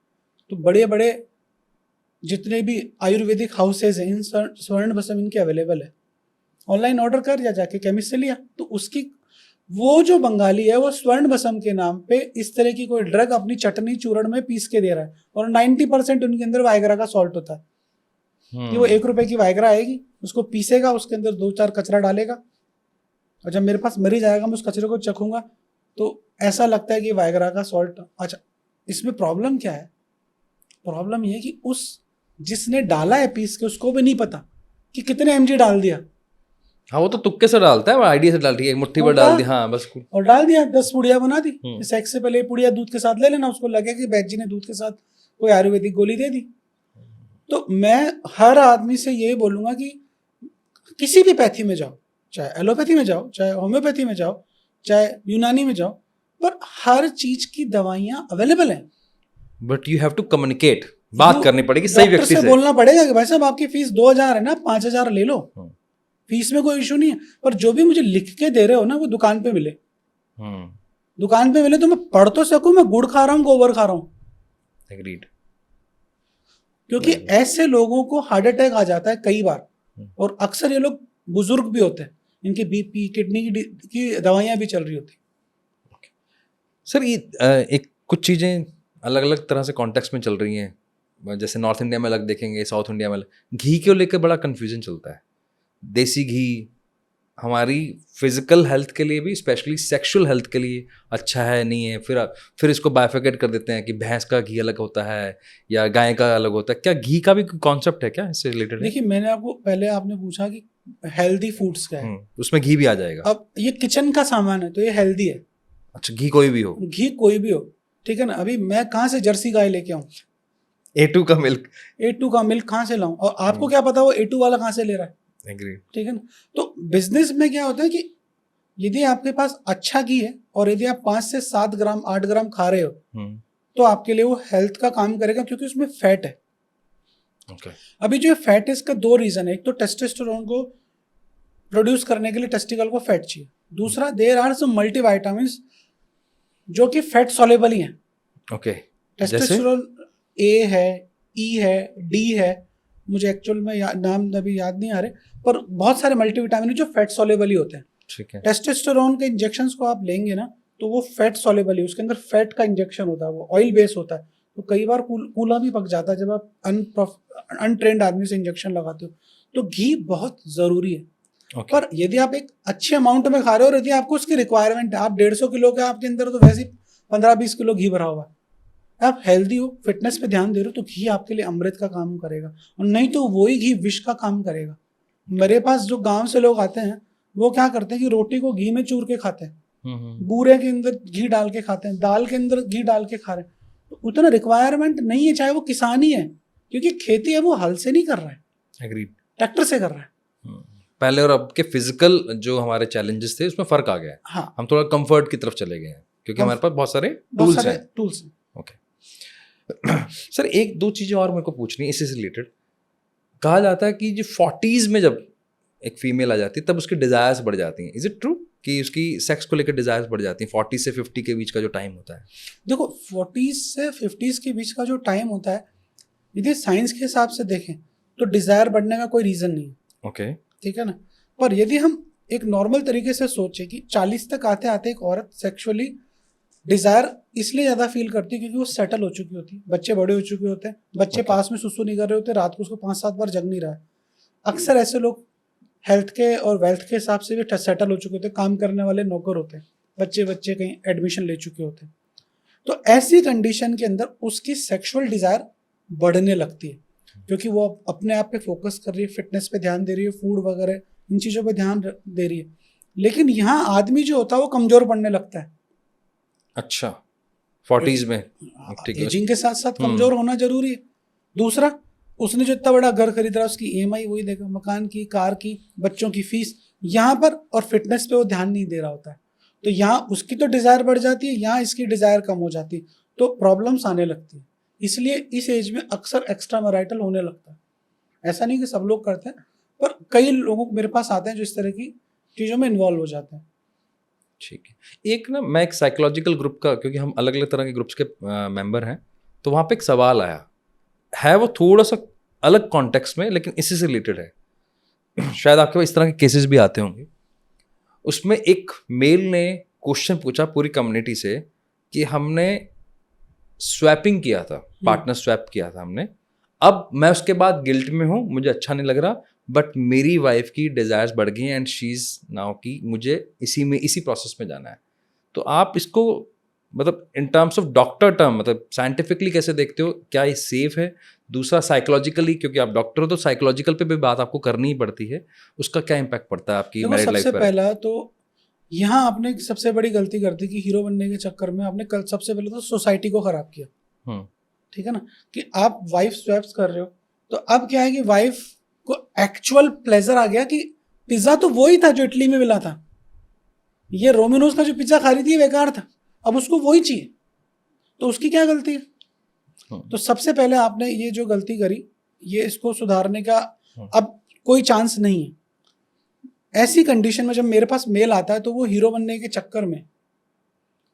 तो बड़े बड़े जितने भी आयुर्वेदिक हाउसेज हैं, इन स्वर्ण भस्म इनके अवेलेबल है, ऑनलाइन ऑर्डर कर या जाके केमिस्ट से लिया। तो उसकी वो जो बंगाली है वो स्वर्ण भस्म के नाम पे इस तरह की कोई ड्रग अपनी चटनी चूर्ण में पीस के दे रहा है, और 90% उनके अंदर वाइग्रा का सॉल्ट होता है। कि वो 1 रुपए की वाइग्रा आएगी, उसको पीसेगा, उसके अंदर 2-4 कचरा डालेगा, और जब मेरे पास मरीज आएगा मैं उस कचरे को चखूंगा तो ऐसा लगता है कि वाइग्रा का सॉल्ट। अच्छा, इसमें प्रॉब्लम क्या है? प्रॉब्लम ये कि उस जिसने डाला है पीस के, उसको भी नहीं पता कि कितने mg डाल दिया। हाँ, वो तो तुक्के से डालता है, वो आइडिया से डालती है, एक मुट्ठी भर डाल दी, हाँ बस। और डाल दिया, 10 पुड़िया बना दी। सेक्स से पहले पुड़िया दूध के साथ ले लेना, उसको लगे कि बैद जी ने दूध के साथ कोई आयुर्वेदिक गोली दे दी। तो मैं हर आदमी से ये बोलूंगा कि किसी भी पैथी में जाओ, चाहे एलोपैथी में जाओ, चाहे होम्योपैथी में जाओ, चाहे यूनानी में जाओ, पर हर चीज की दवाइयां अवेलेबल हैं। But you have to communicate, बात करनी पड़ेगी सही व्यक्ति से। बोलना पड़ेगा कि भाई साहब आपकी फीस 2000 है ना, 5000 ले लो, फीस में कोई इशू नहीं है, पर जो भी मुझे लिख के दे रहे हो ना वो दुकान पे मिले। दुकान पे मिले तो मैं पढ़ तो सकूं, मैं गुड़ खा रहा हूं, गोबर खा रहा हूं। एग्रीड। क्योंकि ऐसे लोगों को हार्ट अटैक आ जाता है कई बार, और अक्सर ये लोग बुजुर्ग भी होते हैं, इनके बीपी किडनी की दवाइयां भी चल रही होती। सर, ये एक कुछ चीज़ें अलग अलग तरह से कॉन्टेक्स्ट में चल रही हैं, जैसे नॉर्थ इंडिया में अलग देखेंगे, साउथ इंडिया में अलग। घी को लेकर बड़ा कन्फ्यूजन चलता है। देसी घी हमारी फिजिकल हेल्थ के लिए भी, स्पेशली सेक्सुअल हेल्थ के लिए अच्छा है नहीं है, फिर इसको बाइफिकेट कर देते हैं कि भैंस का घी अलग होता है या गाय का अलग होता है। क्या घी का भी कॉन्सेप्ट है क्या इससे रिलेटेड? देखिए, मैंने आपको पहले आपने पूछा कि हेल्दी फूड्स क्या है, उसमें घी भी आ जाएगा। अब ये किचन का सामान है तो ये हेल्दी है। अच्छा, घी कोई भी हो? घी कोई भी हो, ठीक है ना। अभी मैं कहाँ से जर्सी गाय लेके आऊँ? A2 का मिल्क, A2 का मिल्क कहाँ से लाऊं? और आपको क्या पता वो A2 वाला कहाँ से ले रहा है? एग्रीड। ठीक है ना। तो बिजनेस में क्या होता है कि यदि आपके पास अच्छा घी है और यदि आप 5 से 7 ग्राम 8 ग्राम खा रहे हो, तो आपके लिए वो हेल्थ का काम करेगा, क्योंकि उसमें फैट है। Okay. अभी जो फैट है इसका 2 रीजन है। एक तो टेस्टोस्टेरोन को प्रोड्यूस करने के लिए टेस्टिकल को फैट चाहिए, दूसरा देयर आर सम मल्टीविटामिन्स जो कि फैट सॉल्युबल ही हैं। ओके, टेस्टोस्टेरोन ए है, ई है, डी है, मुझे एक्चुअल में नाम अभी याद नहीं आ रहे, पर बहुत सारे मल्टीविटामिन जो फैट सॉल्युबल ही होते हैं। ठीक है। टेस्टोस्टेरोन के इंजेक्शंस को आप लेंगे ना तो वो फैट सॉल्युबल ही, उसके अंदर फैट का इंजेक्शन होता है, वो ऑयल बेस होता है, तो कई बार कूला भी पक जाता है जब आप अनट्रेंड आदमी से इंजेक्शन लगाते हो। तो घी बहुत ज़रूरी है। Okay. पर यदि आप एक अच्छे अमाउंट में खा रहे हो और यदि आपको उसकी रिक्वायरमेंट है, आप 150 किलो के आपके अंदर तो वैसे 15-20 किलो घी भरा हुआ है, आप हेल्दी हो, फिटनेस पे ध्यान दे रहे हो, तो घी आपके लिए अमृत का काम करेगा, और नहीं तो वही घी विष का काम करेगा। मेरे पास जो गांव से लोग आते हैं वो क्या करते हैं कि रोटी को घी में चूर के खाते हैं, बूरे के अंदर घी डाल के खाते हैं, दाल के अंदर घी डाल के खा रहे हैं। तो उतना रिक्वायरमेंट नहीं है, चाहे वो किसान ही है, क्योंकि खेती है वो हल से नहीं कर रहा है, एग्रीड। ट्रैक्टर से कर रहा है। पहले और अब के फिजिकल जो हमारे चैलेंजेस थे उसमें फर्क आ गया है। हाँ, हम थोड़ा कंफर्ट की तरफ चले गए हैं क्योंकि हमारे पास बहुत सारे बहुत टूल्स सारे हैं। टूल्स हैं। ओके सर, एक दो चीज़ें और मेरे को पूछनी है इसी से रिलेटेड। कहा जाता है कि जो 40s में जब एक फीमेल आ जाती है तब उसकी डिज़ायर्स बढ़ जाती हैं। इज इट ट्रू कि उसकी सेक्स को लेकर डिज़ायर्स बढ़ जाती हैं 40 से 50 के बीच का जो टाइम होता है? देखो 40 से 50 के बीच का जो टाइम होता है, यदि साइंस के हिसाब से देखें तो डिज़ायर बढ़ने का कोई रीज़न नहीं है। ओके। ठीक है ना। पर यदि हम एक नॉर्मल तरीके से सोचें कि 40 तक आते आते एक औरत सेक्सुअली डिज़ायर इसलिए ज़्यादा फील करती है क्योंकि वो सेटल हो चुकी होती है, बच्चे बड़े हो चुके होते हैं, बच्चे पास में सुसु नहीं कर रहे होते, रात को उसको 5-7 बार जग नहीं रहा है। अक्सर ऐसे लोग हेल्थ के और वेल्थ के हिसाब से भी सेटल हो चुके होते हैं, काम करने वाले नौकर होते हैं, बच्चे कहीं एडमिशन ले चुके होते हैं। तो ऐसी कंडीशन के अंदर उसकी सेक्सुअल डिज़ायर बढ़ने लगती है क्योंकि वो अपने आप पे फोकस कर रही है, फिटनेस पे ध्यान दे रही है, फूड वगैरह इन चीज़ों पे ध्यान दे रही है। लेकिन यहाँ आदमी जो होता है वो कमज़ोर पड़ने लगता है। अच्छा, 40s में? ठीक है। एजिंग के साथ साथ कमज़ोर होना जरूरी है। दूसरा, उसने जो इतना बड़ा घर खरीद रहा है उसकी EMI वही देगा, मकान की, कार की, बच्चों की फीस, यहाँ पर और फिटनेस पे वो ध्यान नहीं दे रहा होता है। तो यहाँ उसकी तो डिज़ायर बढ़ जाती है, यहाँ इसकी डिज़ायर कम हो जाती है, तो प्रॉब्लम्स आने लगती है। इसलिए इस एज में अक्सर एक्स्ट्रा मैरिटल होने लगता है। ऐसा नहीं कि सब लोग करते हैं, पर कई लोगों मेरे पास आते हैं जो इस तरह की चीज़ों में इन्वॉल्व हो जाते हैं। ठीक है। एक ना मैं एक साइकोलॉजिकल ग्रुप का, क्योंकि हम अलग अलग तरह के ग्रुप्स के मेंबर हैं, तो वहाँ पे एक सवाल आया है, वो थोड़ा सा अलग कॉन्टेक्स्ट में लेकिन इसी से रिलेटेड है। शायद आपके पास इस तरह के केसेस भी आते होंगे। उसमें एक मेल ने क्वेश्चन पूछा पूरी कम्युनिटी से कि हमने स्वैपिंग किया था, पार्टनर स्वैप किया था हमने, अब मैं उसके बाद गिल्ट में हूँ, मुझे अच्छा नहीं लग रहा, बट मेरी वाइफ की डिज़ायर्स बढ़ गई हैं एंड शी इज़ नाउ कि मुझे इसी प्रोसेस में जाना है। तो आप इसको मतलब in terms of doctor term, मतलब साइंटिफिकली कैसे देखते हो? क्या ये सेफ है? दूसरा साइकोलॉजिकली, क्योंकि आप डॉक्टर हो तो साइकोलॉजिकल पे भी बात आपको करनी ही पड़ती है, उसका क्या इम्पैक्ट पड़ता है आपकी मैरिड लाइफ पर? सबसे पहला तो यहाँ आपने सबसे बड़ी गलती कर दी कि हीरो बनने के चक्कर में आपने कल सबसे पहले तो सोसाइटी को खराब किया। ठीक है ना, कि आप वाइफ स्वैप्स कर रहे हो, तो अब क्या है कि वाइफ को एक्चुअल प्लेजर आ गया कि पिज्जा तो वही था जो इटली में मिला था, ये रोमिनोज का जो पिज्जा खा रही थी बेकार था, अब उसको वही चाहिए, तो उसकी क्या गलती है? तो सबसे पहले आपने ये जो गलती करी, ये इसको सुधारने का अब कोई चांस नहीं है। ऐसी कंडीशन में जब मेरे पास मेल आता है तो वो हीरो बनने के चक्कर में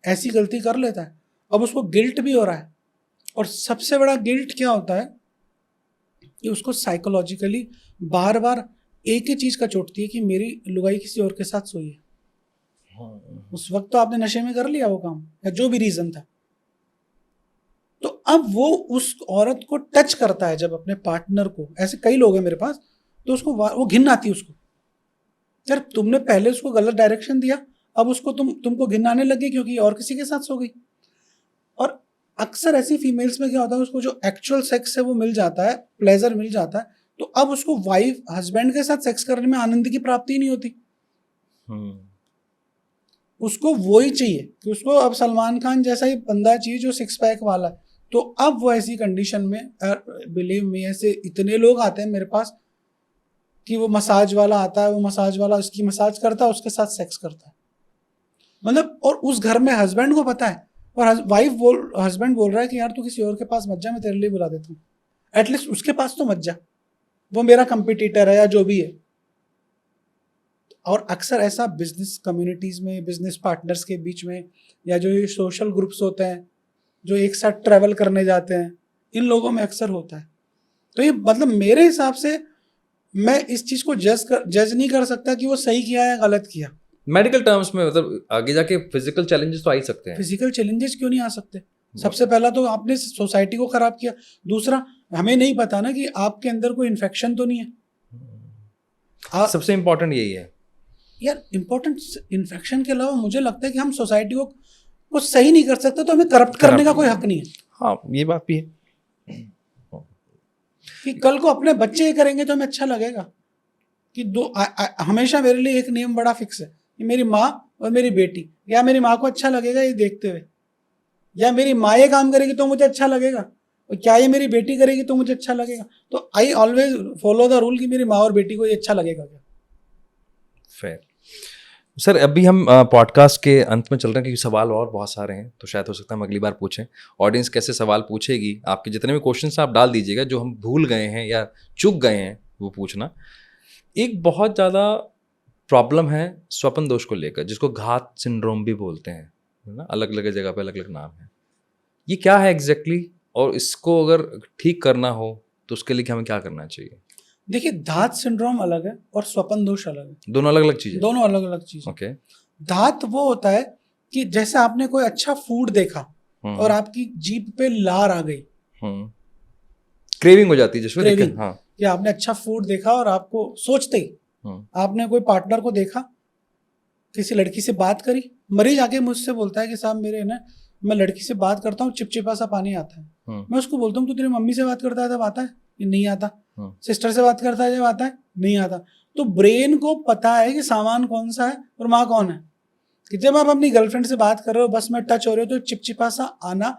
ऐसी गलती कर लेता है, अब उसको गिल्ट भी हो रहा है, और सबसे बड़ा गिल्ट क्या होता है कि उसको साइकोलॉजिकली बार बार एक ही चीज का चोटती है कि मेरी लुगाई किसी और के साथ सोई है। उस वक्त तो आपने नशे में कर लिया वो काम या जो भी रीजन था, तो अब वो उस औरत को टच करता है जब अपने पार्टनर को, ऐसे कई लोग हैं मेरे पास, तो उसको वो घिन आती है उसको, यार तुमने पहले उसको गलत डायरेक्शन दिया, अब उसको तुमको घिन आने लगी क्योंकि और किसी के साथ सो गई। और अक्सर ऐसी फीमेल्स में क्या होता है, उसको जो एक्चुअल सेक्स है वो मिल जाता है, प्लेजर मिल जाता है, तो अब उसको वाइफ हस्बैंड के साथ सेक्स करने में आनंद की प्राप्ति नहीं होती। उसको वही चाहिए कि उसको अब सलमान खान जैसा ही बंदा चाहिए जो 6 पैक वाला है। तो अब वो ऐसी कंडीशन में, बिलीव मी, ऐसे इतने लोग आते हैं मेरे पास कि वो मसाज वाला आता है, वो मसाज वाला उसकी मसाज करता है, उसके साथ सेक्स करता है, मतलब, और उस घर में हस्बैंड को पता है, और हस्बैंड बोल रहा है कि यार तू किसी और के पास मत जा, मैं तेरे लिए बुला देता हूँ, एटलीस्ट उसके पास तो मत जा, वो मेरा कंपटीटर है या जो भी है। और अक्सर ऐसा बिजनेस कम्युनिटीज़ में, बिजनेस पार्टनर्स के बीच में, या जो ये सोशल ग्रुप्स होते हैं जो एक साथ ट्रैवल करने जाते हैं, इन लोगों में अक्सर होता है। तो ये मतलब मेरे हिसाब से मैं इस चीज़ को जज नहीं कर सकता कि वो सही किया या गलत किया। मेडिकल टर्म्स में मतलब आगे जाके फिजिकल चैलेंजेस तो आ ही सकते हैं। फिजिकल चैलेंजेस क्यों नहीं आ सकते? सबसे पहला तो आपने सोसाइटी को खराब किया, दूसरा हमें नहीं पता ना कि आपके अंदर कोई इन्फेक्शन तो नहीं है। सबसे इम्पोर्टेंट यही है यार। इम्पोर्टेंट इन्फेक्शन के अलावा मुझे लगता है कि हम सोसाइटी को कुछ सही नहीं कर सकते, तो हमें करप्ट करने का कोई हक नहीं है। हाँ, ये बात भी है कि कल को अपने बच्चे ये करेंगे तो हमें अच्छा लगेगा कि हमेशा मेरे लिए एक नियम बड़ा फिक्स है कि मेरी माँ और मेरी बेटी, या मेरी माँ को अच्छा लगेगा ये देखते हुए, या मेरी माँ ये काम करेगी तो मुझे अच्छा लगेगा, और क्या ये मेरी बेटी करेगी तो मुझे अच्छा लगेगा। तो I always follow the rule कि मेरी माँ और बेटी को ये अच्छा लगेगा क्या। फेयर। सर, अभी हम पॉडकास्ट के अंत में चल रहे हैं क्योंकि सवाल और बहुत सारे हैं, तो शायद हो सकता है हम अगली बार पूछें। ऑडियंस कैसे सवाल पूछेगी, आपके जितने भी क्वेश्चंस आप डाल दीजिएगा, जो हम भूल गए हैं या चूक गए हैं वो पूछना। एक बहुत ज़्यादा प्रॉब्लम है स्वप्न दोष को लेकर, जिसको घात सिंड्रोम भी बोलते हैं, है ना, अलग अलग जगह पे अलग अलग नाम है। ये क्या है एग्जैक्टली और इसको अगर ठीक करना हो तो उसके लिए हमें क्या करना चाहिए? देखिए, धात सिंड्रोम अलग है और स्वपन दोष अलग है, दोनों अलग अलग चीज़ें। दोनों अलग अलग चीज। ओके। धात वो होता है कि जैसे आपने कोई अच्छा फूड देखा और आपकी जीभ पे लार आ गई, क्रेविंग हो जाती है जिसमें क्रेविंग। दिक्कत। हाँ। या आपने अच्छा फूड देखा और आपको सोचते ही आपने कोई पार्टनर को देखा, किसी लड़की से बात करी, मरीज आके मुझसे बोलता है कि साहब मेरे ना, मैं लड़की से बात करता हूँ चिपचिपा सा पानी आता है। मैं उसको बोलता हूँ तू तेरी मम्मी से बात करता है तब आता है? ये नहीं आता। सिस्टर से बात करता है जब आता है? नहीं आता। तो ब्रेन को पता है कि सामान कौन सा है और माँ कौन है, कि जब आप अपनी गर्लफ्रेंड से बात कर रहे हो, बस में टच हो रहे हो, तो चिपचिपा सा आना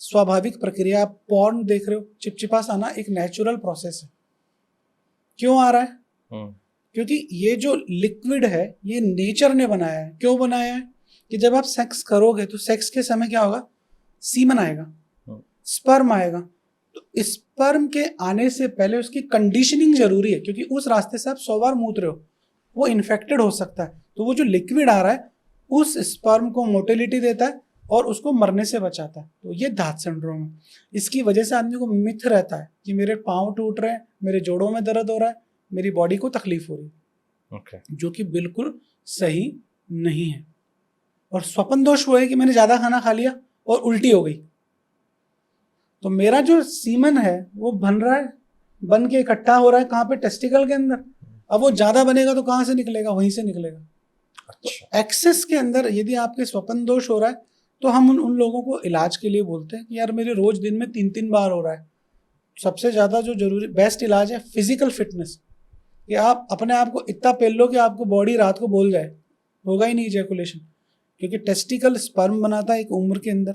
स्वाभाविक प्रक्रिया। आप पॉर्न देख रहे हो, चिपचिपा सा आना एक नेचुरल प्रोसेस है। क्यों आ रहा है? क्योंकि ये जो लिक्विड है ये नेचर ने बनाया है। क्यों बनाया है? कि जब आप सेक्स करोगे तो सेक्स के समय क्या होगा, सीमन आएगा, स्पर्म आएगा। तो स्पर्म के आने से पहले उसकी कंडीशनिंग जरूरी है, क्योंकि उस रास्ते से आप 100 बार मूत रहे हो, वो इन्फेक्टेड हो सकता है। तो वो जो लिक्विड आ रहा है उस स्पर्म को मोटिलिटी देता है और उसको मरने से बचाता है। तो ये धात सिंड्रोम है। इसकी वजह से आदमी को मिथ रहता है कि मेरे पाँव टूट रहे हैं, मेरे जोड़ों में दर्द हो रहा है, मेरी बॉडी को तकलीफ हो रही है। जो कि बिल्कुल सही नहीं है। और स्वपन दोष वो है कि मैंने ज्यादा खाना खा लिया और उल्टी हो गई, तो मेरा जो सीमन है वो बन रहा है, बन के इकट्ठा हो रहा है कहाँ पे, टेस्टिकल के अंदर। अब वो ज्यादा बनेगा तो कहाँ से निकलेगा, वहीं से निकलेगा। तो एक्सेस के अंदर यदि आपके स्वपन दोष हो रहा है तो हम उन लोगों को इलाज के लिए बोलते हैं कि यार मेरे रोज दिन में 3-3 बार हो रहा है। सबसे ज्यादा जो जरूरी बेस्ट इलाज है फिजिकल फिटनेस, कि आप अपने आप को इतना पेल लो कि आपको बॉडी रात को बोल जाए, होगा ही नहीं इजैकुलेशन, क्योंकि टेस्टिकल स्पर्म बनाता है एक उम्र के अंदर,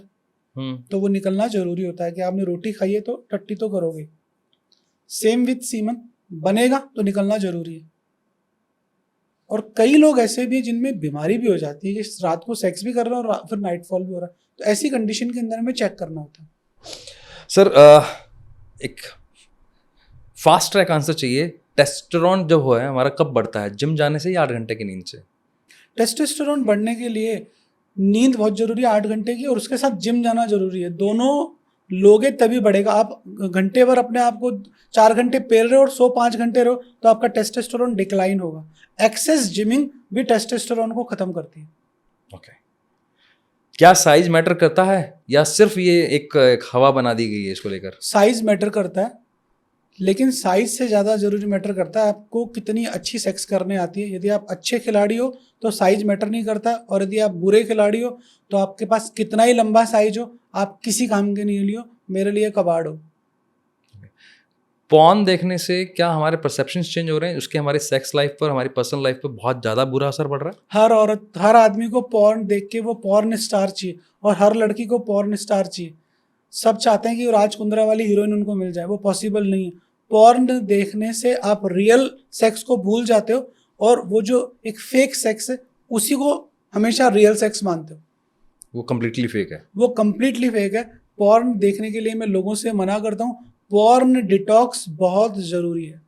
तो वो निकलना जरूरी होता है। कि आपने रोटी खाई है तो टट्टी तो करोगे, सेम विथ सीमन बनेगा तो निकलना जरूरी है। और कई लोग ऐसे भी हैं जिनमें बीमारी भी हो जाती है कि रात को सेक्स भी कर रहे हैं और फिर नाइटफॉल भी हो रहा है। तो ऐसी कंडीशन के अंदर हमें चेक करना होता है। सर, एक फास्ट ट्रैक आंसर चाहिए। टेस्टोस्टेरोन जब हो है हमारा कब बढ़ता है, जिम जाने से या 8 घंटे की नींद से? टेस्टोस्टेरोन बढ़ने के लिए नींद बहुत जरूरी है 8 घंटे की, और उसके साथ जिम जाना जरूरी है। दोनों लोगे तभी बढ़ेगा। आप घंटे भर अपने आप को 4 घंटे पेल रहे हो और सो 5 घंटे रहो तो आपका टेस्टोस्टेरोन डिक्लाइन होगा। एक्सेस जिमिंग भी टेस्टोस्टेरोन को खत्म करती है। ओके। क्या साइज मैटर करता है या सिर्फ ये एक हवा बना दी गई है इसको लेकर? साइज मैटर करता है, लेकिन साइज से ज़्यादा जरूरी मैटर करता है आपको कितनी अच्छी सेक्स करने आती है। यदि आप अच्छे खिलाड़ी हो तो साइज मैटर नहीं करता, और यदि आप बुरे खिलाड़ी हो तो आपके पास कितना ही लंबा साइज हो, आप किसी काम के नहीं लियो, मेरे लिए कबाड़ हो। पॉर्न देखने से क्या हमारे परसेप्शंस चेंज हो रहे हैं, उसके हमारे सेक्स लाइफ पर, हमारी पर्सनल लाइफ पर बहुत ज़्यादा बुरा असर पड़ रहा है? हर औरत, हर आदमी को पॉर्न देख के वो पॉर्न स्टार चाहिए, और हर लड़की को पॉर्न स्टार चाहिए। सब चाहते हैं कि वो राज कुंद्रा वाली हीरोइन उनको मिल जाए, वो पॉसिबल नहीं है। पॉर्न देखने से आप रियल सेक्स को भूल जाते हो, और वो जो एक फेक सेक्स है उसी को हमेशा रियल सेक्स मानते हो। वो कम्प्लीटली फेक है। वो कम्प्लीटली फेक है। पॉर्न देखने के लिए मैं लोगों से मना करता हूँ। पॉर्न डिटॉक्स बहुत ज़रूरी है।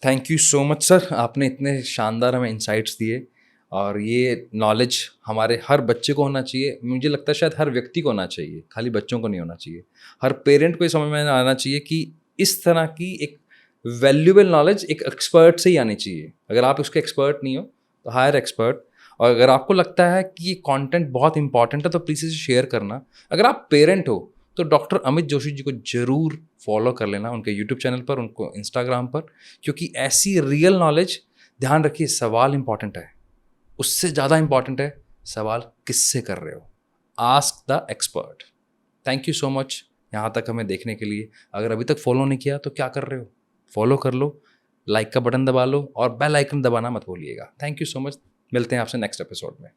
Thank you so much sir, आपने इतने शानदार हमें इंसाइट्स दिए, और ये नॉलेज हमारे हर बच्चे को होना चाहिए। मुझे लगता है शायद हर व्यक्ति को होना चाहिए, खाली बच्चों को नहीं होना चाहिए। हर पेरेंट को ये समझ में आना चाहिए कि इस तरह की एक वैल्यूएबल नॉलेज एक एक्सपर्ट से ही आनी चाहिए। अगर आप उसके एक्सपर्ट नहीं हो तो हायर एक्सपर्ट। और अगर आपको लगता है कि ये कंटेंट बहुत इंपॉर्टेंट है तो प्लीज़ इसे शेयर करना। अगर आप पेरेंट हो तो डॉक्टर अमित जोशी जी को ज़रूर फॉलो कर लेना उनके यूट्यूब चैनल पर, उनको इंस्टाग्राम पर, क्योंकि ऐसी रियल नॉलेज, ध्यान रखिए सवाल इंपॉर्टेंट है, उससे ज़्यादा इंपॉर्टेंट है सवाल किससे कर रहे हो। Ask the expert. Thank you so much यहाँ तक हमें देखने के लिए। अगर अभी तक फॉलो नहीं किया तो क्या कर रहे हो, फॉलो कर लो, लाइक का बटन दबा लो और बेल आइकन दबाना मत भूलिएगा। थैंक यू सो मच, मिलते हैं आपसे नेक्स्ट एपिसोड में।